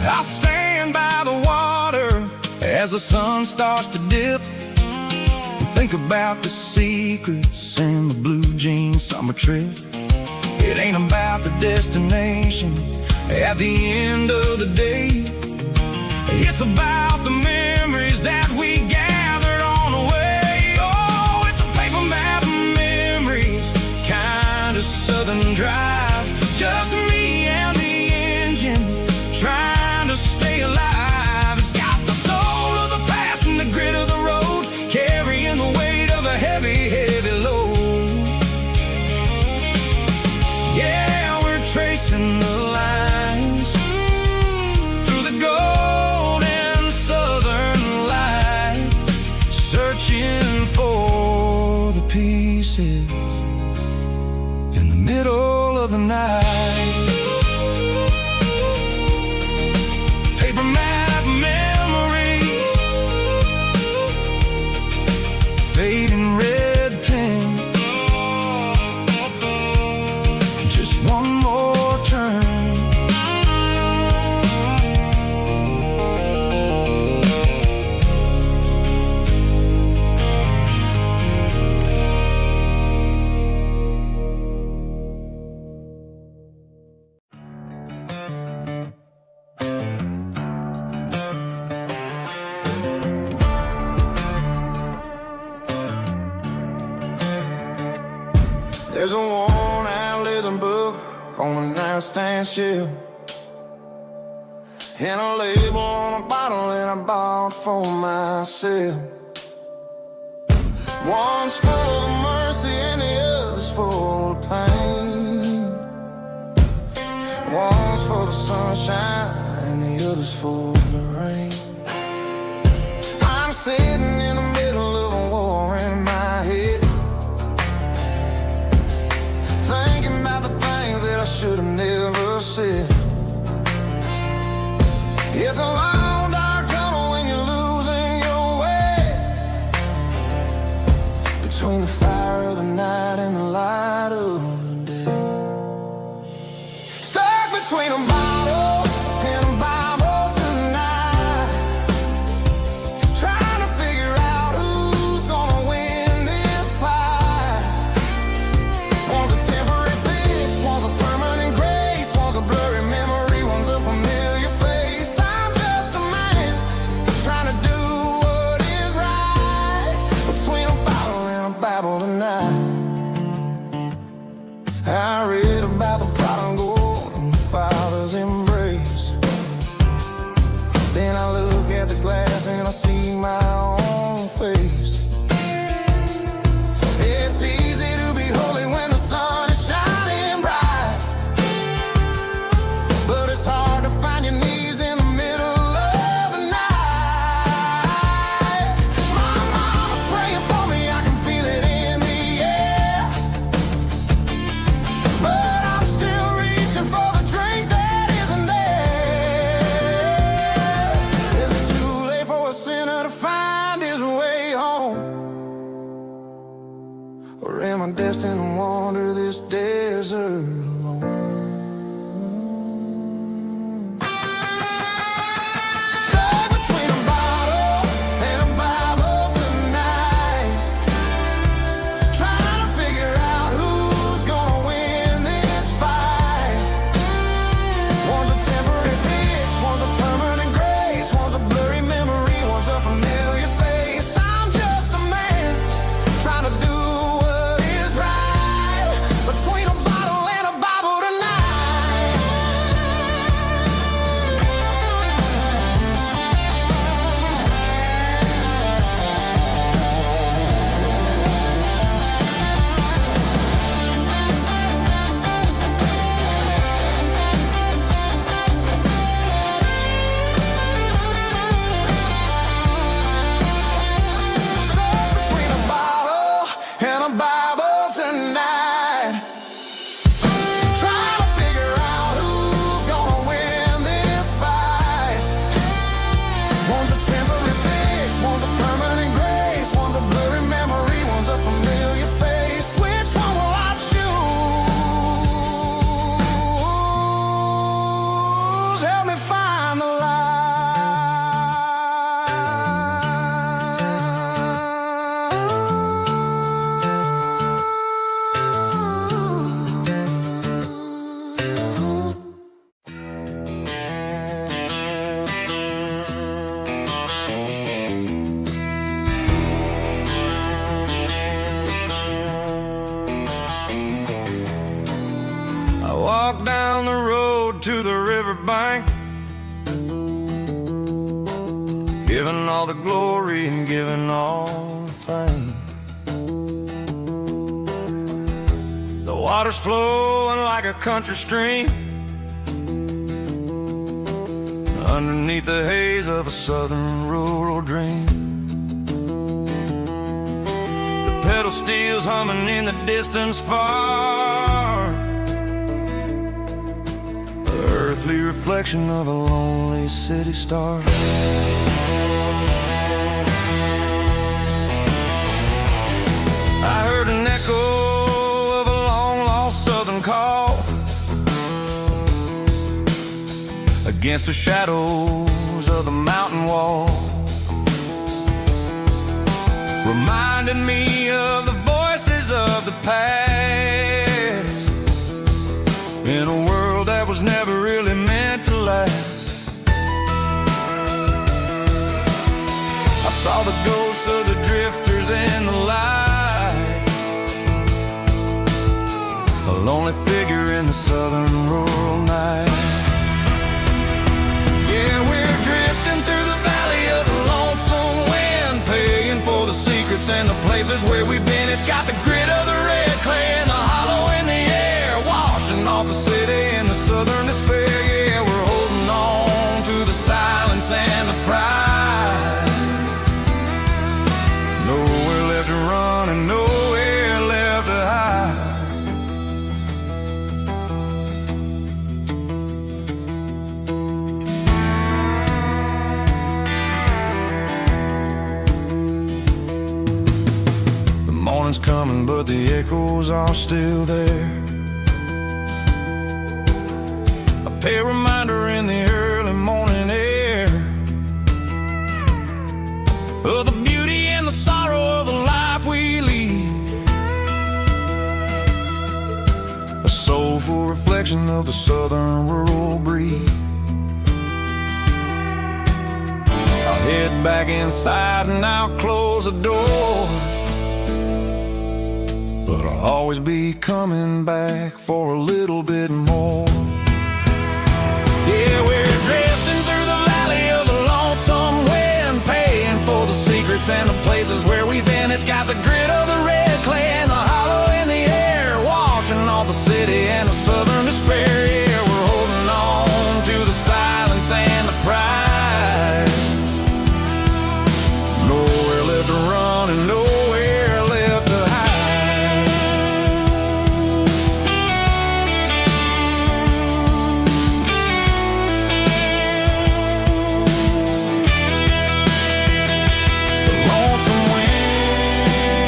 I stand by the water as the sun starts to dip, and think about the secrets and the blue jean summer trip. It ain't about the destination at the end of the day, it's about the memories that we gathered on the way. Oh, it's a paper map of memories, kind of southern drive, just me and the engine trying to stay alive. It's got the soul of the past and the grit of the road, carrying the weight of a heavy, heavy load. Yeah, we're tracing the lines through the golden southern light, searching for the pieces in the middle of the night. Paper map memories, fading red pen, just one more turn. There's a worn-out leather book on a nightstand shelf, and a label on a bottle that I bought for myself. One's full of mercy and the other's full of pain. One's for the sunshine and the other's for the rain. I'm sitting in the middle of a war in my head, thinking about the things that I should have never said. It's a long dark tunnel when you're losing your way, between the fire of the night and the light of the day. Stuck between a bottle and a Bible tonight, trying to figure out who's gonna win this fight. Or am I destined to wander this desert alone? Stuck between a bottle and a Bible tonight, trying to figure out who's gonna win this fight. One's a temporary fix, one's a permanent grace, one's a blurry memory, one's a familiar face. I'm just a man trying to do what is right, between a bottle and a Bible tonight. Stuck between a bottle and a Bible tonight, trying to figure out who's gonna win this fight. One's a temporary fix, one's a permanent grace, one's a blurry memory, one's a familiar face. Which one will I choose? Help me find the light. I walk down the road to the riverbank, giving all the glory and giving all the thanks. The water's flowing like a country stream, underneath the haze of a southern rural dream. The pedal steel's humming in the distance far, the earthly reflection of a lonely city star. I heard an echo of a long-lost southern call against the shadows of the mountain wall, reminding me of the voices of the past, in a world that was never really meant to last. I saw the ghosts of the drifters in the light, a lonely figure in the southern rural night. Yeah, we're drifting through the valley of the lonesome wind, paying for the secrets and the places where we've been. It's got the grit of the red clay and the hollow in the air, washing off the city and the southern despair. Yeah, we're holding on to the silence and the pride. Nowhere left to run and nowhere left to hide. The morning's coming, but the echoes are still there. A pale reminder in the early morning air of the beauty and the sorrow of the life we lead, a soulful reflection of the southern rural breed. I'll head back inside and I'll close the door, but I'll always be coming back for a little bit more. Yeah, we're drifting through the valley of the lonesome wind, paying for the secrets and the places where we've been. It's got the grit of the red clay and the hollow in the air, washing off the city and the southern despair. Yeah, we're holding on to the silence and the pride. Nowhere left to run and nowhere left to hide. The lonesome wind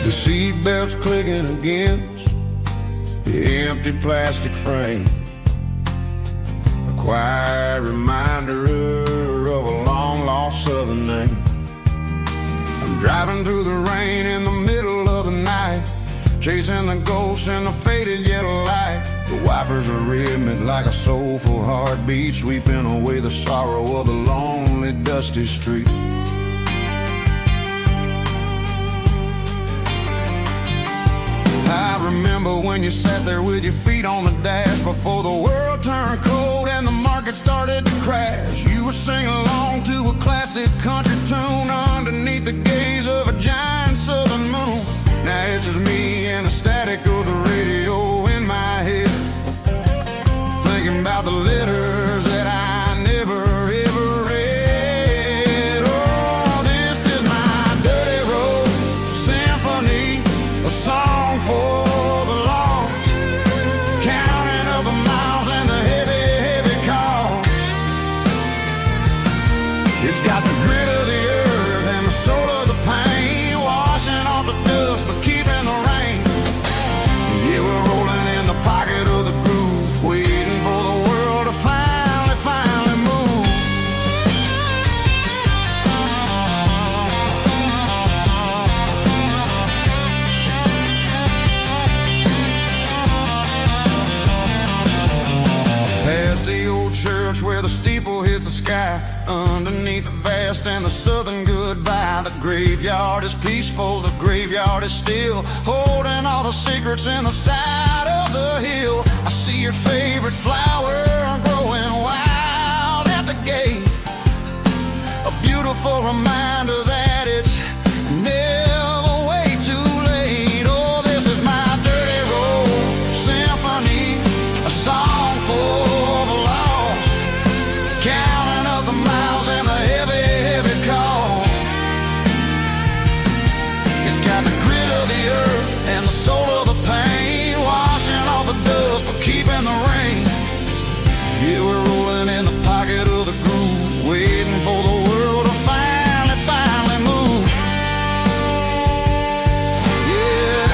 The seat belts clicking against the empty plastic frame, a quiet reminder of a long-lost southern name. I'm driving through the rain in the middle of the night, chasing the ghosts in the faded yellow light. The wipers are rhythmic like a soulful heartbeat, sweeping away the sorrow of the lonely, dusty street. I remember when you sat there with your feet on the dash before the world turned cold and the market started to crash. You were singing along to a classic country tune underneath the gaze of a giant southern moon. Now it's just me and the static of the radio in my head, thinking about the letters that I never ever read. Oh, this is my dirty road symphony, a song for the lost, counting up the miles and the heavy, heavy cost. It's got the grit of the earth and the soul of the pain, washing off the dust but keeping the rain. Yeah, we're rolling in the pocket of the groove, waiting for the world to finally move. Past the old church where the steeple hits the sky, underneath the vast and the southern goodbye. The graveyard is peaceful, the graveyard is still, holding all the secrets in the side of the hill. I see your favorite flower growing wild at the gate, a beautiful reminder that it's never way too late. Oh, this is my dirty road symphony, a song for the lost, counting up the miles and the heavy, heavy call. It's got the grit of the earth and the soul of the pain, washing off the dust but keeping the rain. Yeah, we're rolling in the pocket of the groove, waiting for the world to finally move. Yeah,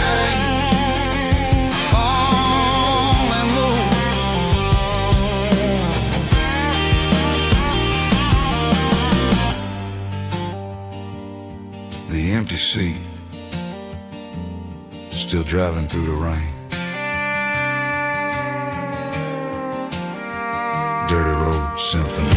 fall and move. The empty seat, still driving through the rain. Dirty road symphony.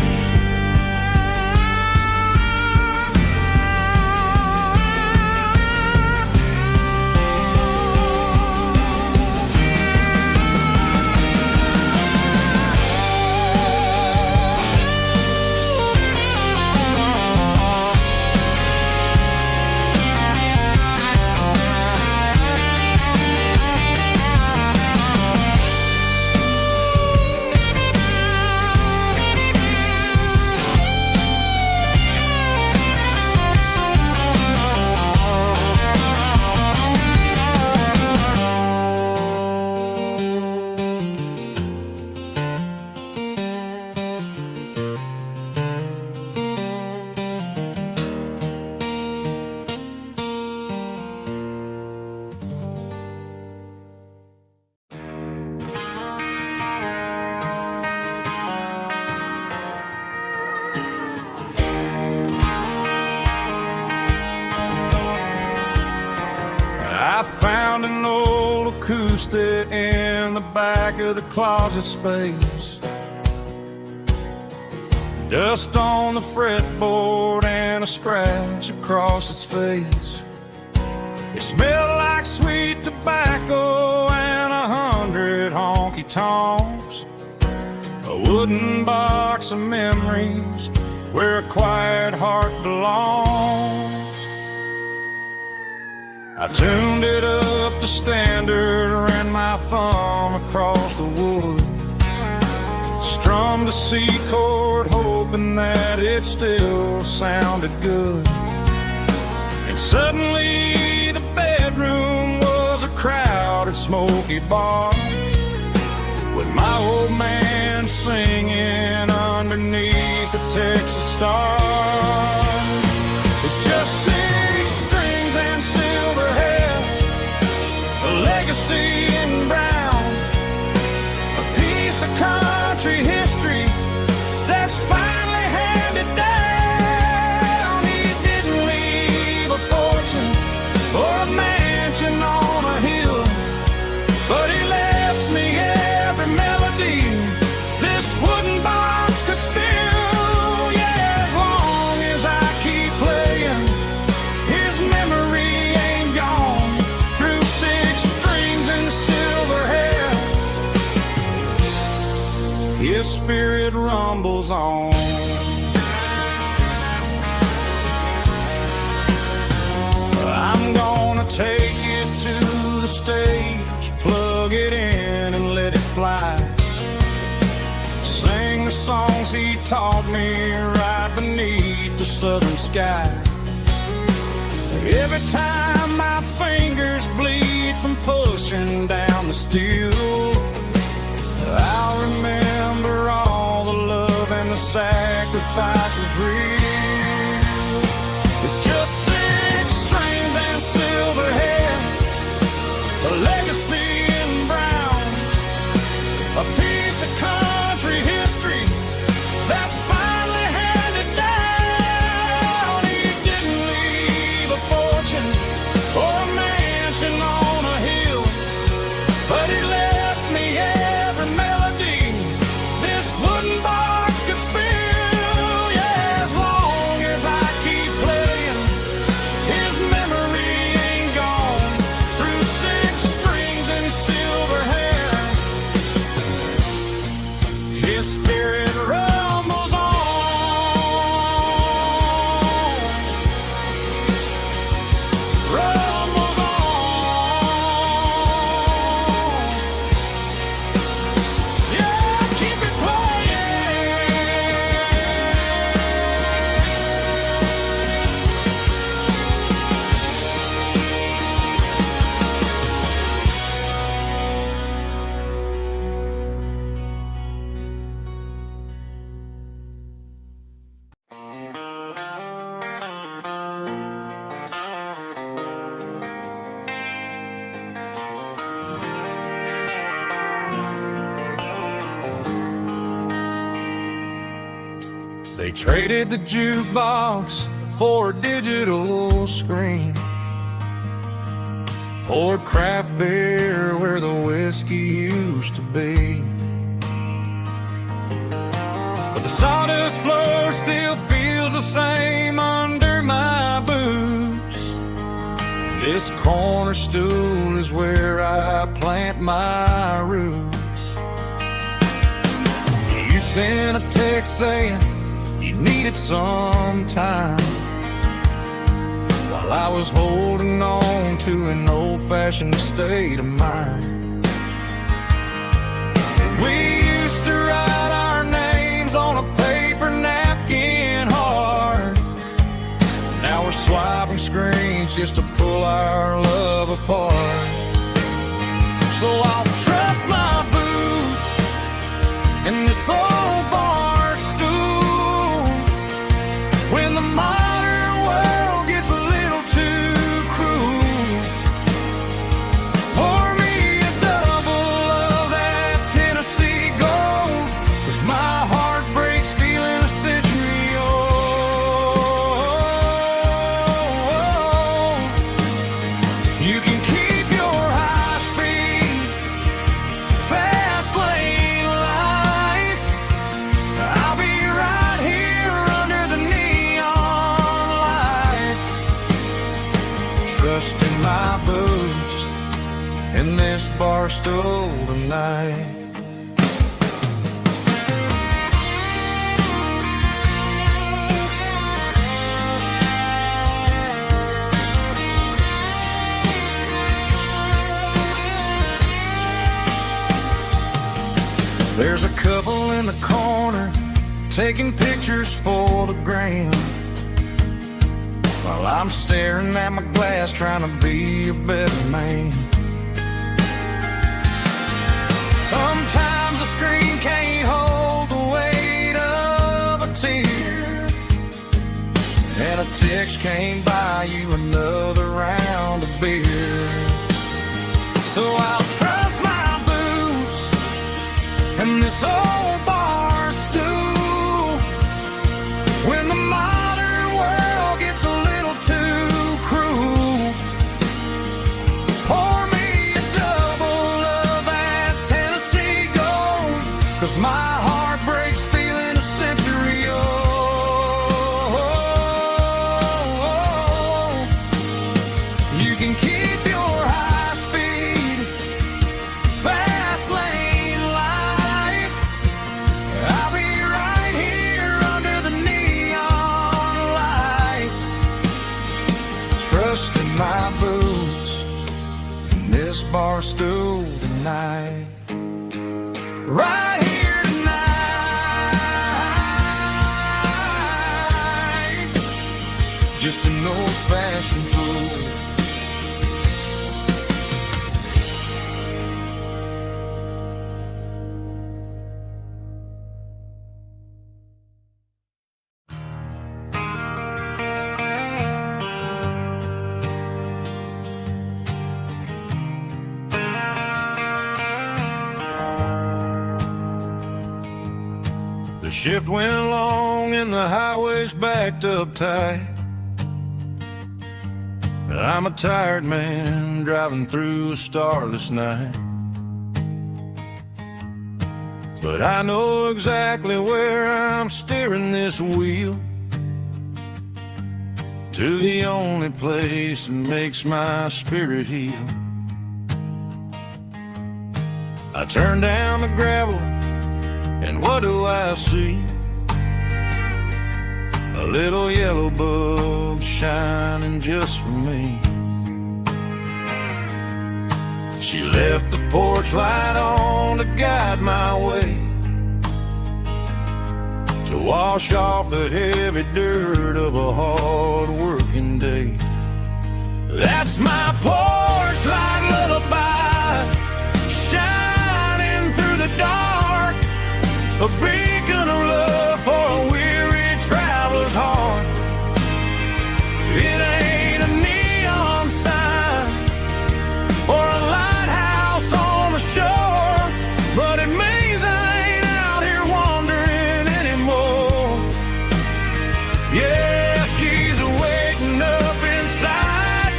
I found an old acoustic in the back of the closet space, dust on the fretboard and a scratch across its face. It smelled like sweet tobacco and 100 honky-tonks, a wooden box of memories where a quiet heart belongs. I tuned it up to standard, ran my thumb across the wood, strummed a C chord hoping that it still sounded good. And suddenly the bedroom was a crowded smoky bar, with my old man singing underneath the Texas stars. It's just 6 strings and silver hair, rumbles on. I'm gonna take it to the stage, plug it in and let it fly. Sing the songs he taught me right beneath the southern sky. Every time my fingers bleed from pushing down the steel, I'll remember all the love and the sacrifices real. It's just 6 strings and silver hair, a legacy in brown, a piece of country history that's finally handed down. He didn't leave a fortune or a mansion on a hill, but he left me every melody this wooden box could spill. Yeah, as long as I keep playing, his memory ain't gone. Through 6 strings and silver hair, his spirit rumbles on. Rumbles on. Yeah, keep it They traded the jukebox for a digital screen, poured craft beer where the whiskey used to be. But the sawdust floor still feels the same under my boots. This corner stool is where I plant my roots. You sent a text saying you needed some time, while I was holding on to an old-fashioned state of mind. We used to write our names on a paper napkin hard. Now we're swiping screens just to pull our love apart. So I'll trust my boots in this old bar stool when the modern world gets a little too cruel. Pour me a double of that Tennessee gold, 'cause my heart breaks feeling a century old. You can keep your high speed, fast lane life. I'll be right here under the neon light, trusting my boots in this bar stool tonight. There's a couple in the corner taking pictures for the gram, while I'm staring at my glass trying to be a better man. Sometimes the screen can't hold the weight of a tear, and a text can't buy you another round of beer. So I'll trust my boots and this old bar stool when the modern world gets a little too cruel. Pour me a double of that Tennessee gold, 'cause my heart breaks feeling a century old. You can keep your high speed, fast lane life. bar stool tonight. Right here tonight. Just an old-fashioned fool. The shift went long and the highway's backed up tight. I'm a tired man driving through a starless night. But I know exactly where I'm steering this wheel, to the only place that makes my spirit heal. I turn down the gravel, and what do I see? A little yellow bulb shining just for me. She left the porch light on to guide my way, to wash off the heavy dirt of a hard-working day. That's my porch light lullaby, shining through the dark, a beacon of love for a weary traveler's heart. It ain't a neon sign or a lighthouse on the shore, but it means I ain't out here wandering anymore. Yeah, she's waking up inside,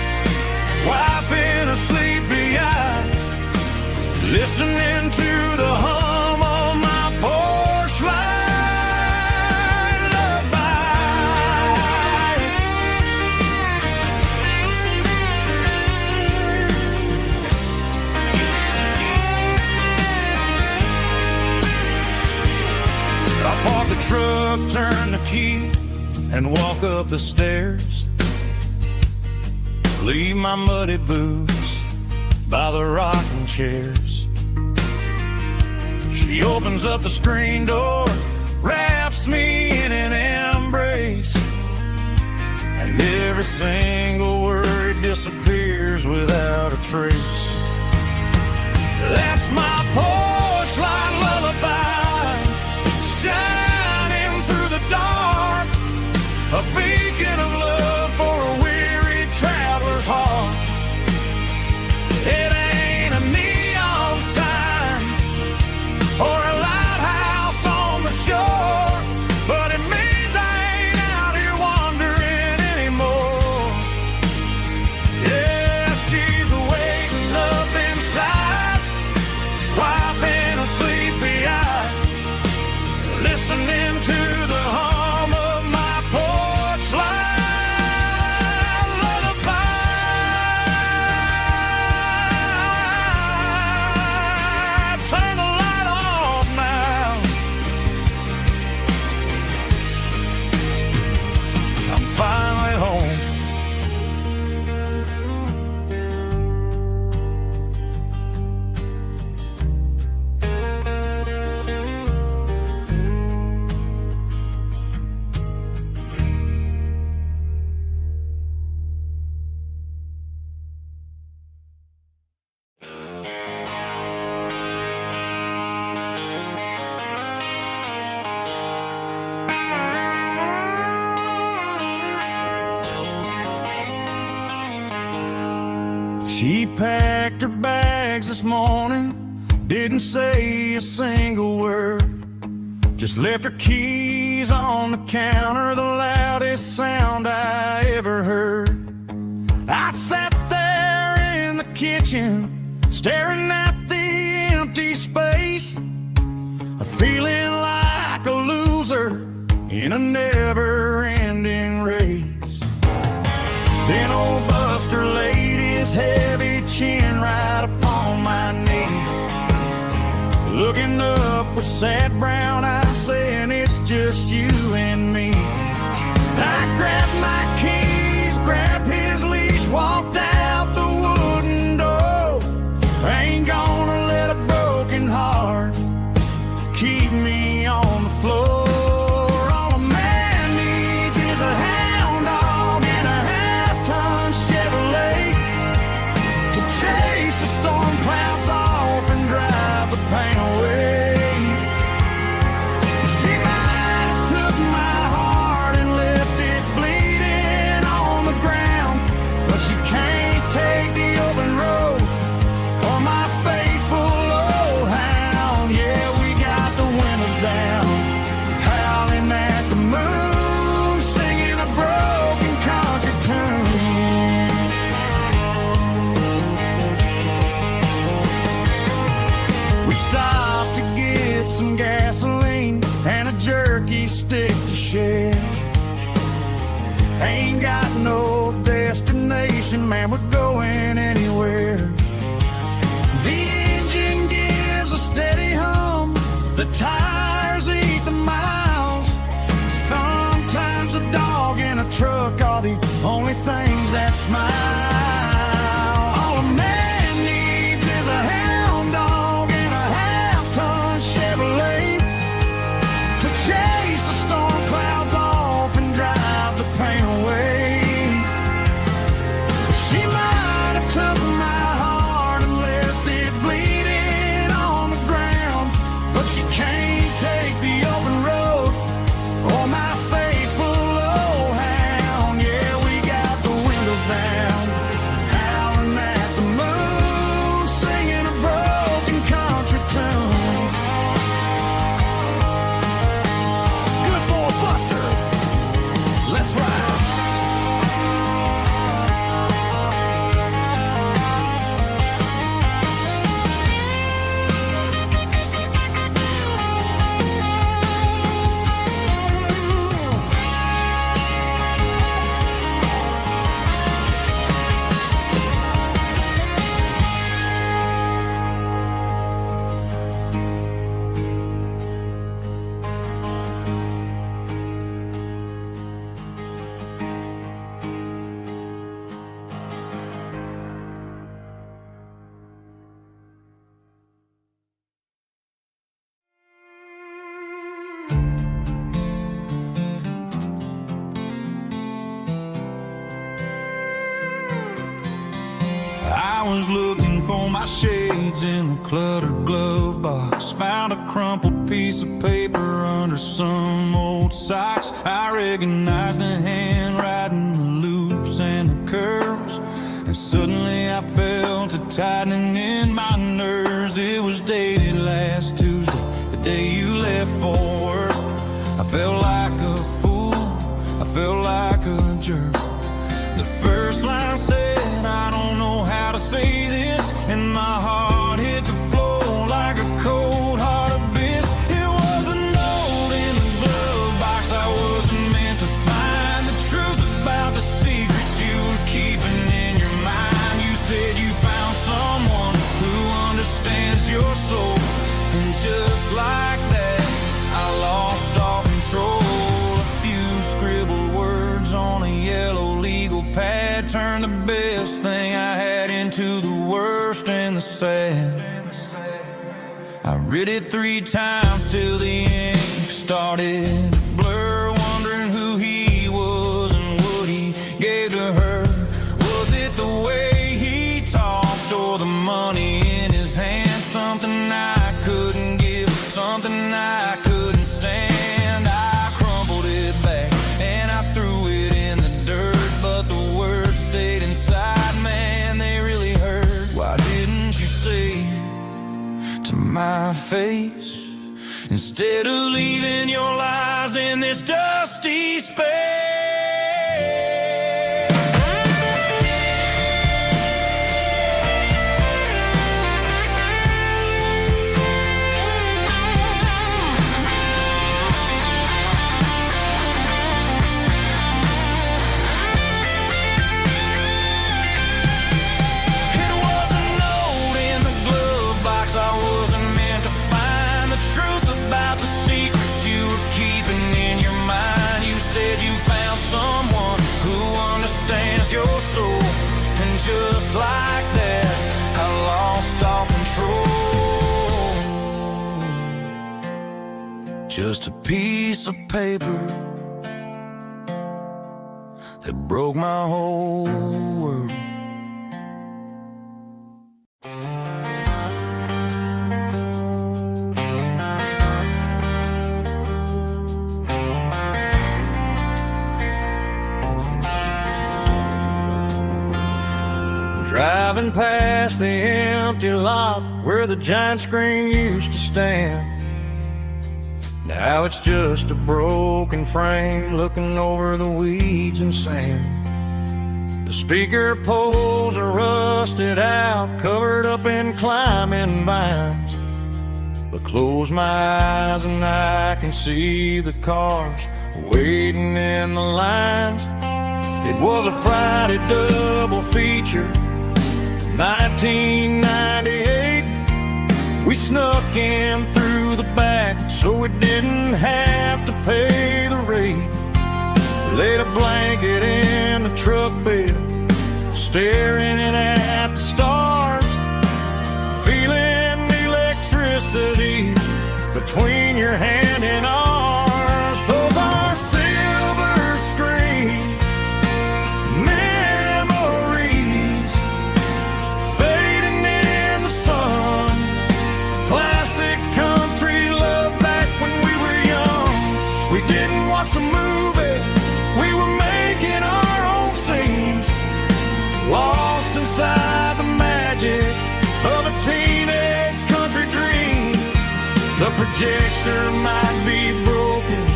wiping a sleepy eye, listening to the hum of my porch light lullaby. I park the truck, turn the key, and walk up the stairs. Leave my muddy boots by the rocking chairs. She opens up the screen door, wraps me in an embrace, and every single word disappears without a trace. That's my porch light lullaby, shining through the dark, a beacon of love for a weary traveler's heart. It ain't a neon sign or a lighthouse on the shore, but it means I ain't out here wandering anymore. Yeah, she's waking up inside, wiping a sleepy eye, listening to the hum of my porch light lullaby. Turn the light off now. I'm finally home. She packed her bags this morning, didn't say a single word, just left her keys on the counter, the loudest sound I ever heard. I sat there in the kitchen, staring at the empty space, feeling like a loser in a never-ending race. Then old Buster laid his heavy chin right upon my knee, looking up with sad brown eyes, saying it's just you and me. I grabbed my keys, grabbed his leash, walked out the wooden door, ain't got no destination, man, we're going anywhere. The engine gives a steady hum, the tires eat the miles. Sometimes a dog and a truck are the only things that smile. All a man needs is a hound dog and a half-ton Chevrolet to chase the storm clouds off and drive the pain away. She might have took my heart and left it bleeding on the ground, but she can't take the open road or my faithful old hound. Yeah, we got the windows down, howling at the moon, singing a broken country tune. Good boy Buster, let's ride. I was looking for my shades in the cluttered glove box. Found a crumpled piece of paper under some old socks. I recognized the handwriting, the loops and the curls, and suddenly I felt a tightening in my nerves. It was dated last Tuesday, the day you left for work. I felt like a fool, I felt like a jerk. The first line said, I don't know how to say this, and my heart hit the floor like a cold heart abyss. It was a note in the glove box. I wasn't meant to find the truth about the secrets you were keeping in your mind. You said you found someone who understands your soul, and just like that, I lost all control. A few scribbled words on a yellow legal pad turned the best thing I had into the worst and the sad. I read it 3 times till the ink started to blur, wondering who he was and what he gave to her. Was it the way he talked or the money in his hand? Something I couldn't give, something I couldn't stand. I crumpled it back and I threw it in the dirt, but the words stayed inside, man, they really hurt. Why didn't you say to my face, instead of leaving your lies in this dusty space? It was a note in the glove box. I wasn't meant to find the truth about the secrets you were keeping in your mind. You said you found someone who understands your soul, and just like that, I lost all control. Just a piece of paper that broke my whole world. Driving past the empty lot where the giant screen used to stand. Now it's just a broken frame looking over the weeds and sand. The speaker poles are rusted out, covered up in climbing vines. But close my eyes and I can see the cars waiting in the lines. It was a Friday double feature, 1998. We snuck in through the back so we didn't have to pay the rate. Laid a blanket in the truck bed, staring at the stars, feeling electricity between your hand and ours. Those are silver screen memories fading in the sun. Classic country love back when we were young. We didn't watch the movie, we were making our own scenes, lost inside the magic of a teenage country dream. The projector might be broken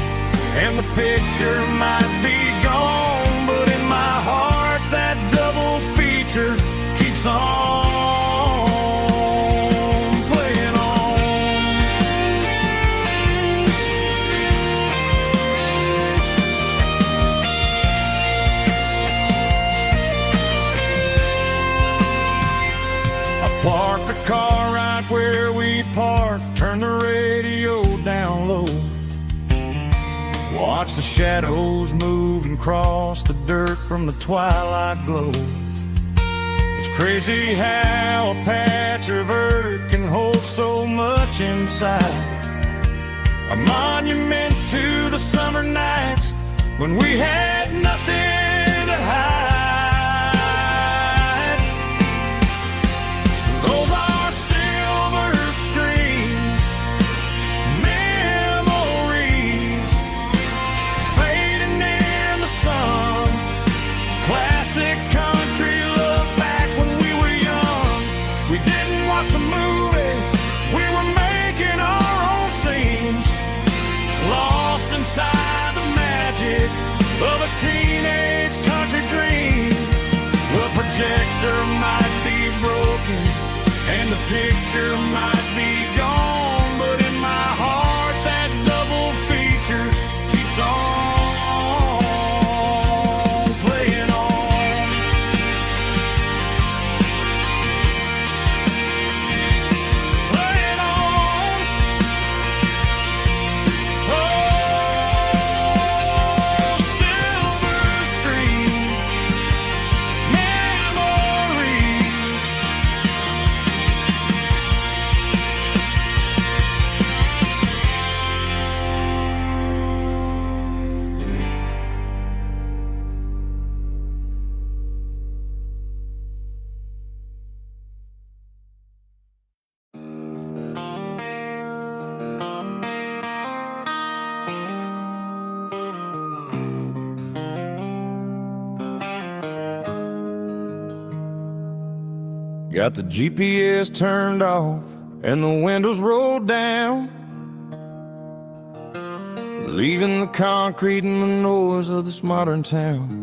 and the picture might be gone, but in my heart that double feature keeps on playing on. I parked the car right where we parked, turned the radio down low, watch the shadows move and cross the dirt from the twilight glow. It's crazy how a patch of earth can hold so much inside, a monument to the summer nights when we had nothing to hide. Those are silver screen memories fading in the sun. Classic country love back when we were young. We didn't watch the movie, we were making our own scenes, lost inside the magic of a teenage country dream. The projector might be broken and the picture might be gone, but in my heart that double feature keeps on playing on. Playing on. Oh, silver screen memories. Got the GPS turned off and the windows rolled down, leaving the concrete and the noise of this modern town.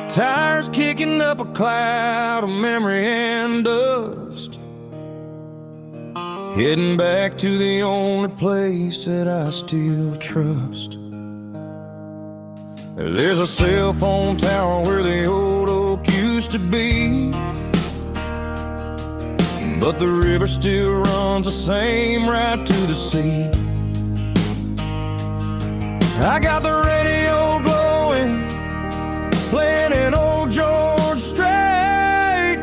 Tires kicking up a cloud of memory and dust, heading back to the only place that I still trust. There's a cell phone tower where the old oak used to be, but the river still runs the same right to the sea. I got the radio glowing, playing an old George Strait,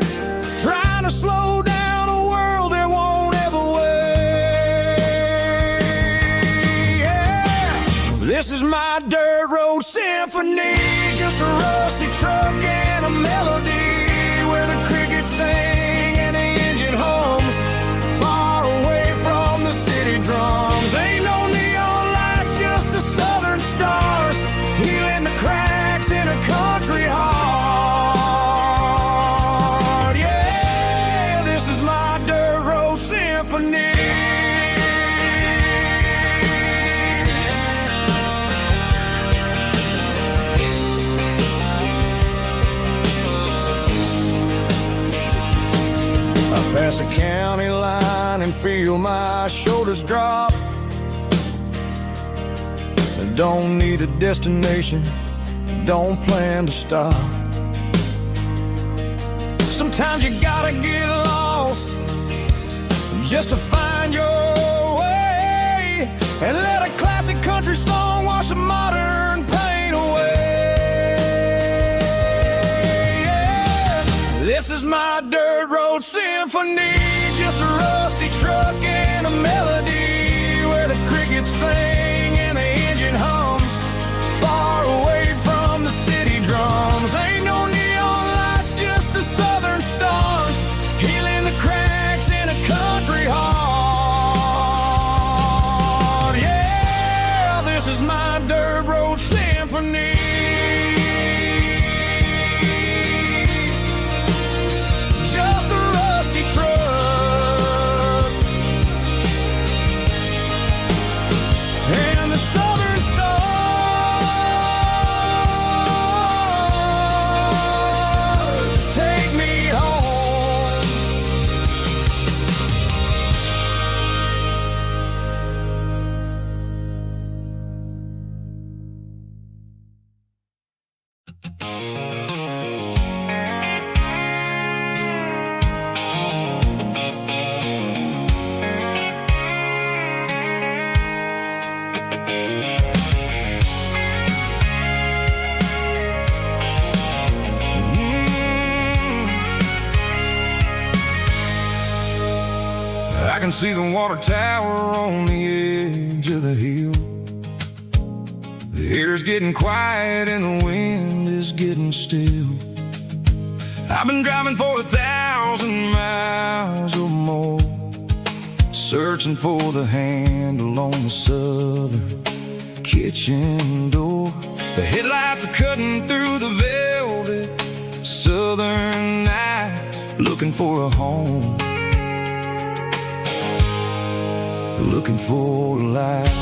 trying to slow down a world that won't ever wait. Yeah. This is my dirt road symphony, just a rusty truck and a melody where the crickets sing and the engine hums, far away from the city drums. Ain't no neon lights, just the southern stars, healing the cracks in a country heart. Yeah, this is my dirt road symphony. Pass a county line and feel my shoulders drop. Don't need a destination, don't plan to stop. Sometimes you gotta get lost just to find your way, and let a classic country song wash the modern pain away. Yeah. This is my dirt road symphony, just a rusty truck and a melody where the crickets sing and the engine hums, far away from the city drums. Ain't no neon lights, just the southern stars, healing the cracks in a country heart. Yeah, this is my dirt road symphony. Just a rusty truck and the southern stars take me home. I can see the water tower on the edge of the hill. The air's getting quiet and the wind is getting still. I've been driving for 1,000 miles or more, searching for the handle on the southern kitchen door. The headlights are cutting through the velvet southern night, looking for a home, looking for a life.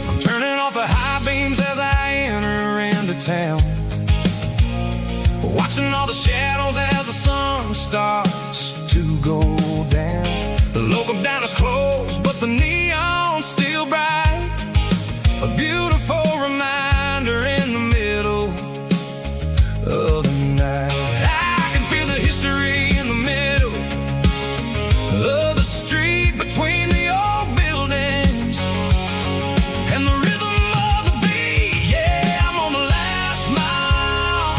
I'm turning off the high beams as I enter into town, watching all the shadows as the sun starts to go down. The local diner's closed, but the neon's still bright, a beautiful reminder in the middle of the night. I can feel the history in the middle of the street between the old buildings and the rhythm of the beat. Yeah, I'm on the last mile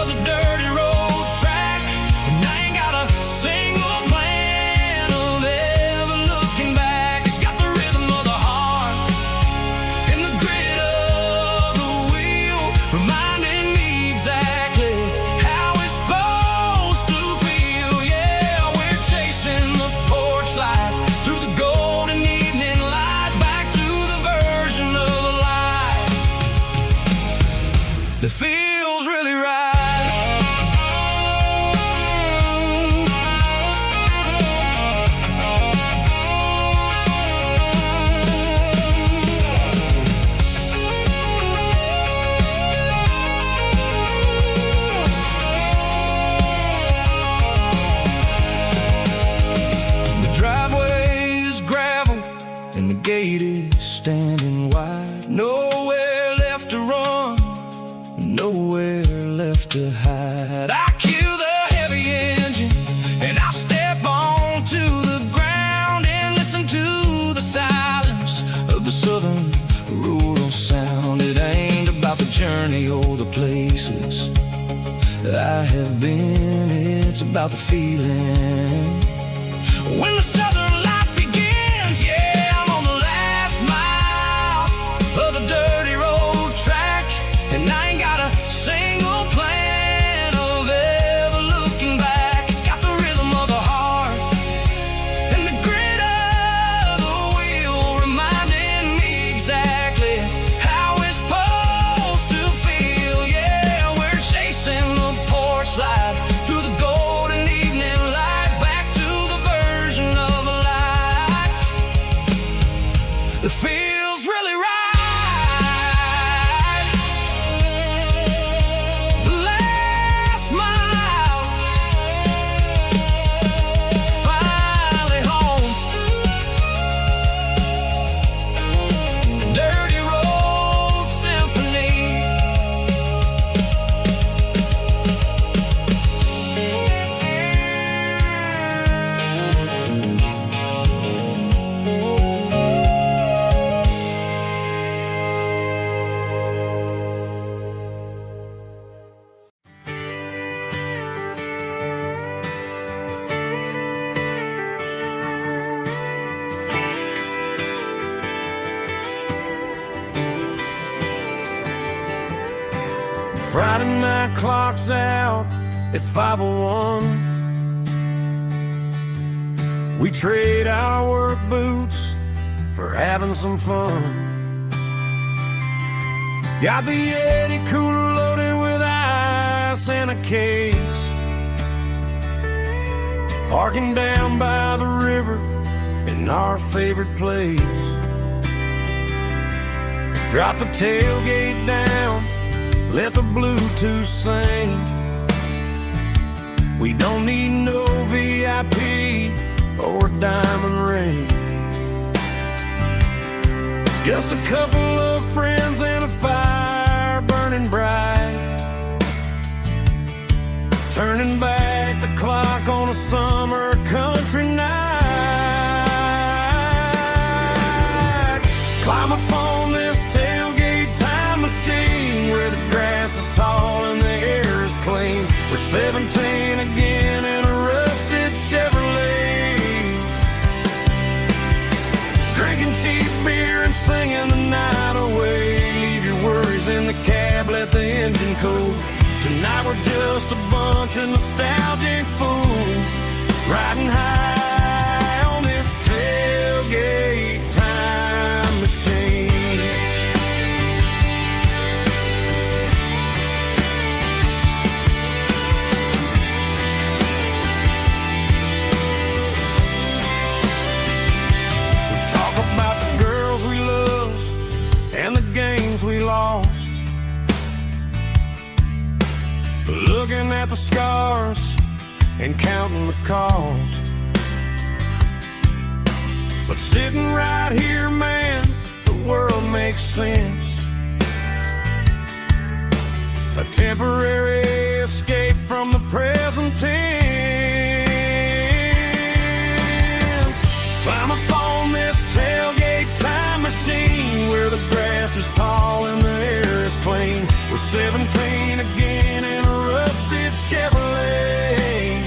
of the dirty road track, and I ain't got a single plan of ever looking back. It's got the rhythm of the heart and the grit of the wheel, reminding me exactly how it's supposed to feel. Yeah, we're chasing the porch light through the golden evening light, back to the version of life that feels really right. The driveway is gravel and the gate is standing wide. Nowhere left to run, nowhere left to hide. I kill the heavy engine and I step onto the ground and listen to the silence of the southern rural sound. It ain't about the journey or the places I have been, it's about the feeling when the southern life begins. Yeah, I'm on the last mile of the dirty road track, and I ain't got a single plan of ever looking back. It's got the rhythm of the heart and the grit of the wheel, reminding me exactly how it's supposed to feel. Yeah, we're chasing the porch light through the golden evening light, back to the version of life Friday night clock's out at 5:01. We trade our work boots for having some fun. Got the Yeti cooler loaded with ice and a case, parking down by the river in our favorite place. Drop the tailgate down, let the Bluetooth sing. We don't need no VIP or a diamond ring. Just a couple of friends and a fire burning bright, turning back the clock on a summer country night. Climb upon this tailgate time machine where the grass is tall and the air is clean. We're 17 again in a rusted Chevrolet, drinking cheap beer and singing the night away. Leave your worries in the cab, let the engine cool. Tonight we're just a bunch of nostalgic fools, riding high on this tailgate time machine. We talk about the girls we love and the games we lost, looking at the scars and counting the cost. But sitting right here, man, the world makes sense. A temporary escape from the present tense. Climb upon this tailgate time machine where the grass is tall and the air is clean. We're 17 again in a rusted Chevrolet,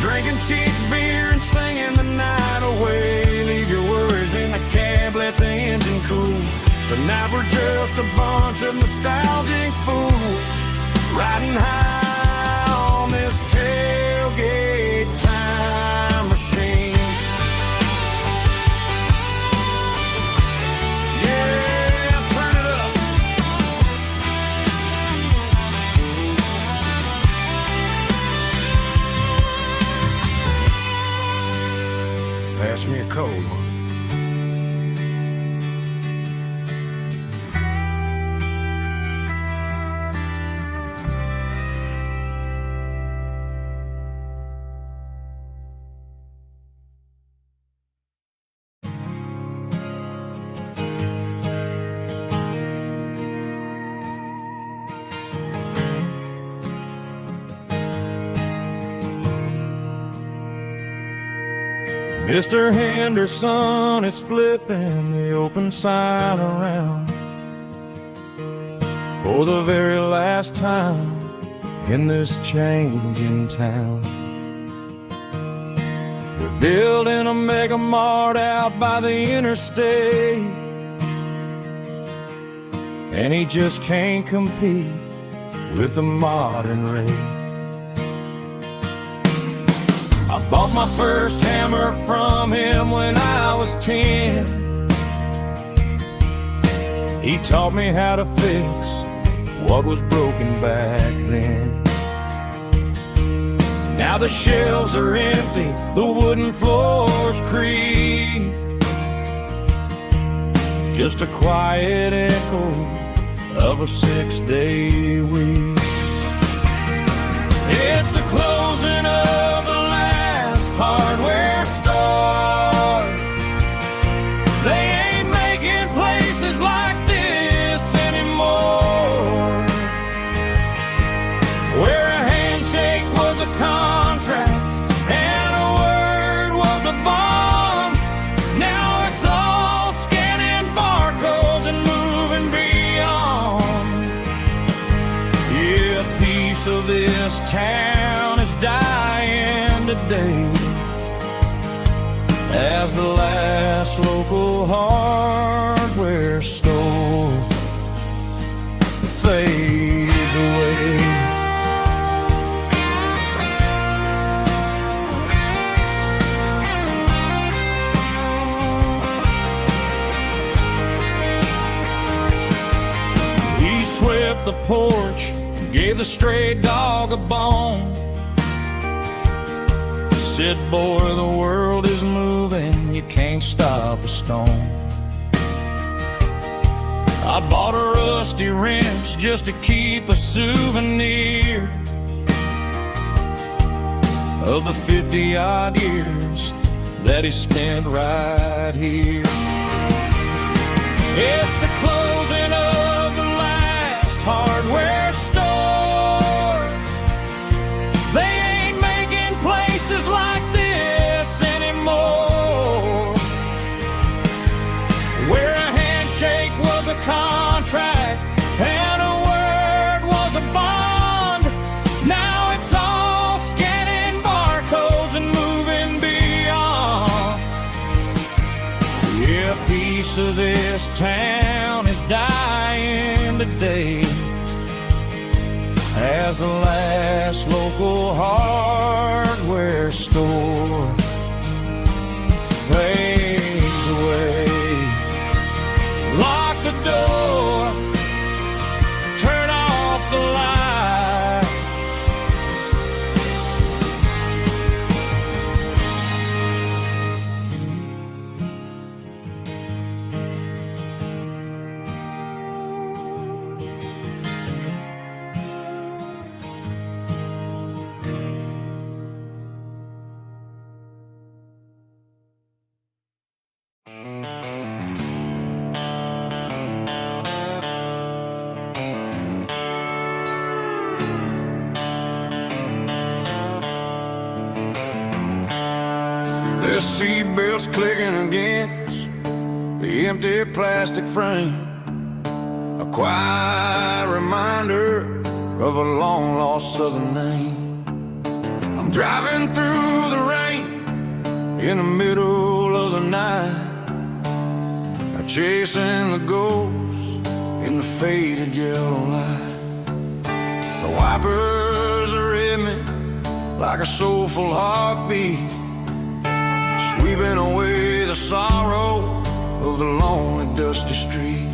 drinking cheap beer and singing the night away. Leave your worries in the cab, let the engine cool. Tonight we're just a bunch of nostalgic fools, riding high on this tailgate time machine. Yeah, turn it up. Pass me a cold one. Mr. Henderson is flipping the open sign around for the very last time in this changing town. We're building a mega mart out by the interstate, and he just can't compete with the modern rate. I bought my first hammer from him when I was 10. He taught me how to fix what was broken back then. Now the shelves are empty, the wooden floors creak, just a quiet echo of a 6-day week. It's the closing of the hardware store. They ain't making places like this anymore, where a handshake was a contract and a word was a bond. Now it's all scanning barcodes and moving beyond. Yeah, a piece of this town is dying today as the last local hardware store up the porch, gave the stray dog a bone. Said, boy, the world is moving, you can't stop a stone. I bought a rusty wrench just to keep a souvenir of the 50-odd years that he spent right here. It's the closing of the last hardware store. They ain't making places like this anymore, where a handshake was a contract and a word was a bond. Now it's all scanning barcodes and moving beyond. Yeah, a piece of this town is dying today as the last local hardware store fades away. Lock the door, turn off the light. The seatbelt's clicking against the empty plastic frame, a quiet reminder of a long-lost southern name. I'm driving through the rain in the middle of the night, chasing the ghosts in the faded yellow light. The wipers are in me like a soulful heartbeat, sweeping away the sorrow of the lonely, dusty street.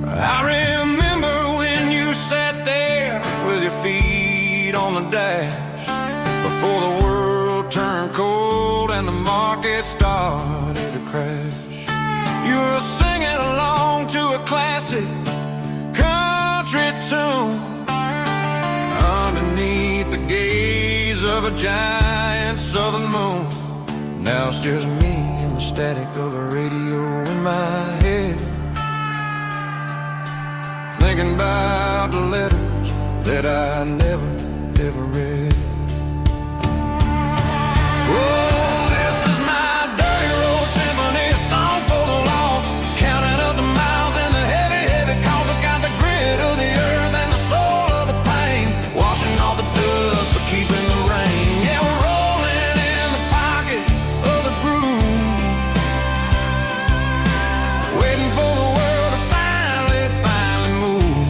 I remember when you sat there with your feet on the dash, before the world turned cold and the market started to crash. You were singing along to a classic country tune underneath the gaze of a giant southern moon. Now it's just me and the static of the radio in my head, thinking about the letters that I never, ever read. Oh, this is my dirty road symphony, a song for the lost, counting up the miles and the heavy, heavy calls. It's got the grit of the earth and the soul of the pain, washing off the dust but keeping the rain. Yeah, we're rolling in the pocket of the groove, waiting for the world to finally move.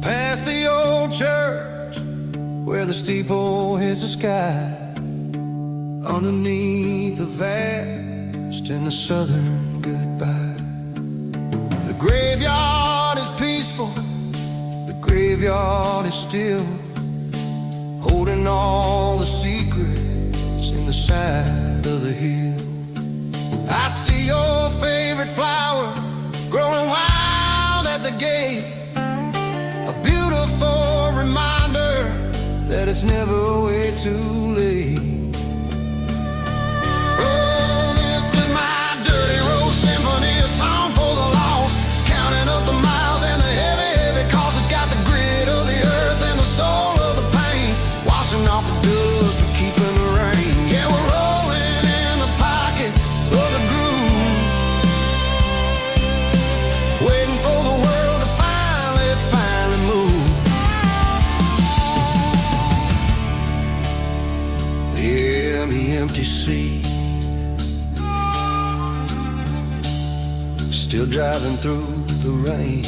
Past the old church where the steeple hits the sky, underneath the vast and the southern goodbye. The graveyard is peaceful, the graveyard is still, holding all the secrets in the side of the hill. I see your favorite flower growing wild at the gate, a beautiful reminder that it's never way too late. Oh, this is my dirty road symphony, a song for the lost, counting up the miles and the heavy, heavy calls. It's got the grit of the earth and the soul of the pain, washing off the dust but keeping the rain. Yeah, we're rolling in the pocket of the groove, waiting for the world to finally move. see. Still driving through the rain.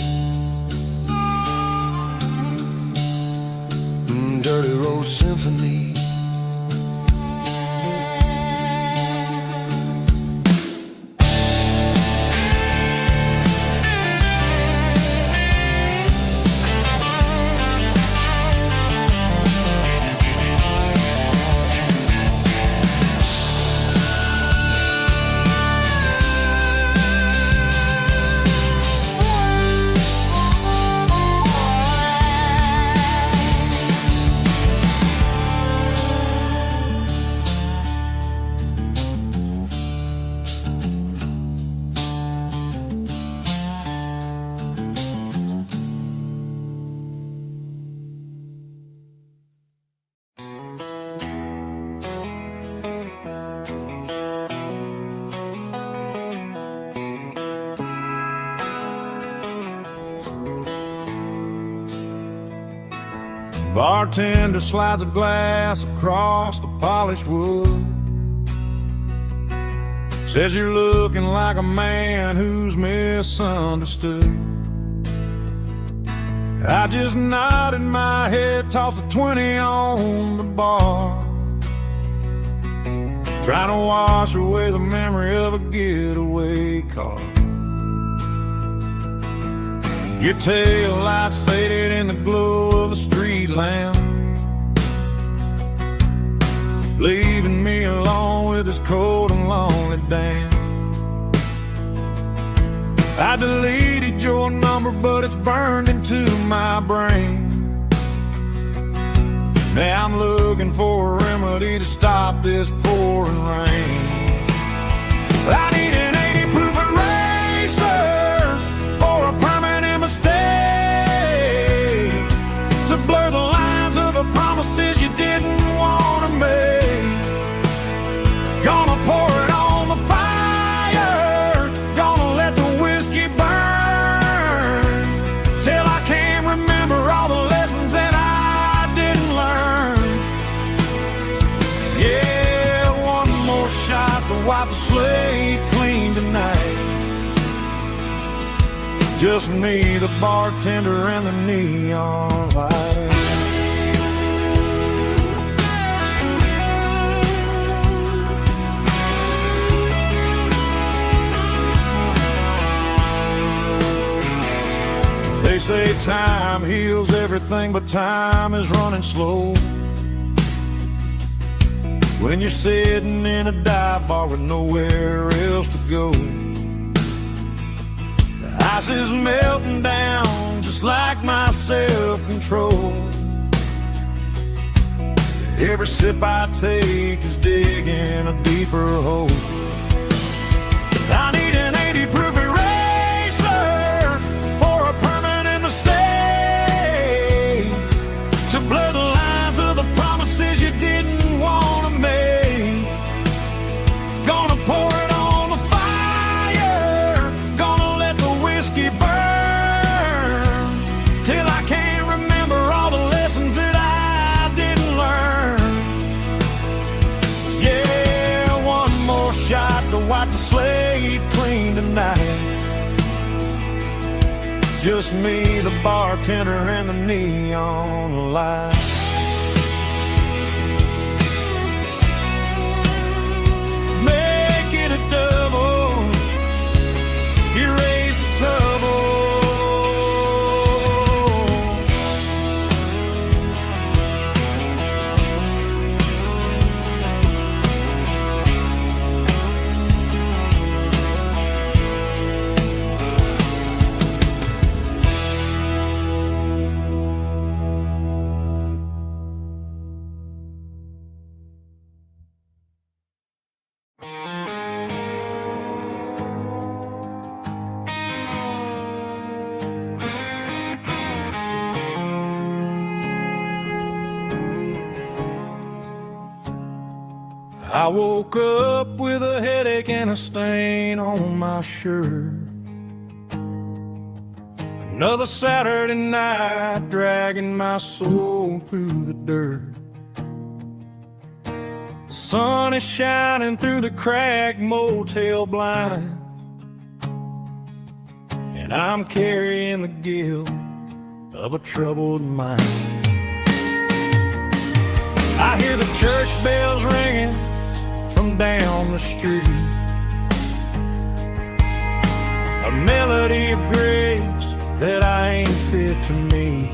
Dirty Road Symphony. Bartender slides a glass across the polished wood. Says you're looking like a man who's misunderstood. I just nodded my head, tossed a 20 on the bar, trying to wash away the memory of a getaway car. Your tail lights faded in the glow of a street lamp, leaving me alone with this cold and lonely damn. I deleted your number, but it's burned into my brain. Now I'm looking for a remedy to stop this pouring rain. I need an 80 proof eraser for a permanent mistake, to blur the lines of the promises you didn't want to make. Gonna pour it on the fire, gonna let the whiskey burn, till I can't remember all the lessons that I didn't learn. Yeah, one more shot to wipe the slate clean tonight. Just me, the bartender, and the neon light. They say time heals everything, but time is running slow when you're sitting in a dive bar with nowhere else to go. The ice is melting down just like my self-control. Every sip I take is digging a deeper hole. I need an 80 proof eraser for a permanent mistake, to blur the lines of the promises you didn't want to make. Gonna pour it on the fire, gonna let the whiskey burn, till I can't remember all the lessons that I didn't learn. Yeah, one more shot to wipe the slate clean tonight. Just me, the bartender, and the neon light. Make it a double, erase the trouble. I woke up with a headache and a stain on my shirt. Another Saturday night dragging my soul through the dirt. The sun is shining through the cracked motel blind, and I'm carrying the guilt of a troubled mind. I hear the church bells ringing from down the street, a melody of grace that I ain't fit to meet.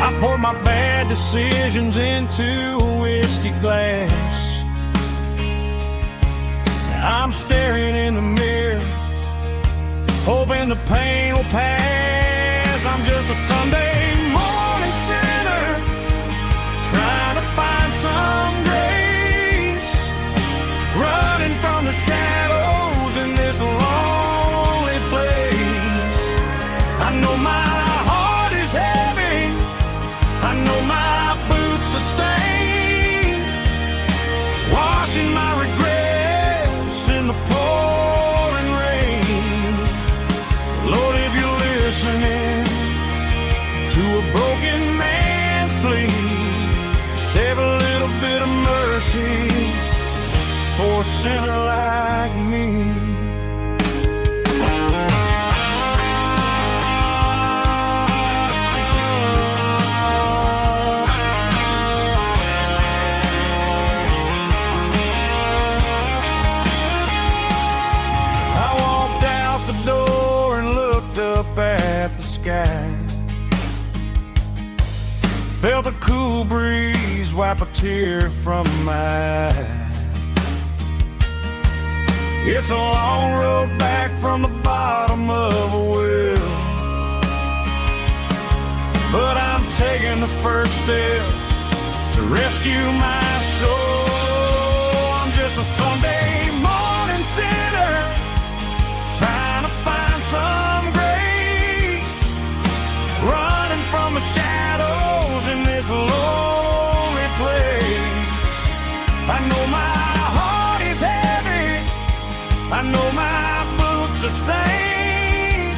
I poured my bad decisions into a whiskey glass. I'm staring in the mirror, hoping the pain will pass. I'm just a Sunday morning sinner, trying to find some grace, running from the shadows in this lonely place. I know my heart is heavy, I know my boots are stained, washing my regrets in the pouring rain. Lord, if you're listening to a broken man's plea, save a little bit of mercy for a sinner like me. At the sky, felt a cool breeze wipe a tear from my eye. It's a long road back from the bottom of a well, but I'm taking the first step to rescue my soul. I'm just a Sunday morning sinner, trying to find some grace, running from the shadows in this lonely place. I know my heart is heavy, I know my boots are stained,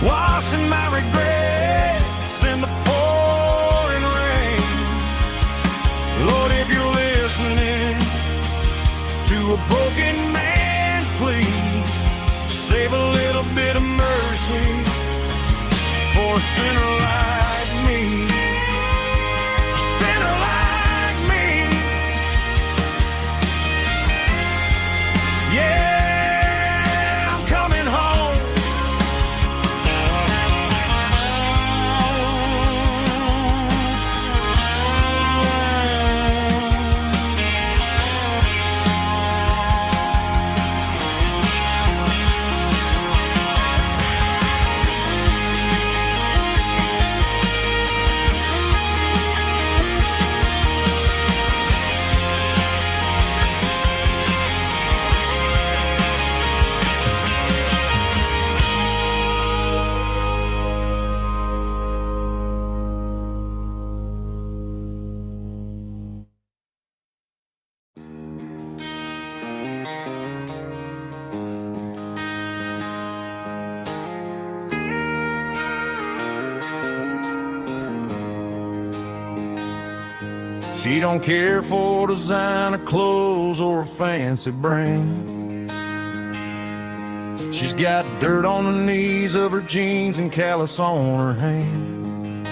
washing my regrets in the pouring rain. Lord, if you're listening to a broken man's plea, save a little bit of mercy for a sinner like me. A sinner like me. Yeah, I'm coming home. She don't care for designer clothes or a fancy brand. She's got dirt on the knees of her jeans and callus on her hand.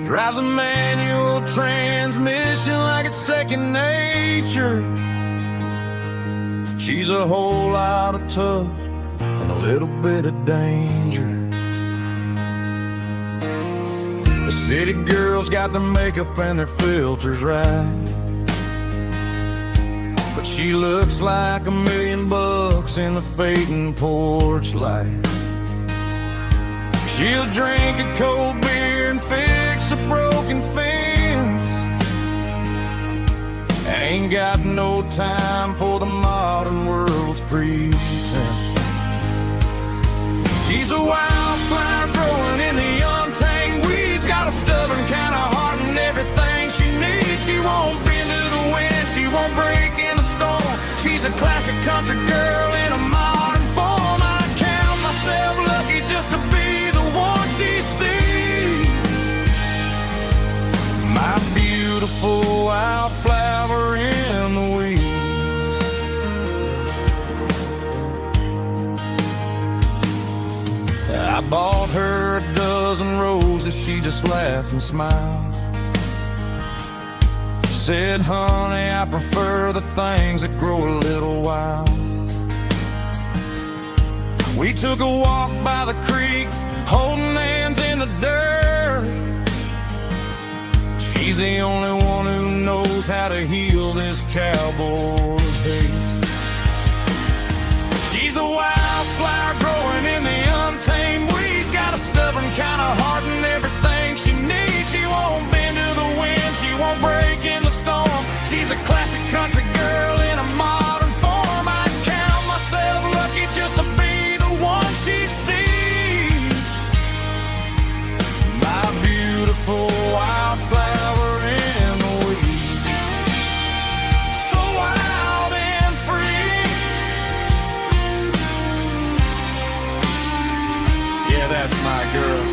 Drives a manual transmission like it's second nature. She's a whole lot of tough and a little bit of danger. The city girls got their makeup and their filters right, but she looks like $1 million in the fading porch light. She'll drink a cold beer and fix a broken fence. Ain't got no time for the modern world's pretense. She's a wildflower growing in the untamed weeds, got a stubborn kind of heart and everything she needs. She won't bend to the wind, she won't break in the storm. She's a classic country girl in a modern form. I count myself lucky just to be the one she sees. My beautiful I bought her a dozen roses, she just laughed and smiled. Said, honey, I prefer the things that grow a little wild. We took a walk by the creek, holding hands in the dirt. She's the only one who knows how to heal this cowboy's hate. She's a wildflower growing in the untamed weeds. Got a stubborn kind of heart and everything she needs. She won't bend to the wind, she won't break in the storm. She's a classic country girl in a modern form. I count myself lucky just to be the one she sees. My beautiful wildflower in the weeds, so wild and free. Yeah, that's my girl.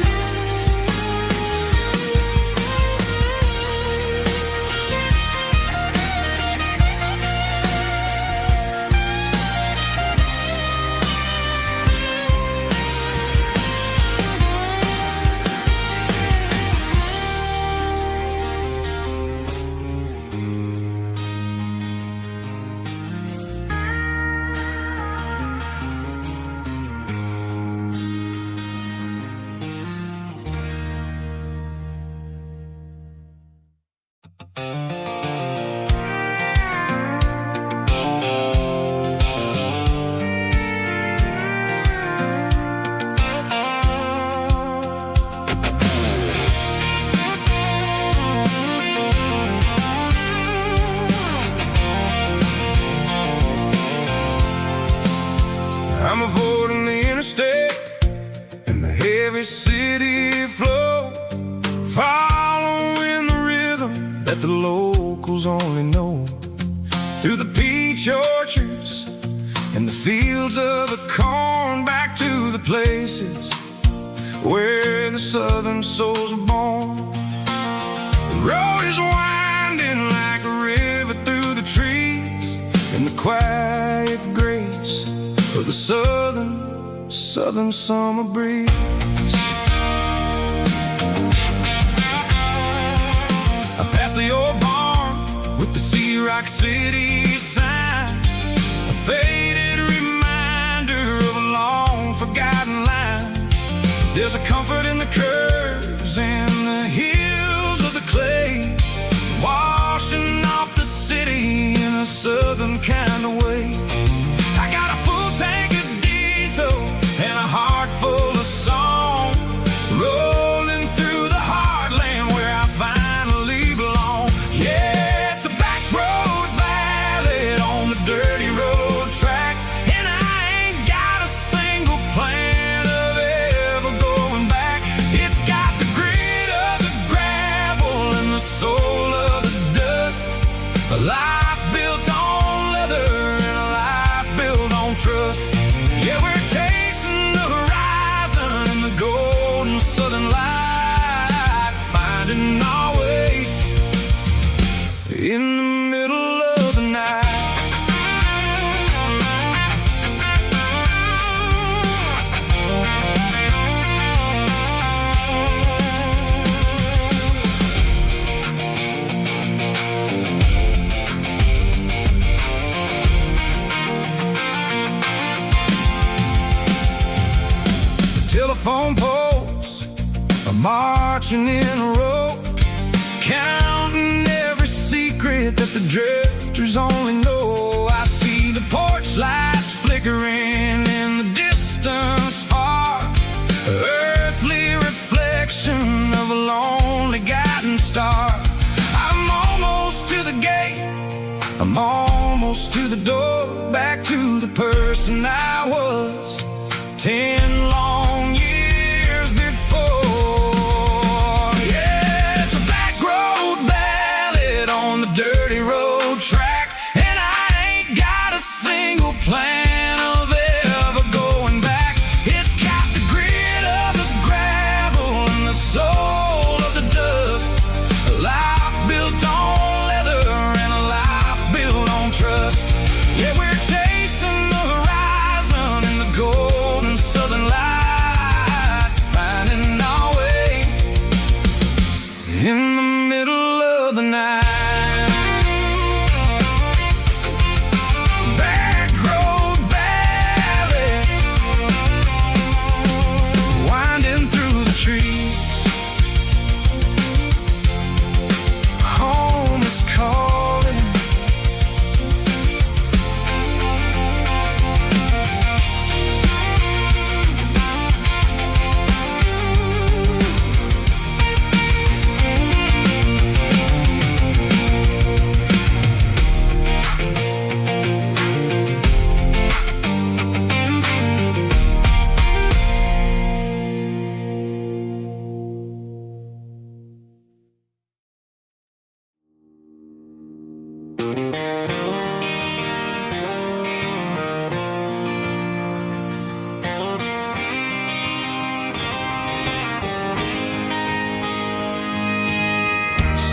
I'm avoiding the interstate and the heavy city flow, following the rhythm that the locals only know. Through the peach orchards and the fields of the corn, back to the places where the southern souls are born. The road is winding like a river through the trees, in the quiet grace of the southern summer breeze. I passed the old barn with the Sea Rock City sign, a faded reminder of a long forgotten line. There's a comfort in the curves and the hills of the clay, washing off the city in a southern kind of way. I got a full tank of diesel and a heart full of song, rolling through the heartland where I finally belong. Yeah, it's a back road ballad on the dirty road track, and I ain't got a single plan of ever going back. It's got the grit of the gravel and the soul of the dust, a life built on leather and a life built on trust. Yeah, we're chasing the horizon in the golden southern light, finding our way in the middle of the night. Telephone poles are marching in a row, counting every secret that the drifters only know. I see the porch lights flickering in the distance far, earthly reflection of a lonely guiding star. I'm almost to the gate, I'm almost to the door, back to the person I was 10 long years before. Yeah, it's a back road ballad on the dirty road track, and I ain't got a single plan of ever going back. It's got the grit of the gravel and the soul of the dust, a life built on leather and a life built on trust. Yeah, we're chasing the horizon in the golden southern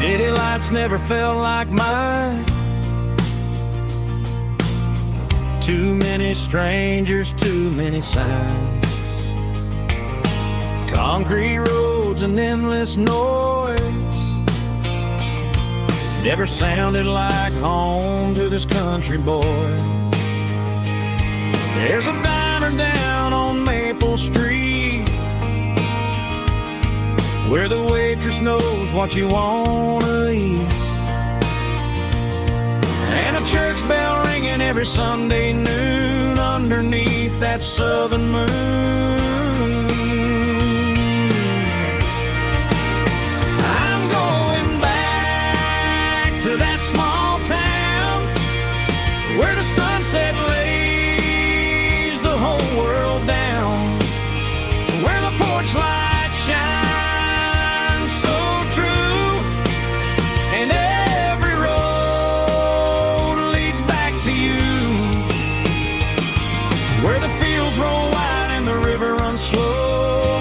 City lights never felt like mine. Too many strangers, too many signs. Concrete roads and endless noise never sounded like home to this country boy. There's a diner down on Maple Street where the waitress knows what you wanna eat, and a church bell ringing every Sunday noon underneath that southern moon. I'm going back to that small town where the sunset lays the whole world down, where the porch lights shine so true, and every road leads back to you, where the fields roll wide and the river runs slow,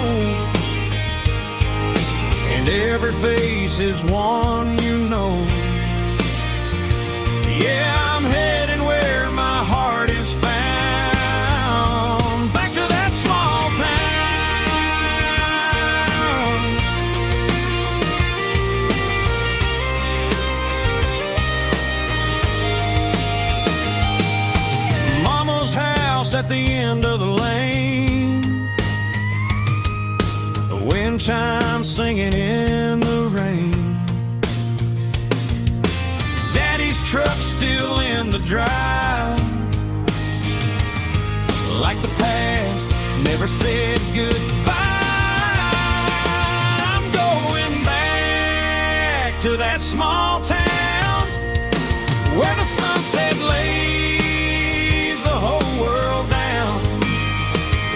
and every face is one you know. Yeah, I'm heading where my heart is found, back to that small town. Mama's house at the end of the lane, the wind chimes singing in the rain. Daddy's truck still in the drive, like the past never said goodbye. I'm going back to that small town where the sunset lays the whole world down,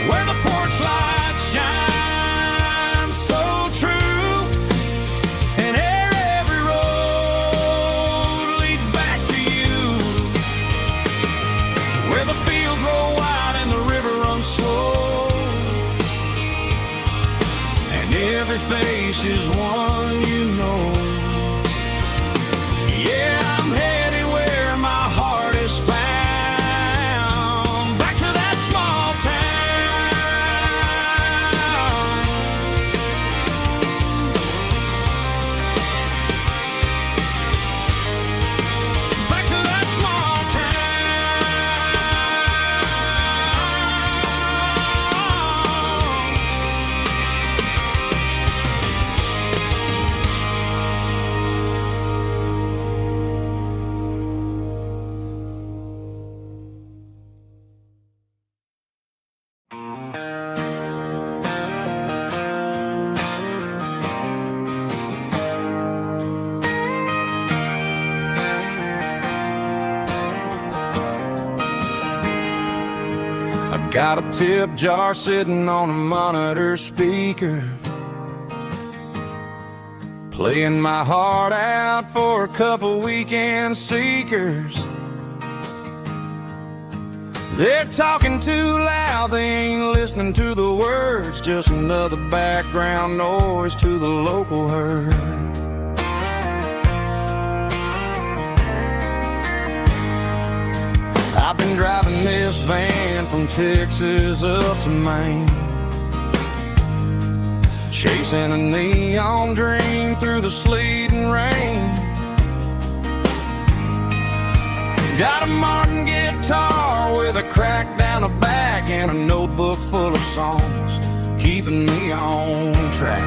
where the porch lights shine so true, and every road leads back to you, where the fields roll wide and the river runs slow, and every face is one you know. Yeah, I'm headed where my heart is found, back to that small town. Back to that small I got a tip jar sitting on a monitor speaker, playing my heart out for a couple weekend seekers. They're talking too loud, they ain't listening to the words, just another background noise to the local herd. I've been driving this van from Texas up to Maine, chasing a neon dream through the sleet and rain. Got a Martin guitar with a crack down the back and a notebook full of songs, keeping me on track.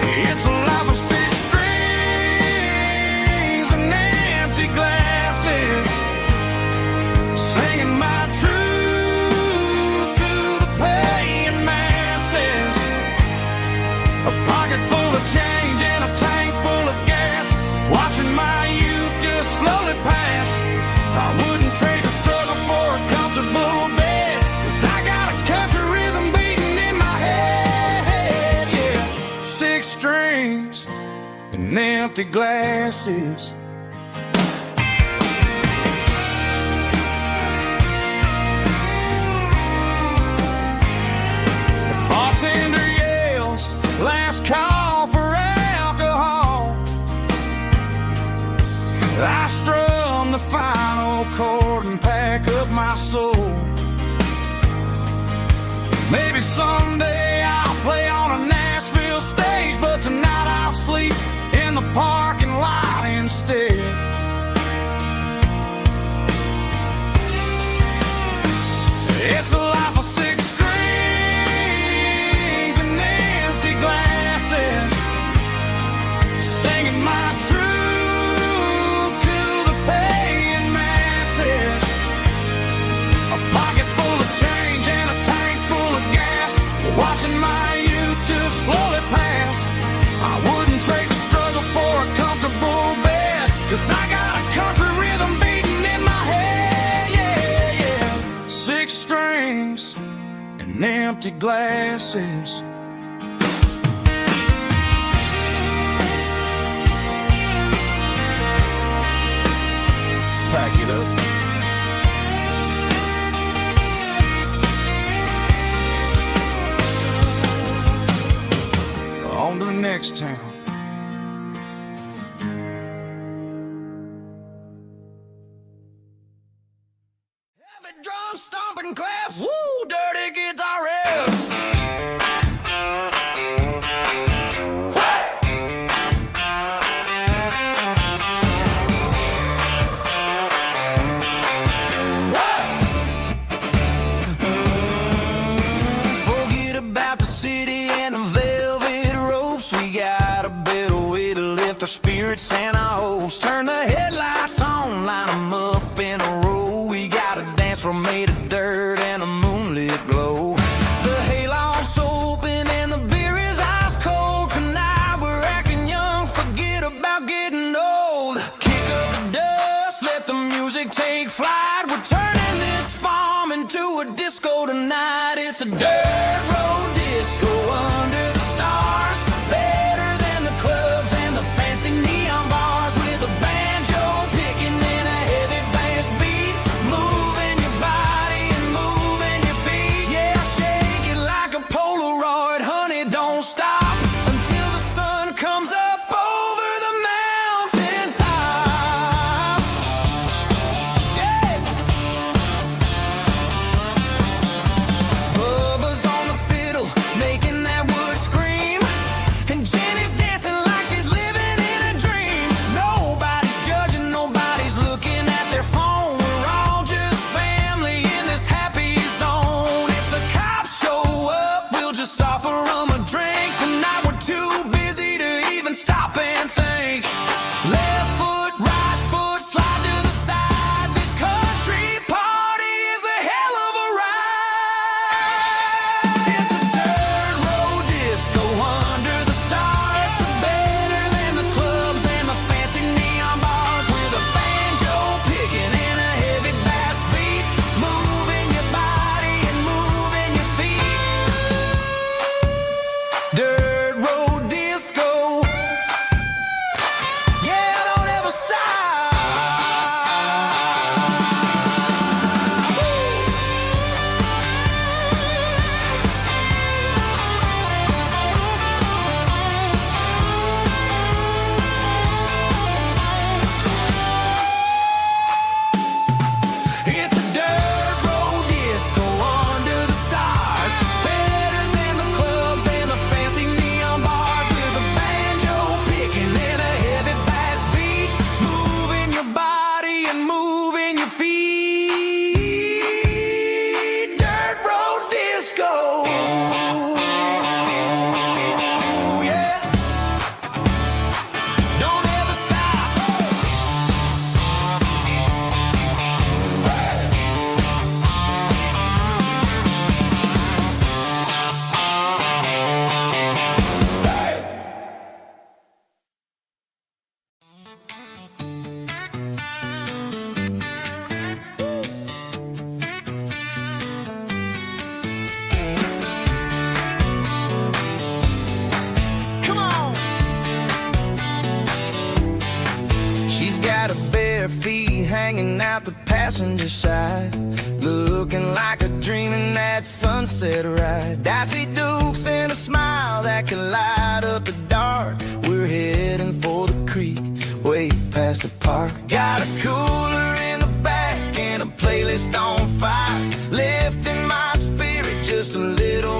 It's a life of six strings and empty glasses, singing my truth to the paying masses. A pocket full of change and a tank full of gas, watching my youth just slowly pass. I wouldn't trade a struggle for a comfortable bed, 'cause I got a country rhythm beating in my head. Yeah, six strings and empty glasses. The bartender yells, Maybe someday I'll play on a Nashville stage, but tonight I'll sleep in the parking lot instead. It's a life of six strings and empty glasses, singing my truth to the paying masses. A pocket full of change and a tank full of gas, watching my youth just slowly pass. I wouldn't trade the struggle for a comfortable bed, 'cause I got a country rhythm beating in my head, yeah, yeah. Six strings and empty glasses. Pack it up. On to the next town. Heavy drum stomping claps, woo, dirty guitar riffs. Forget about the city and the velvet ropes. We got a better way to lift our spirits and our hopes. Turn the headlights on, line them up in a row. We got a dance floor made of dirt and a moonlit glow. The hayloft's open and the beer is ice cold. Tonight we're acting young, forget about getting old. Kick up the dust, let the music take flight. We're turning this farm into a disco tonight. It's a dirt road disco under the stars. Better than the clubs and the fancy neon bars, with a banjo picking and a heavy bass beat, moving your body and moving your feet. Yeah, shake it like a Polaroid, honey, don't stop until the sun comes up over the mountain top. Yeah. Bubba's on the fiddle, making that wood scream, and Jenny's dancing like she's living in a dream. Nobody's judging, nobody's looking at their phone. We're all just family in this happy zone. If the cops show up, we'll just offer them a drink. Tonight we're too busy to even stop and think. Left foot, right foot, slide to the side. This country party is a hell of a ride. It's a dirt road disco under the stars. Better than the clubs and the fancy neon bars, with a banjo picking and a heavy bass beat, moving your body and moving your feet. Dirt road disco. Yeah, don't ever stop. It's a dirt road disco under the stars. Better than the clubs and the fancy neon bars, with a banjo picking and a heavy bass beat, moving your body and moving your feet. Dirt road disco. Yeah. Don't ever stop. Come on. She's got her bare feet hanging out the passenger side, looking like a dream in that sunset ride. Dicey dukes and a smile that can light up the dark. We're heading for the creek, way past the park. Got a cooler in the back and a playlist on fire, lifting my spirit just a little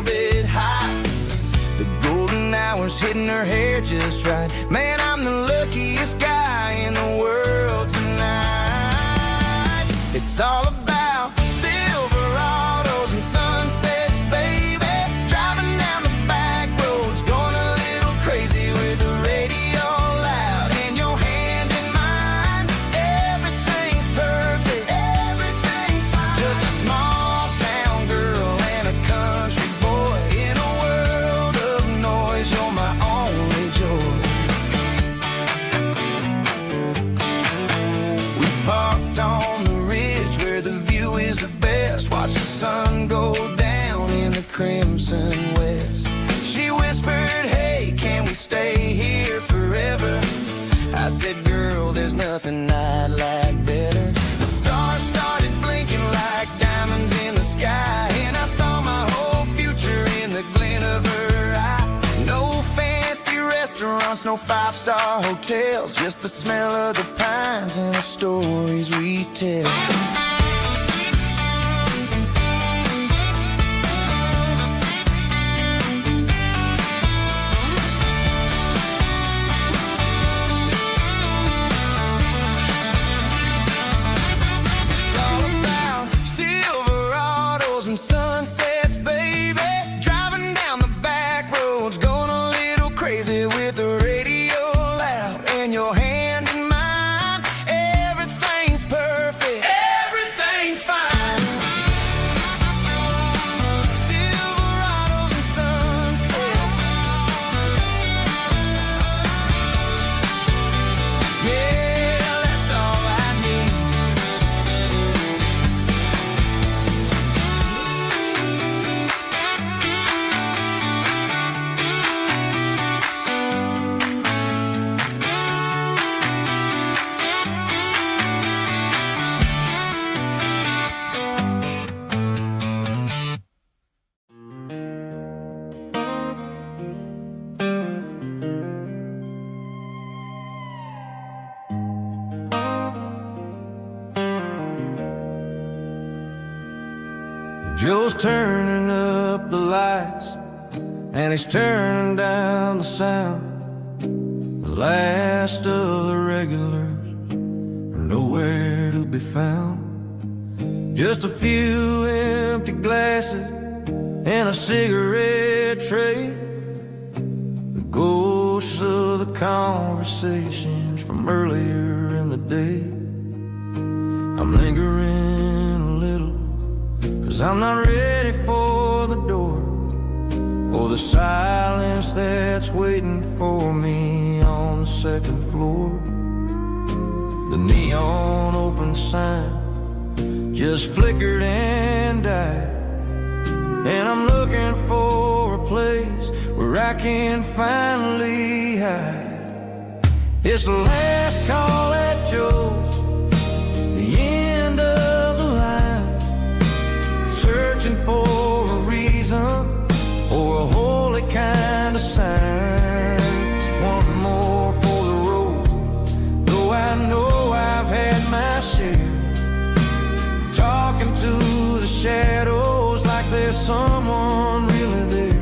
just right. Man, I'm the luckiest guy in the world tonight. It's all about Silverados and sunsets, baby. Driving down the back roads, going a little crazy with the radio loud and your hand in mine. Everything's perfect, everything's fine. Just a small town girl and a country boy in a world of noise. You're my only joy. We parked on the ridge where the view is the best. Watch the sun go down in the crimson west. She whispered, hey, can we stay here forever? I said, girl, there's nothing I'd like better. The stars started blinking like diamonds in the sky, and I saw my whole future in the glint of her eye. No fancy restaurants, no five-star hotels, just the smell of the pines and the stories we tell. It's all about Silverados and sunsets, baby. Driving down the back roads, going a little crazy with the radio loud and your hand in mine. Everything's perfect, everything's fine. Silverados and sunsets. Yeah, that's all I need. Joe's turning up the lights, and he's turning down the sound. The last of the regulars are nowhere to be found. Just a few empty glasses and a cigarette tray, the ghosts of the conversations from earlier in the day. I'm lingering a little, 'cause I'm not ready for the door, or the silence that's waiting for me on the second floor. The neon open sign just flickered and died, and I'm looking for a place where I can finally hide. It's the last call at Joe's, the end of the line, searching for a reason or a holy kind of sign. One more for the road, though I know I've had my share. Talking to the shadows like there's someone really there.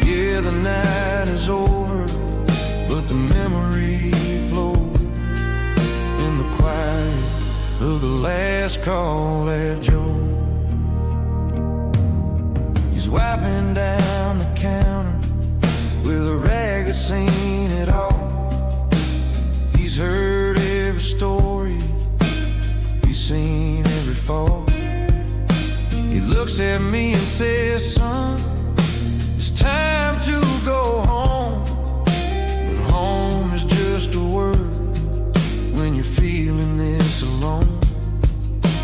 Yeah, the night is over, but the memory flows in the quiet of the last call at Joe. He's wiping down the counter with a rag that's seen it all. He's heard every story, he's seen every fall. He looks at me and says, son, it's time to go home. But home is just a word when you're feeling this alone.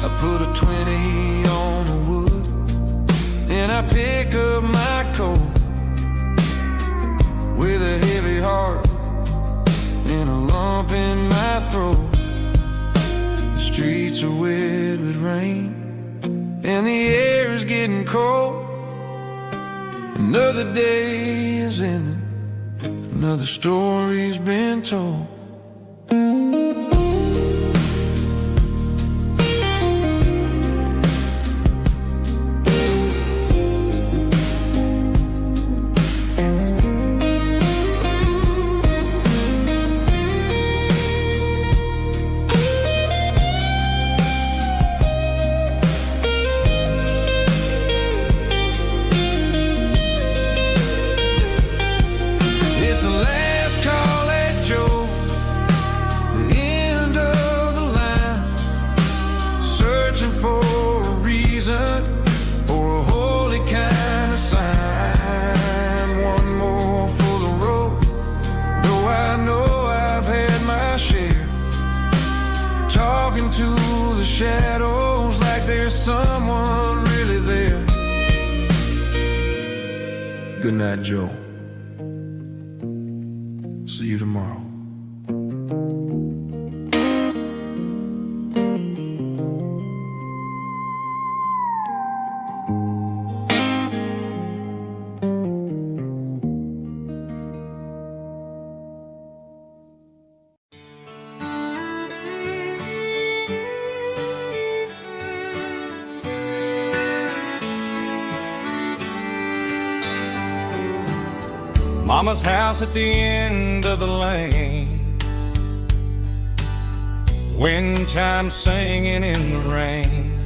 I put a 20 on the wood, and I pick up my coat with a heavy heart and a lump in my throat. The streets are wet with rain, and the air is getting cold. Another day is ending, another story's been told. shadows like there's someone really there. Good night, Joe. See you tomorrow. Mama's house at the end of the lane, wind chimes singing in the rain.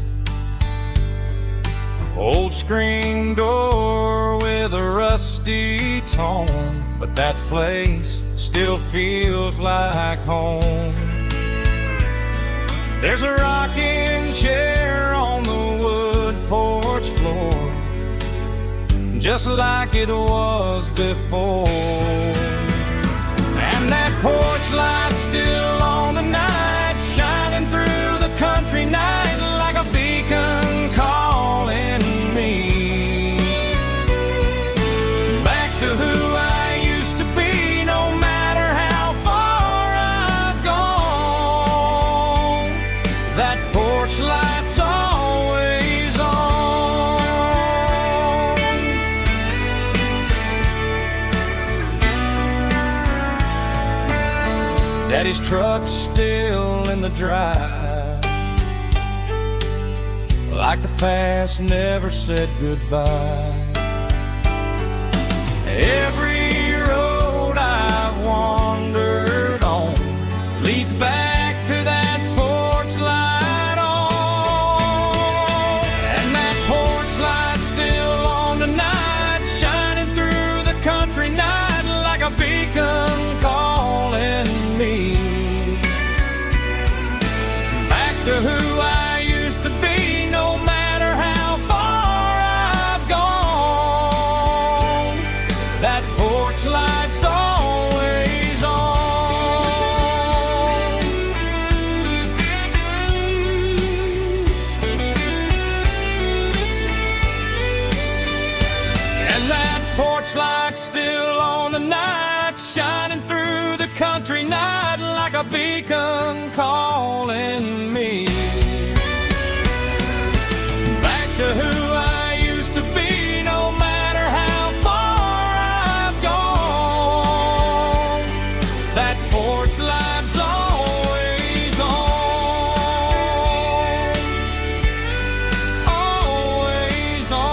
Old screen door with a rusty tone, but that place still feels like home. There's a rocking chair on the wood porch floor, just like it was before. And that porch light's still on tonight, shining through the country night like a beacon calling me back to who I used to be. No matter how far I've gone, that porch light's always on. Daddy's truck's still in the drive, like the past never said goodbye. Every road I've wandered on leads back to that porch light on. And that porch light's still on tonight, shining through the country night like a beacon calling me back to who I used to be. No matter how far I've gone, that porch light's always on. And that porch light's still on tonight, shining through the country night like a beacon calling me back to who I used to be. No matter how far I've gone, that porch light's always on, always on.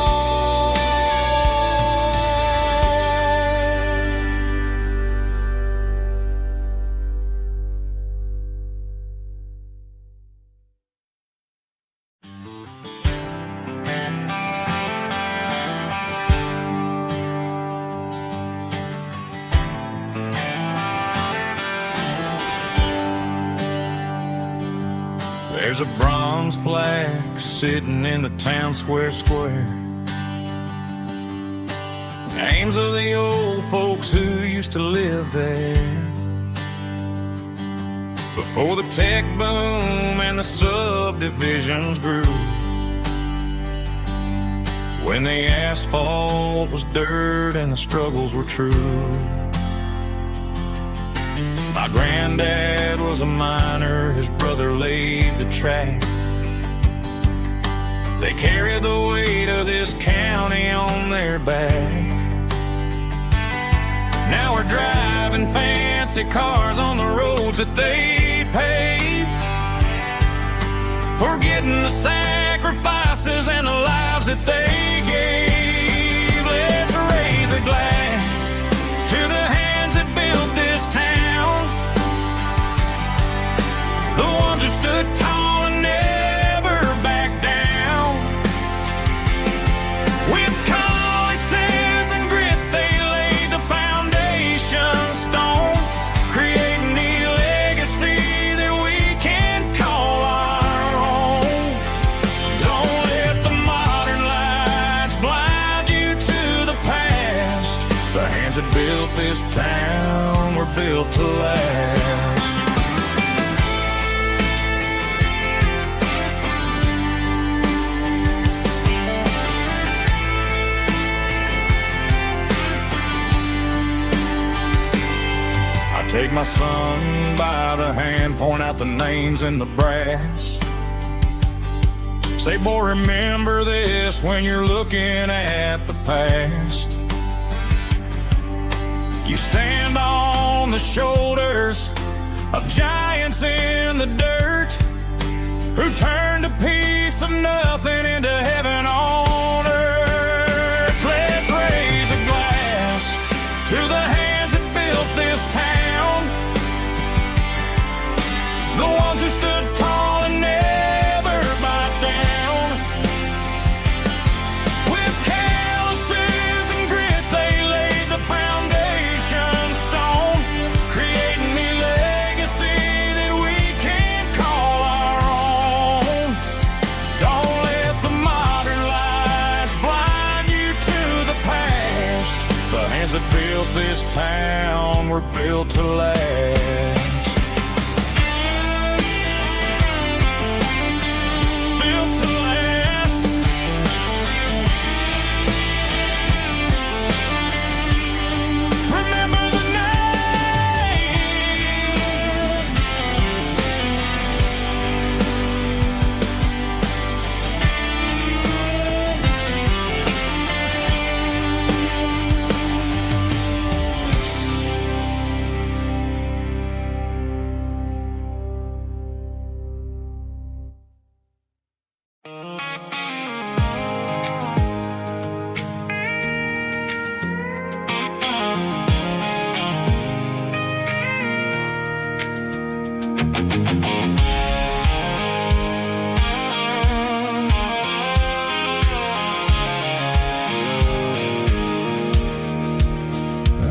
There's a bronze plaque sitting in the town square. Names of the old folks who used to live there before the tech boom and the subdivisions grew, when the asphalt was dirt and the struggles were true. My granddad was a miner, his brother laid the track. They carried the weight of this county on their back. Now we're driving fancy cars on the roads that they paved, forgetting the sacrifices and the lives that they gave. Let's raise a glass to the hands that built this town, the ones who stood tall and never backed down. With calluses and grit, they laid the foundation stone, creating the legacy that we can call our own. Don't let the modern lights blind you to the past. The hands that built this town were built to last. my son by the hand, point out the names in the brass. Say, boy, remember this when you're looking at the past. You stand on the shoulders of giants in the dirt, who turned a piece of nothing into heaven on earth. Let's raise a glass to the hands that built this town, the ones who stood tall and never bowed down. With calluses and grit they laid the foundation stone, creating a legacy that we can call our own. Don't let the modern lights blind you to the past. The hands that built this town were built to last.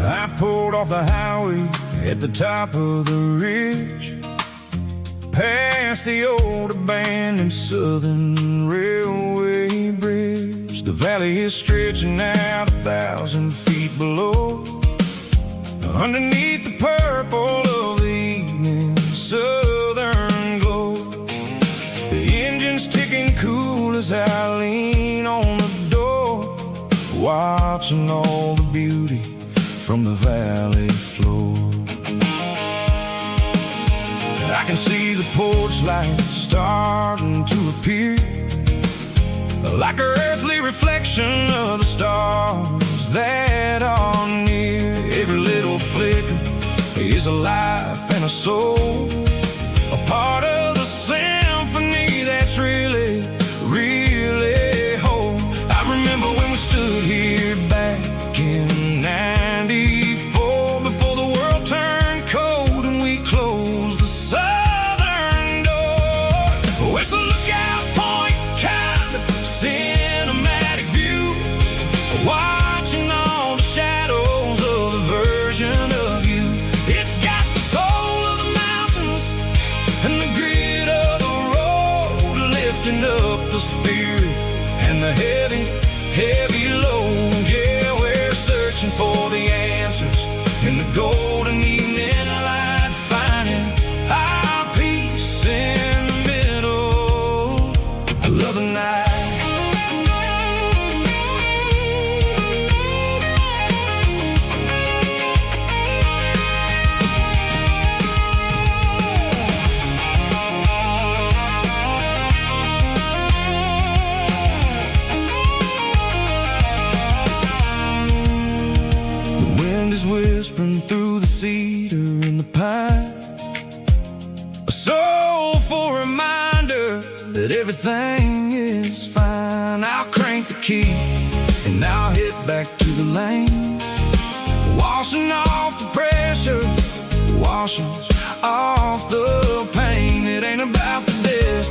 I pulled off the highway at the top of the ridge, past the old abandoned Southern Railway bridge. The valley is stretching out 1,000 feet below, underneath the purple of the evening southern glow. The engine's ticking cool as I lean on the door, watching all the beauty from the valley floor. I can see the porch lights starting to appear, like an earthly reflection of the stars that are near. Every little flicker is a life and a soul, a part of the symphony that's really, really whole. I remember when we stood here back in '94, before the world turned cold and we closed the southern door. Oh, it's a lookout point, kind of cinematic view, watching all the shadows of the version of you. It's got the soul of the mountains and the grit of the road, lifting up the spirit and the heavy, heavy load. Yeah, we're searching for the answers in the golden evening light, finding our peace in the middle of the night. The wind is whispering through the cedar and the pine, a soulful reminder that everything is fine. I'll crank the key and I'll hit back to the lane, washing off the pressure, washing off the pain. It ain't about the distance,